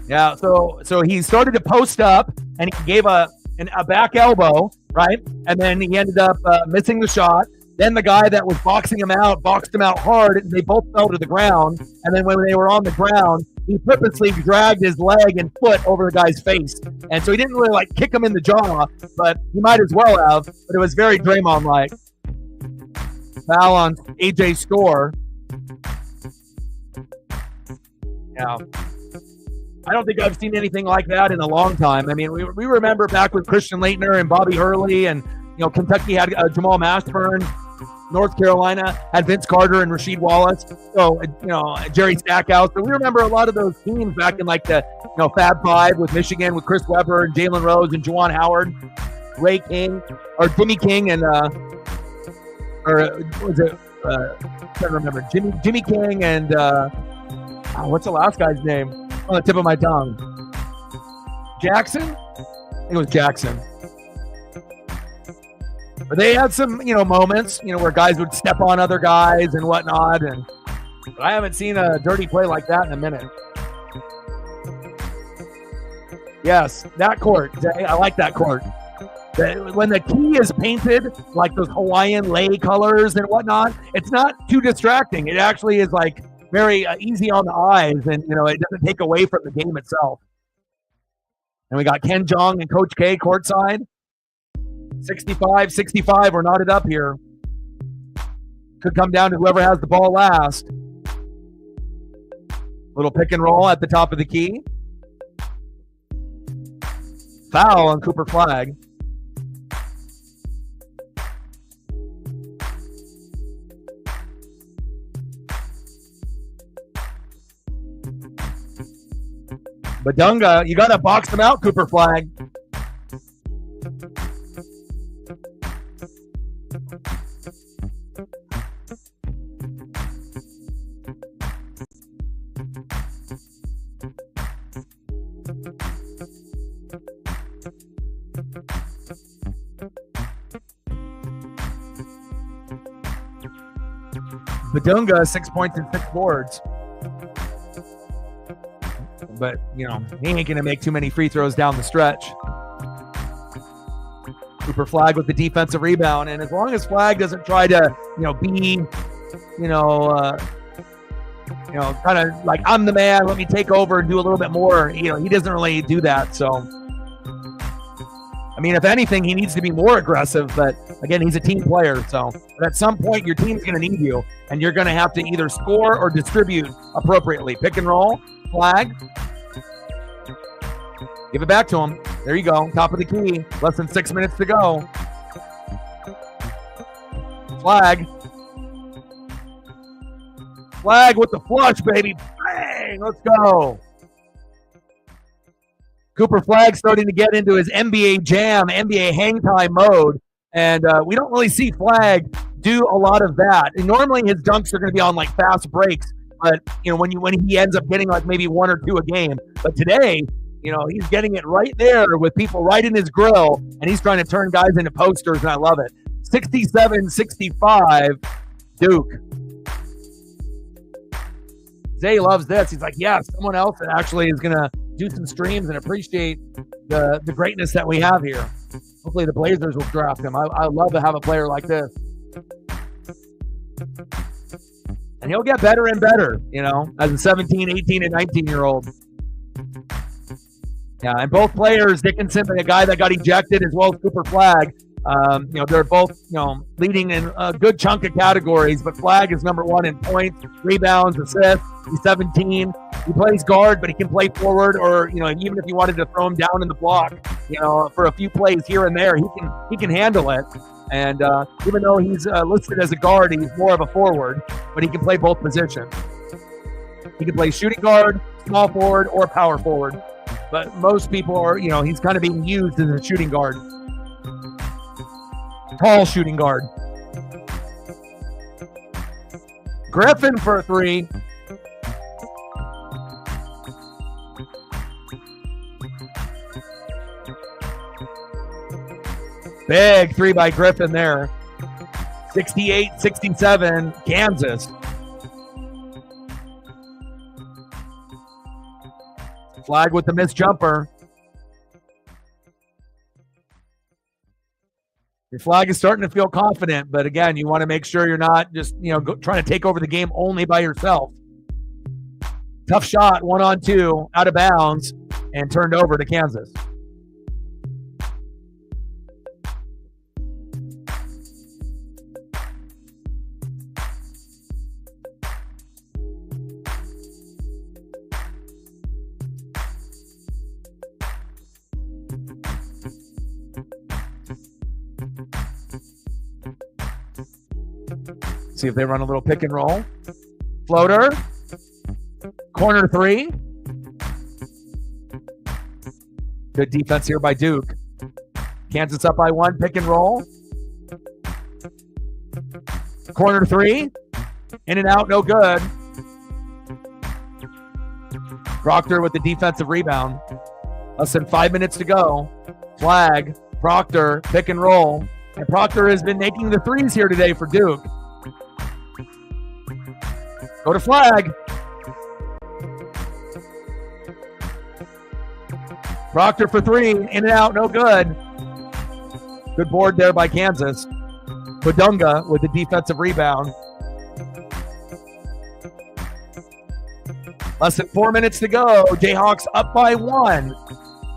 Yeah, so he started to post up, and he gave a back elbow, right? And then he ended up missing the shot. Then the guy that was boxing him out boxed him out hard, and they both fell to the ground. And then when they were on the ground, he purposely dragged his leg and foot over the guy's face. And so he didn't really kick him in the jaw, but he might as well have. But it was very Draymond-like. Foul on AJ Store. Yeah. I don't think I've seen anything like that in a long time. I mean, we remember back with Christian Laettner and Bobby Hurley, and Kentucky had Jamal Mashburn. North Carolina had Vince Carter and Rasheed Wallace. So Jerry Stackhouse. So we remember a lot of those teams back in the Fab Five with Michigan, with Chris Webber and Jalen Rose and Juwan Howard, Ray King, or Jimmy King, and can't remember Jimmy King and what's the last guy's name? On the tip of my tongue. Jackson? I think it was Jackson. But they had some, moments, where guys would step on other guys and whatnot. But I haven't seen a dirty play like that in a minute. Yes, that court. I like that court. When the key is painted like those Hawaiian lei colors and whatnot, it's not too distracting. It actually is very easy on the eyes, and it doesn't take away from the game itself. And we got Ken Jong and Coach K courtside. 65-65, we're knotted up here. Could come down to whoever has the ball last. Little pick and roll at the top of the key. Foul on Cooper Flagg. Badunga, you got to box him out, Cooper Flagg. Badunga, 6 points and 6 boards. But, he ain't going to make too many free throws down the stretch. Cooper Flagg with the defensive rebound. And as long as Flagg doesn't try to, be, kind of like, I'm the man, let me take over and do a little bit more. He doesn't really do that. So, I mean, if anything, he needs to be more aggressive. But, again, he's a team player. So, but at some point, your team's going to need you. And you're going to have to either score or distribute appropriately. Pick and roll, Flagg. Give it back to him. There you go. Top of the key. Less than 6 minutes to go. Flagg. Flagg with the flush, baby. Bang! Let's go. Cooper Flagg starting to get into his NBA jam, NBA hang time mode. And we don't really see Flagg do a lot of that. And normally his dunks are going to be on fast breaks. But, when he ends up getting maybe 1 or 2 a game. But today, he's getting it right there with people right in his grill, and he's trying to turn guys into posters, and I love it. 67-65, Duke. Zay loves this. He's like, yeah, someone else that actually is going to do some streams and appreciate the greatness that we have here. Hopefully the Blazers will draft him. I love to have a player like this. And he'll get better and better, as a 17, 18, and 19-year-old. Yeah, and both players, Dickinson, the guy that got ejected, as well as Cooper Flagg, they're both, leading in a good chunk of categories, but Flagg is number one in points, rebounds, assists. He's 17. He plays guard, but he can play forward, or, even if you wanted to throw him down in the block, for a few plays here and there, he can handle it. And even though he's listed as a guard, he's more of a forward, but he can play both positions. He can play shooting guard, small forward, or power forward. But most people are, he's kind of being used as a shooting guard. Tall shooting guard. Griffin for a three. Big three by Griffin there. 68-67, Kansas. Flagg with the missed jumper. Your Flagg is starting to feel confident, but again, you want to make sure you're not just, trying to take over the game only by yourself. Tough shot, 1-on-2, out of bounds, and turned over to Kansas. See if they run a little pick and roll. Floater. Corner three. Good defense here by Duke. Kansas up by one. Pick and roll. Corner three. In and out. No good. Proctor with the defensive rebound. Less than 5 minutes to go. Flagg. Proctor. Pick and roll. And Proctor has been making the threes here today for Duke. Go to Flagg. Proctor for three. In and out. No good. Good board there by Kansas. Badunga with the defensive rebound. Less than 4 minutes to go. Jayhawks up by one.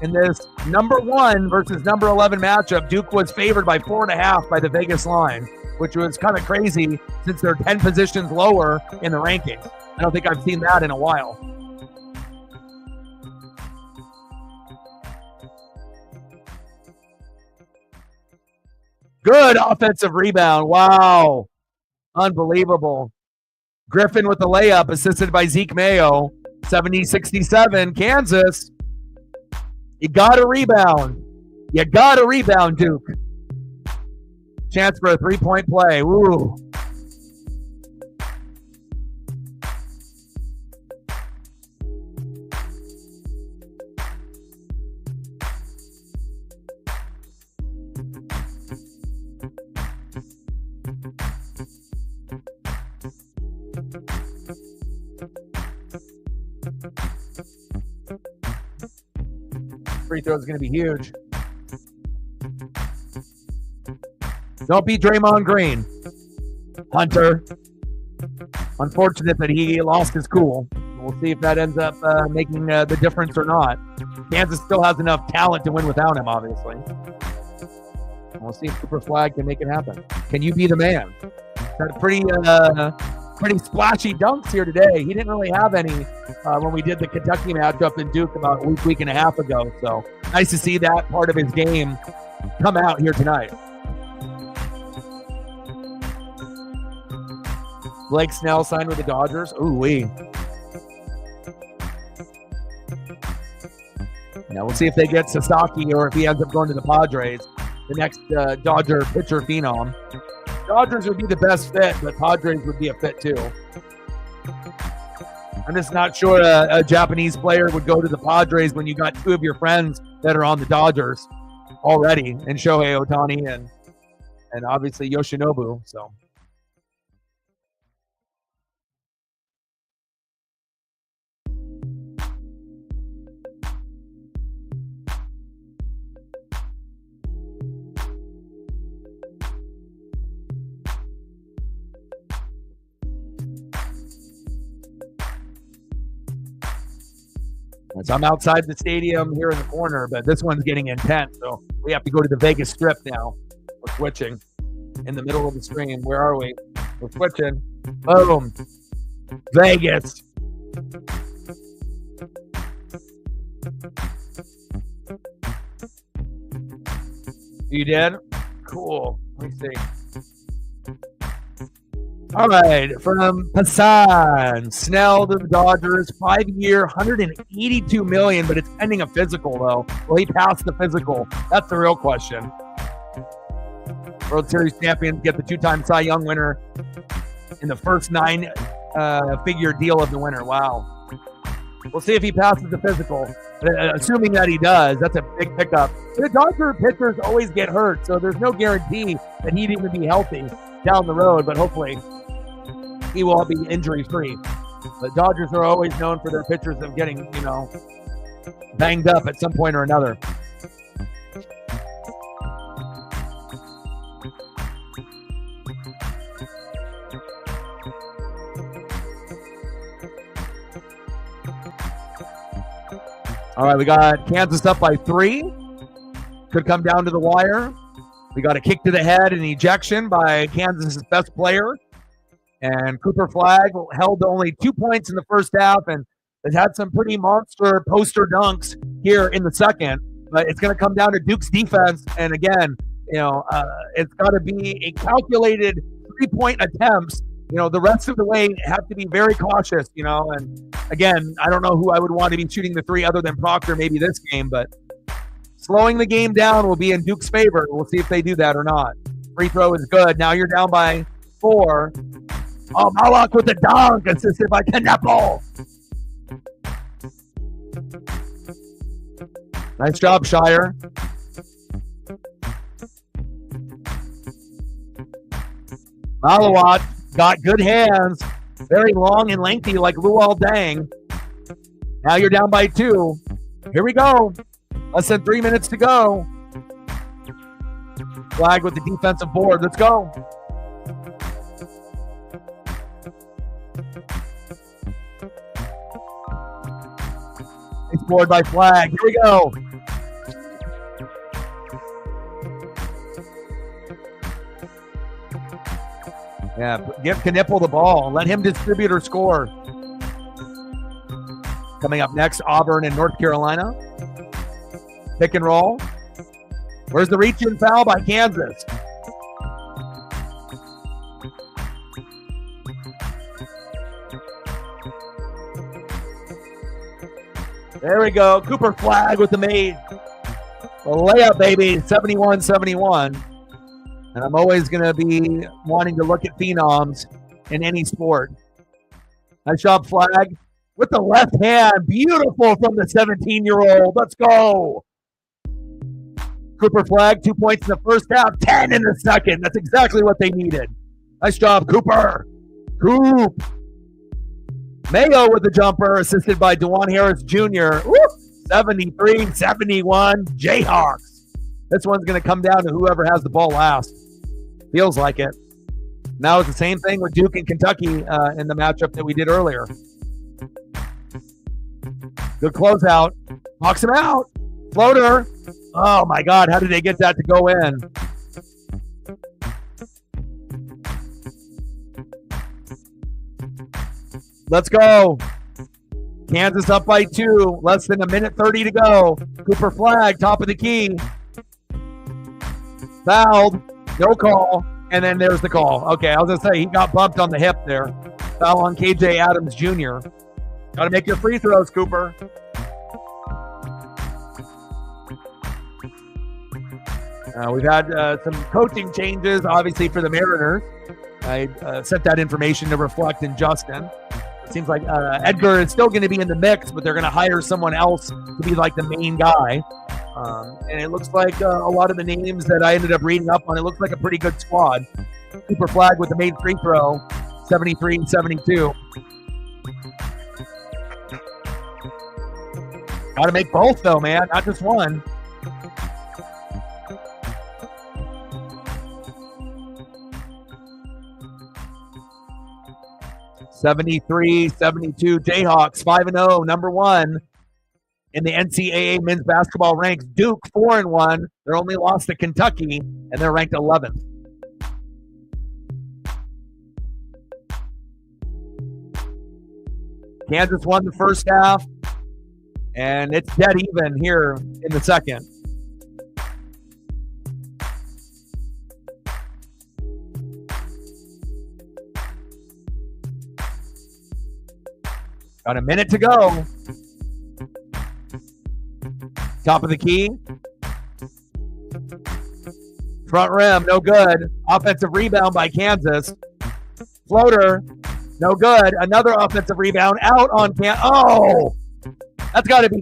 In this number 1 versus number 11 matchup, Duke was favored by 4.5 by the Vegas line, which was kind of crazy since they're 10 positions lower in the rankings. I don't think I've seen that in a while. Good offensive rebound. Wow. Unbelievable. Griffin with the layup, assisted by Zeke Mayo. 70-67, Kansas. You got to rebound. You got to rebound, Duke. Chance for a three-point play. Woo. Free throw is going to be huge. Don't be Draymond Green. Hunter. Unfortunate that he lost his cool. We'll see if that ends up making the difference or not. Kansas still has enough talent to win without him, obviously. We'll see if Cooper Flagg can make it happen. Can you be the man? Got pretty splashy dunks here today. He didn't really have any when we did the Kentucky matchup in Duke about a week and a half ago. So nice to see that part of his game come out here tonight. Blake Snell signed with the Dodgers. Ooh-wee. Now we'll see if they get Sasaki or if he ends up going to the Padres, the next Dodger pitcher phenom. Dodgers would be the best fit, but Padres would be a fit too. I'm just not sure a Japanese player would go to the Padres when you got two of your friends that are on the Dodgers already, and Shohei Ohtani and obviously Yoshinobu. So. So I'm outside the stadium here in the corner, but this one's getting intense. So we have to go to the Vegas Strip now. We're switching in the middle of the stream. Where are we? We're switching. Boom. Vegas. You did? Cool. Let me see. All right, from Passan, Snell to the Dodgers, 5-year, $182 million, but it's pending a physical, though. Will he pass the physical? That's the real question. World Series champions get the 2-time Cy Young winner in the first 9-figure deal of the winner. Wow. We'll see if he passes the physical. Assuming that he does, that's a big pickup. The Dodger pitchers always get hurt, so there's no guarantee that he'd even be healthy down the road, but hopefully he will be injury-free. The Dodgers are always known for their pitchers of getting, banged up at some point or another. All right, we got Kansas up by 3. Could come down to the wire. We got a kick to the head and ejection by Kansas's best player. And Cooper Flagg held to only 2 points in the first half and has had some pretty monster poster dunks here in the second. But it's going to come down to Duke's defense. And again, it's got to be a calculated 3-point attempts. The rest of the way have to be very cautious, And again, I don't know who I would want to be shooting the 3 other than Proctor maybe this game. But slowing the game down will be in Duke's favor. We'll see if they do that or not. Free throw is good. Now you're down by 4. Oh, Malak with the dunk, assisted by Kneppel. Nice job, Shire. Malawat got good hands, very long and lengthy like Luol Deng. Now you're down by 2. Here we go. Less than 3 minutes to go. Flag with the defensive board. Let's go. It's board by Flag. Here we go. Yeah, give Knippel the ball. Let him distribute or score. Coming up next, Auburn and North Carolina. Pick and roll. Where's the reach-in foul by Kansas? There we go. Cooper Flagg with the made. A layup, baby. 71-71. And I'm always going to be wanting to look at phenoms in any sport. Nice job, Flagg. With the left hand. Beautiful from the 17-year-old. Let's go. Cooper Flagg, 2 points in the first half, 10 in the second. That's exactly what they needed. Nice job, Cooper. Coop. Mayo with the jumper, assisted by DeJuan Harris Jr. 73-71, Jayhawks. This one's going to come down to whoever has the ball last. Feels like it. Now it's the same thing with Duke and Kentucky in the matchup that we did earlier. Good closeout. Knocks him out. Floater. Oh, my God. How did they get that to go in? Let's go. Kansas up by 2. Less than 1:30 to go. Cooper Flagg, top of the key. Fouled. No call. And then there's the call. Okay, I was going to say, he got bumped on the hip there. Foul on KJ Adams Jr. Got to make your free throws, Cooper. We've had some coaching changes, obviously, for the Mariners. I sent that information to reflect in Justin. It seems like Edgar is still going to be in the mix, but they're going to hire someone else to be like the main guy. And it looks like a lot of the names that I ended up reading up on, it looks like a pretty good squad. Cooper Flagg with the made free throw, 73-72. Got to make both, though, man, not just one. '73-72 Jayhawks, 5-0, number 1. in the NCAA men's basketball ranks. Duke 4-1. They're only lost to Kentucky, and they're ranked 11th. Kansas won the first half, and it's dead even here in the second. Got a minute to go. Top of the key. Front rim, no good. Offensive rebound by Kansas. Floater, no good. Another offensive rebound out on Kansas. Oh! That's got to be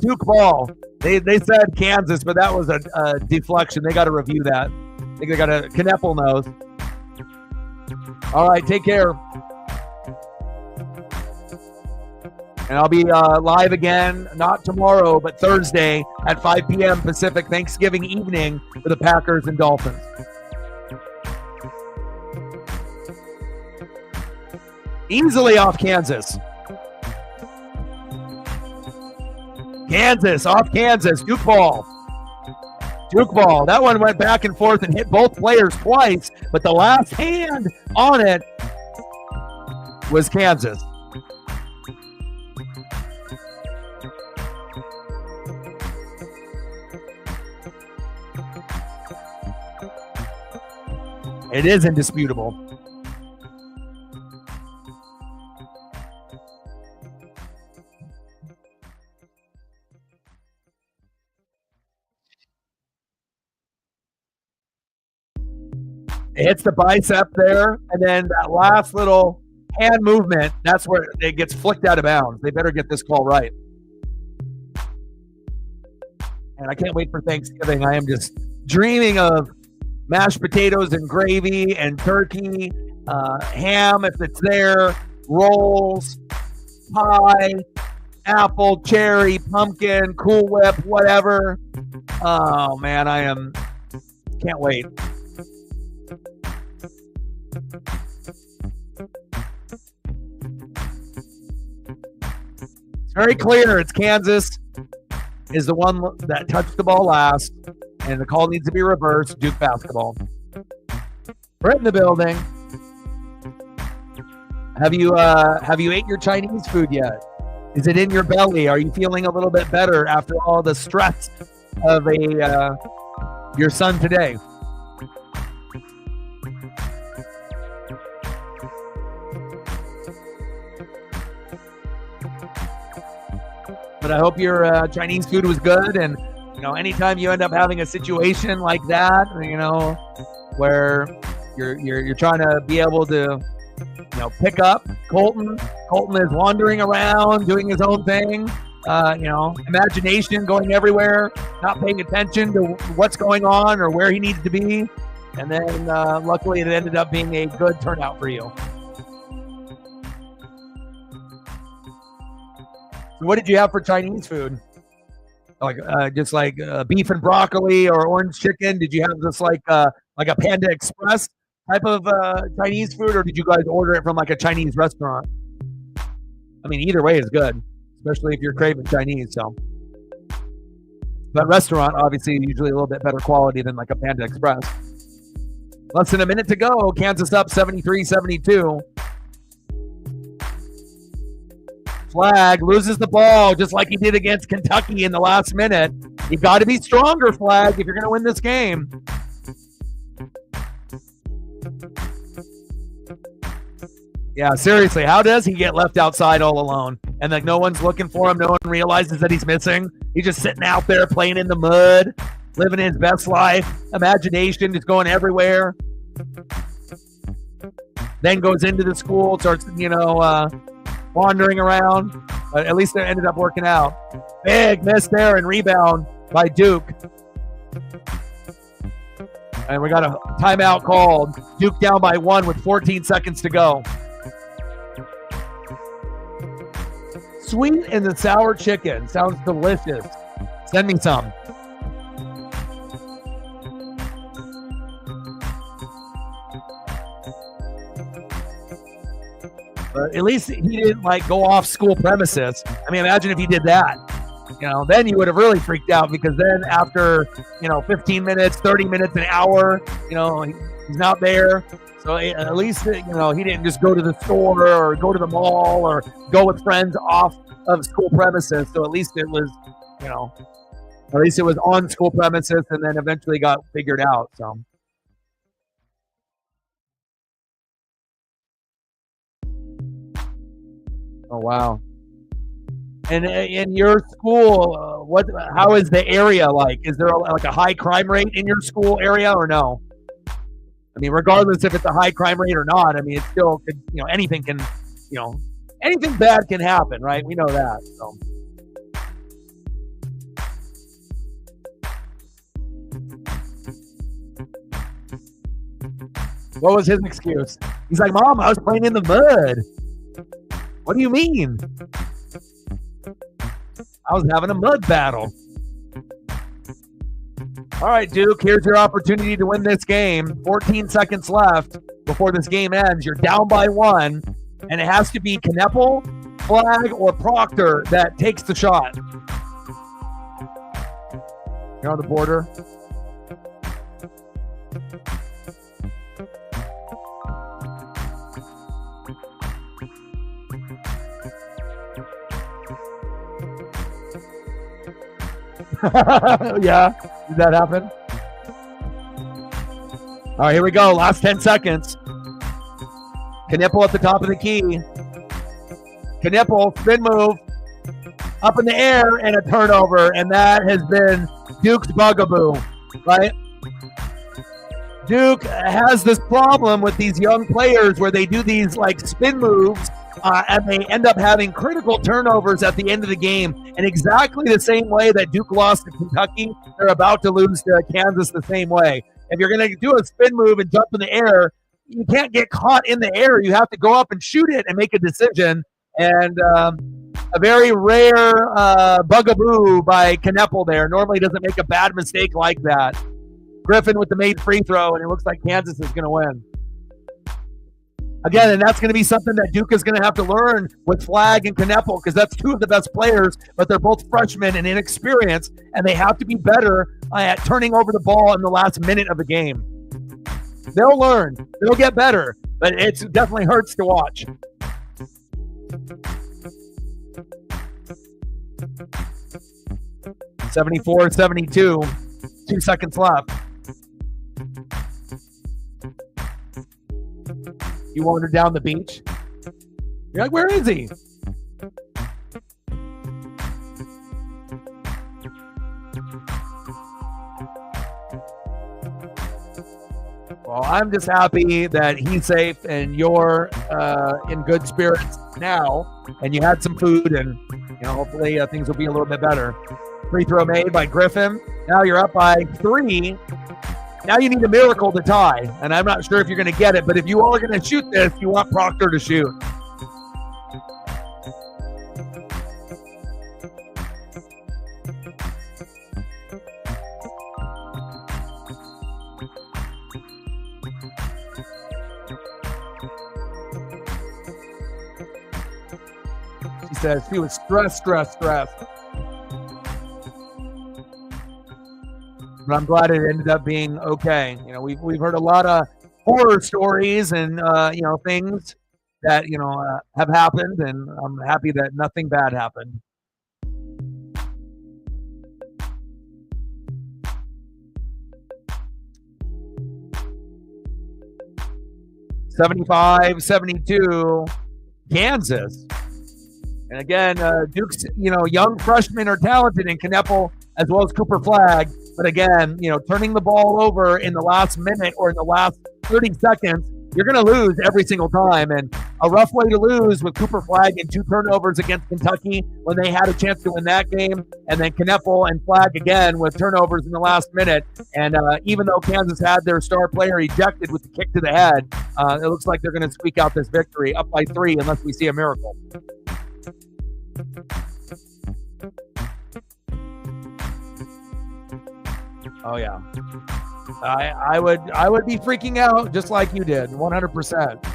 Duke ball. They said Kansas, but that was a deflection. They got to review that. I think they got a Kneppel nose. All right, take care. And I'll be live again, not tomorrow, but Thursday at 5 p.m. Pacific, Thanksgiving evening for the Packers and Dolphins. Easily off Kansas. Kansas, off Kansas. Duke ball. Duke ball. That one went back and forth and hit both players twice, but the last hand on it was Kansas. It is indisputable. It hits the bicep there, and then that last little hand movement, that's where it gets flicked out of bounds. They better get this call right. And I can't wait for Thanksgiving. I am just dreaming of mashed potatoes and gravy and turkey, ham if it's there, rolls, pie, apple, cherry, pumpkin, Cool Whip, whatever. Oh, man, can't wait. It's very clear. It's Kansas is the one that touched the ball last, and the call needs to be reversed. Duke basketball. Brett in the building. Have you ate your Chinese food yet? Is it in your belly? Are you feeling a little bit better after all the stress of your son today? But I hope your Chinese food was good, and anytime you end up having a situation like that, where you're trying to be able to, pick up Colton. Colton is wandering around, doing his own thing. Imagination going everywhere, not paying attention to what's going on or where he needs to be. And then luckily it ended up being a good turnout for you. So what did you have for Chinese food? Just like beef and broccoli or orange chicken? Did you have just like a Panda Express type of Chinese food, or did you guys order it from like a Chinese restaurant? I mean, either way is good, especially if you're craving Chinese. So, but restaurant obviously usually a little bit better quality than like a Panda Express. Less than a minute to go. Kansas up 73-72. Flag loses the ball just like he did against Kentucky in the last minute. You got to be stronger, Flag, if you're going to win this game. Yeah, seriously, how does he get left outside all alone? And like no one's looking for him, no one realizes that he's missing. He's just sitting out there playing in the mud, living his best life. Imagination is going everywhere. Then goes into the school, starts, wandering around. But at least it ended up working out. Big miss there and rebound by Duke. And we got a timeout called. Duke down by 1 with 14 seconds to go. Sweet and the sour chicken. Sounds delicious. Send me some. But at least he didn't like go off school premises. I mean, imagine if he did that. Then you would have really freaked out, because then after 15 minutes, 30 minutes, an hour, he's not there. So at least he didn't just go to the store or go to the mall or go with friends off of school premises. So at least it was on school premises, and then eventually got figured out. So. Oh, wow. And in your school, how is the area like? Is there a high crime rate in your school area or no? I mean, regardless if it's a high crime rate or not, I mean, it still could, anything can, anything bad can happen, right? We know that. So. What was his excuse? He's like, Mom, I was playing in the mud. What do you mean? I was having a mud battle. All right, Duke, here's your opportunity to win this game. 14 seconds left before this game ends. You're down by 1, and it has to be Knepel, Flag, or Proctor that takes the shot. You're on the border. Yeah, did that happen? All right, here we go. Last 10 seconds. Knepel at the top of the key. Knepel, spin move, up in the air, and a turnover. And that has been Duke's bugaboo, right? Duke has this problem with these young players where they do these spin moves, and they end up having critical turnovers at the end of the game. And exactly the same way that Duke lost to Kentucky, they're about to lose to Kansas the same way. If you're going to do a spin move and jump in the air, you can't get caught in the air. You have to go up and shoot it and make a decision. And a very rare bugaboo by Knepel there. Normally doesn't make a bad mistake like that. Griffin with the made free throw, and it looks like Kansas is going to win. Again, and that's going to be something that Duke is going to have to learn with Flag and Knepel, because that's two of the best players, but they're both freshmen and inexperienced, and they have to be better at turning over the ball in the last minute of the game. They'll learn. They'll get better, but it definitely hurts to watch. (74-72). 2 seconds left. You wander down the beach. You're like, where is he? Well, I'm just happy that he's safe and you're in good spirits now, and you had some food, and hopefully things will be a little bit better. Free throw made by Griffin. Now you're up by 3. Now you need a miracle to tie, and I'm not sure if you're going to get it, but if you are going to shoot this, you want Proctor to shoot. She says she was stressed. But I'm glad it ended up being okay. We've heard a lot of horror stories and things that have happened, and I'm happy that nothing bad happened. (75-72), Kansas. And again, Duke's young freshmen are talented in Knepel as well as Cooper Flag. But again, turning the ball over in the last minute or in the last 30 seconds, you're going to lose every single time. And a rough way to lose with Cooper Flag and 2 turnovers against Kentucky when they had a chance to win that game. And then Knepel and Flag again with turnovers in the last minute. And even though Kansas had their star player ejected with the kick to the head, it looks like they're going to squeak out this victory up by 3 unless we see a miracle. Oh yeah, I would be freaking out just like you did. 100%.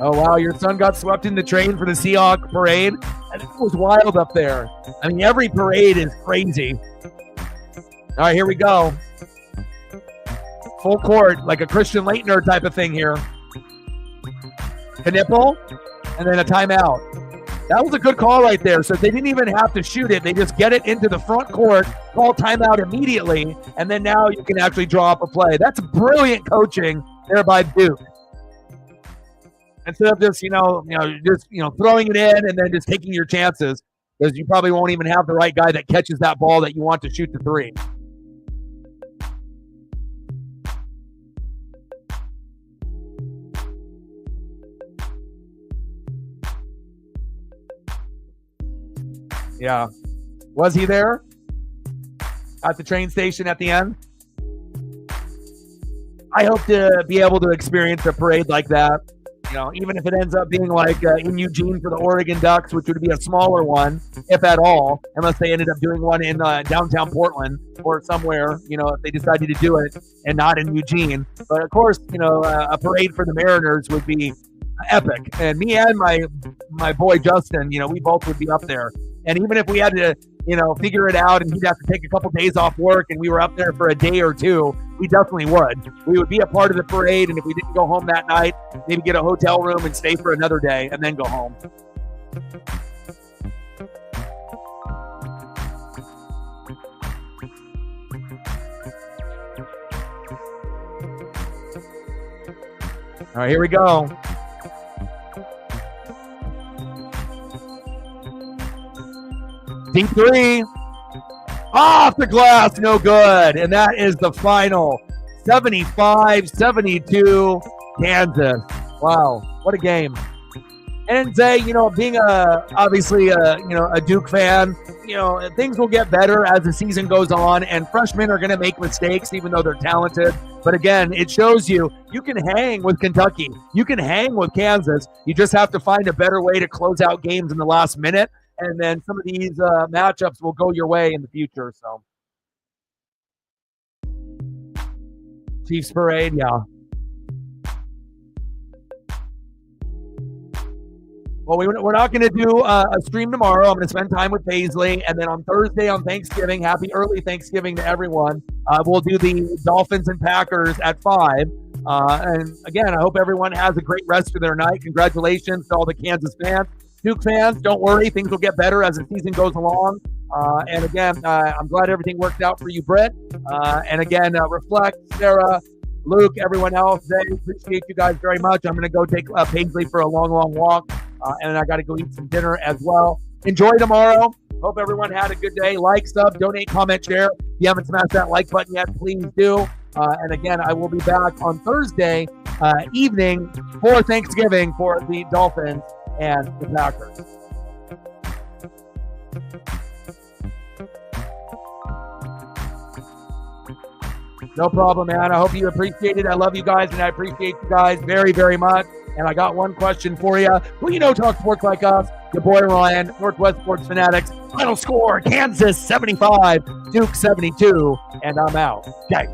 Oh, wow, your son got swept in the train for the Seahawks parade. And it was wild up there. I mean, every parade is crazy. All right, here we go. Full court, like a Christian Leitner type of thing here. A nipple, and then a timeout. That was a good call right there. So they didn't even have to shoot it. They just get it into the front court, call timeout immediately, and then now you can actually draw up a play. That's brilliant coaching there by Duke. Instead of just, throwing it in and then just taking your chances, because you probably won't even have the right guy that catches that ball that you want to shoot the three. Yeah. Was he there at the train station at the end? I hope to be able to experience a parade like that. Even if it ends up being like in Eugene for the Oregon Ducks, which would be a smaller one, if at all, unless they ended up doing one in downtown Portland or somewhere, if they decided to do it and not in Eugene. But of course, a parade for the Mariners would be epic. And me and my boy Justin, we both would be up there. And even if we had to, figure it out and he'd have to take a couple days off work and we were up there for a day or two, we definitely would. We would be a part of the parade, and if we didn't go home that night, maybe get a hotel room and stay for another day and then go home. All right, here we go. Deep three. Off the glass, no good. And that is the final. 75-72, Kansas. Wow, what a game. And Zay, being obviously a Duke fan, things will get better as the season goes on, and freshmen are going to make mistakes even though they're talented. But again, it shows you can hang with Kentucky. You can hang with Kansas. You just have to find a better way to close out games in the last minute. And then some of these matchups will go your way in the future. So, Chiefs parade, yeah. Well, we're not going to do a stream tomorrow. I'm going to spend time with Paisley. And then on Thursday on Thanksgiving, happy early Thanksgiving to everyone. We'll do the Dolphins and Packers at 5. And again, I hope everyone has a great rest of their night. Congratulations to all the Kansas fans. Duke fans, don't worry. Things will get better as the season goes along. And again, I'm glad everything worked out for you, Britt. And again, Reflect, Sarah, Luke, everyone else. They appreciate you guys very much. I'm going to go take Paisley for a long, long walk. And I got to go eat some dinner as well. Enjoy tomorrow. Hope everyone had a good day. Like, sub, donate, comment, share. If you haven't smashed that like button yet, please do. And again, I will be back on Thursday evening for Thanksgiving for the Dolphins and the Packers. No problem, man. I hope you appreciate it. I love you guys, and I appreciate you guys very, very much. And I got one question for you. Who talk sports like us? Your boy Ryan, Northwest Sports Fanatics. Final score, Kansas 75, Duke 72, and I'm out. Okay.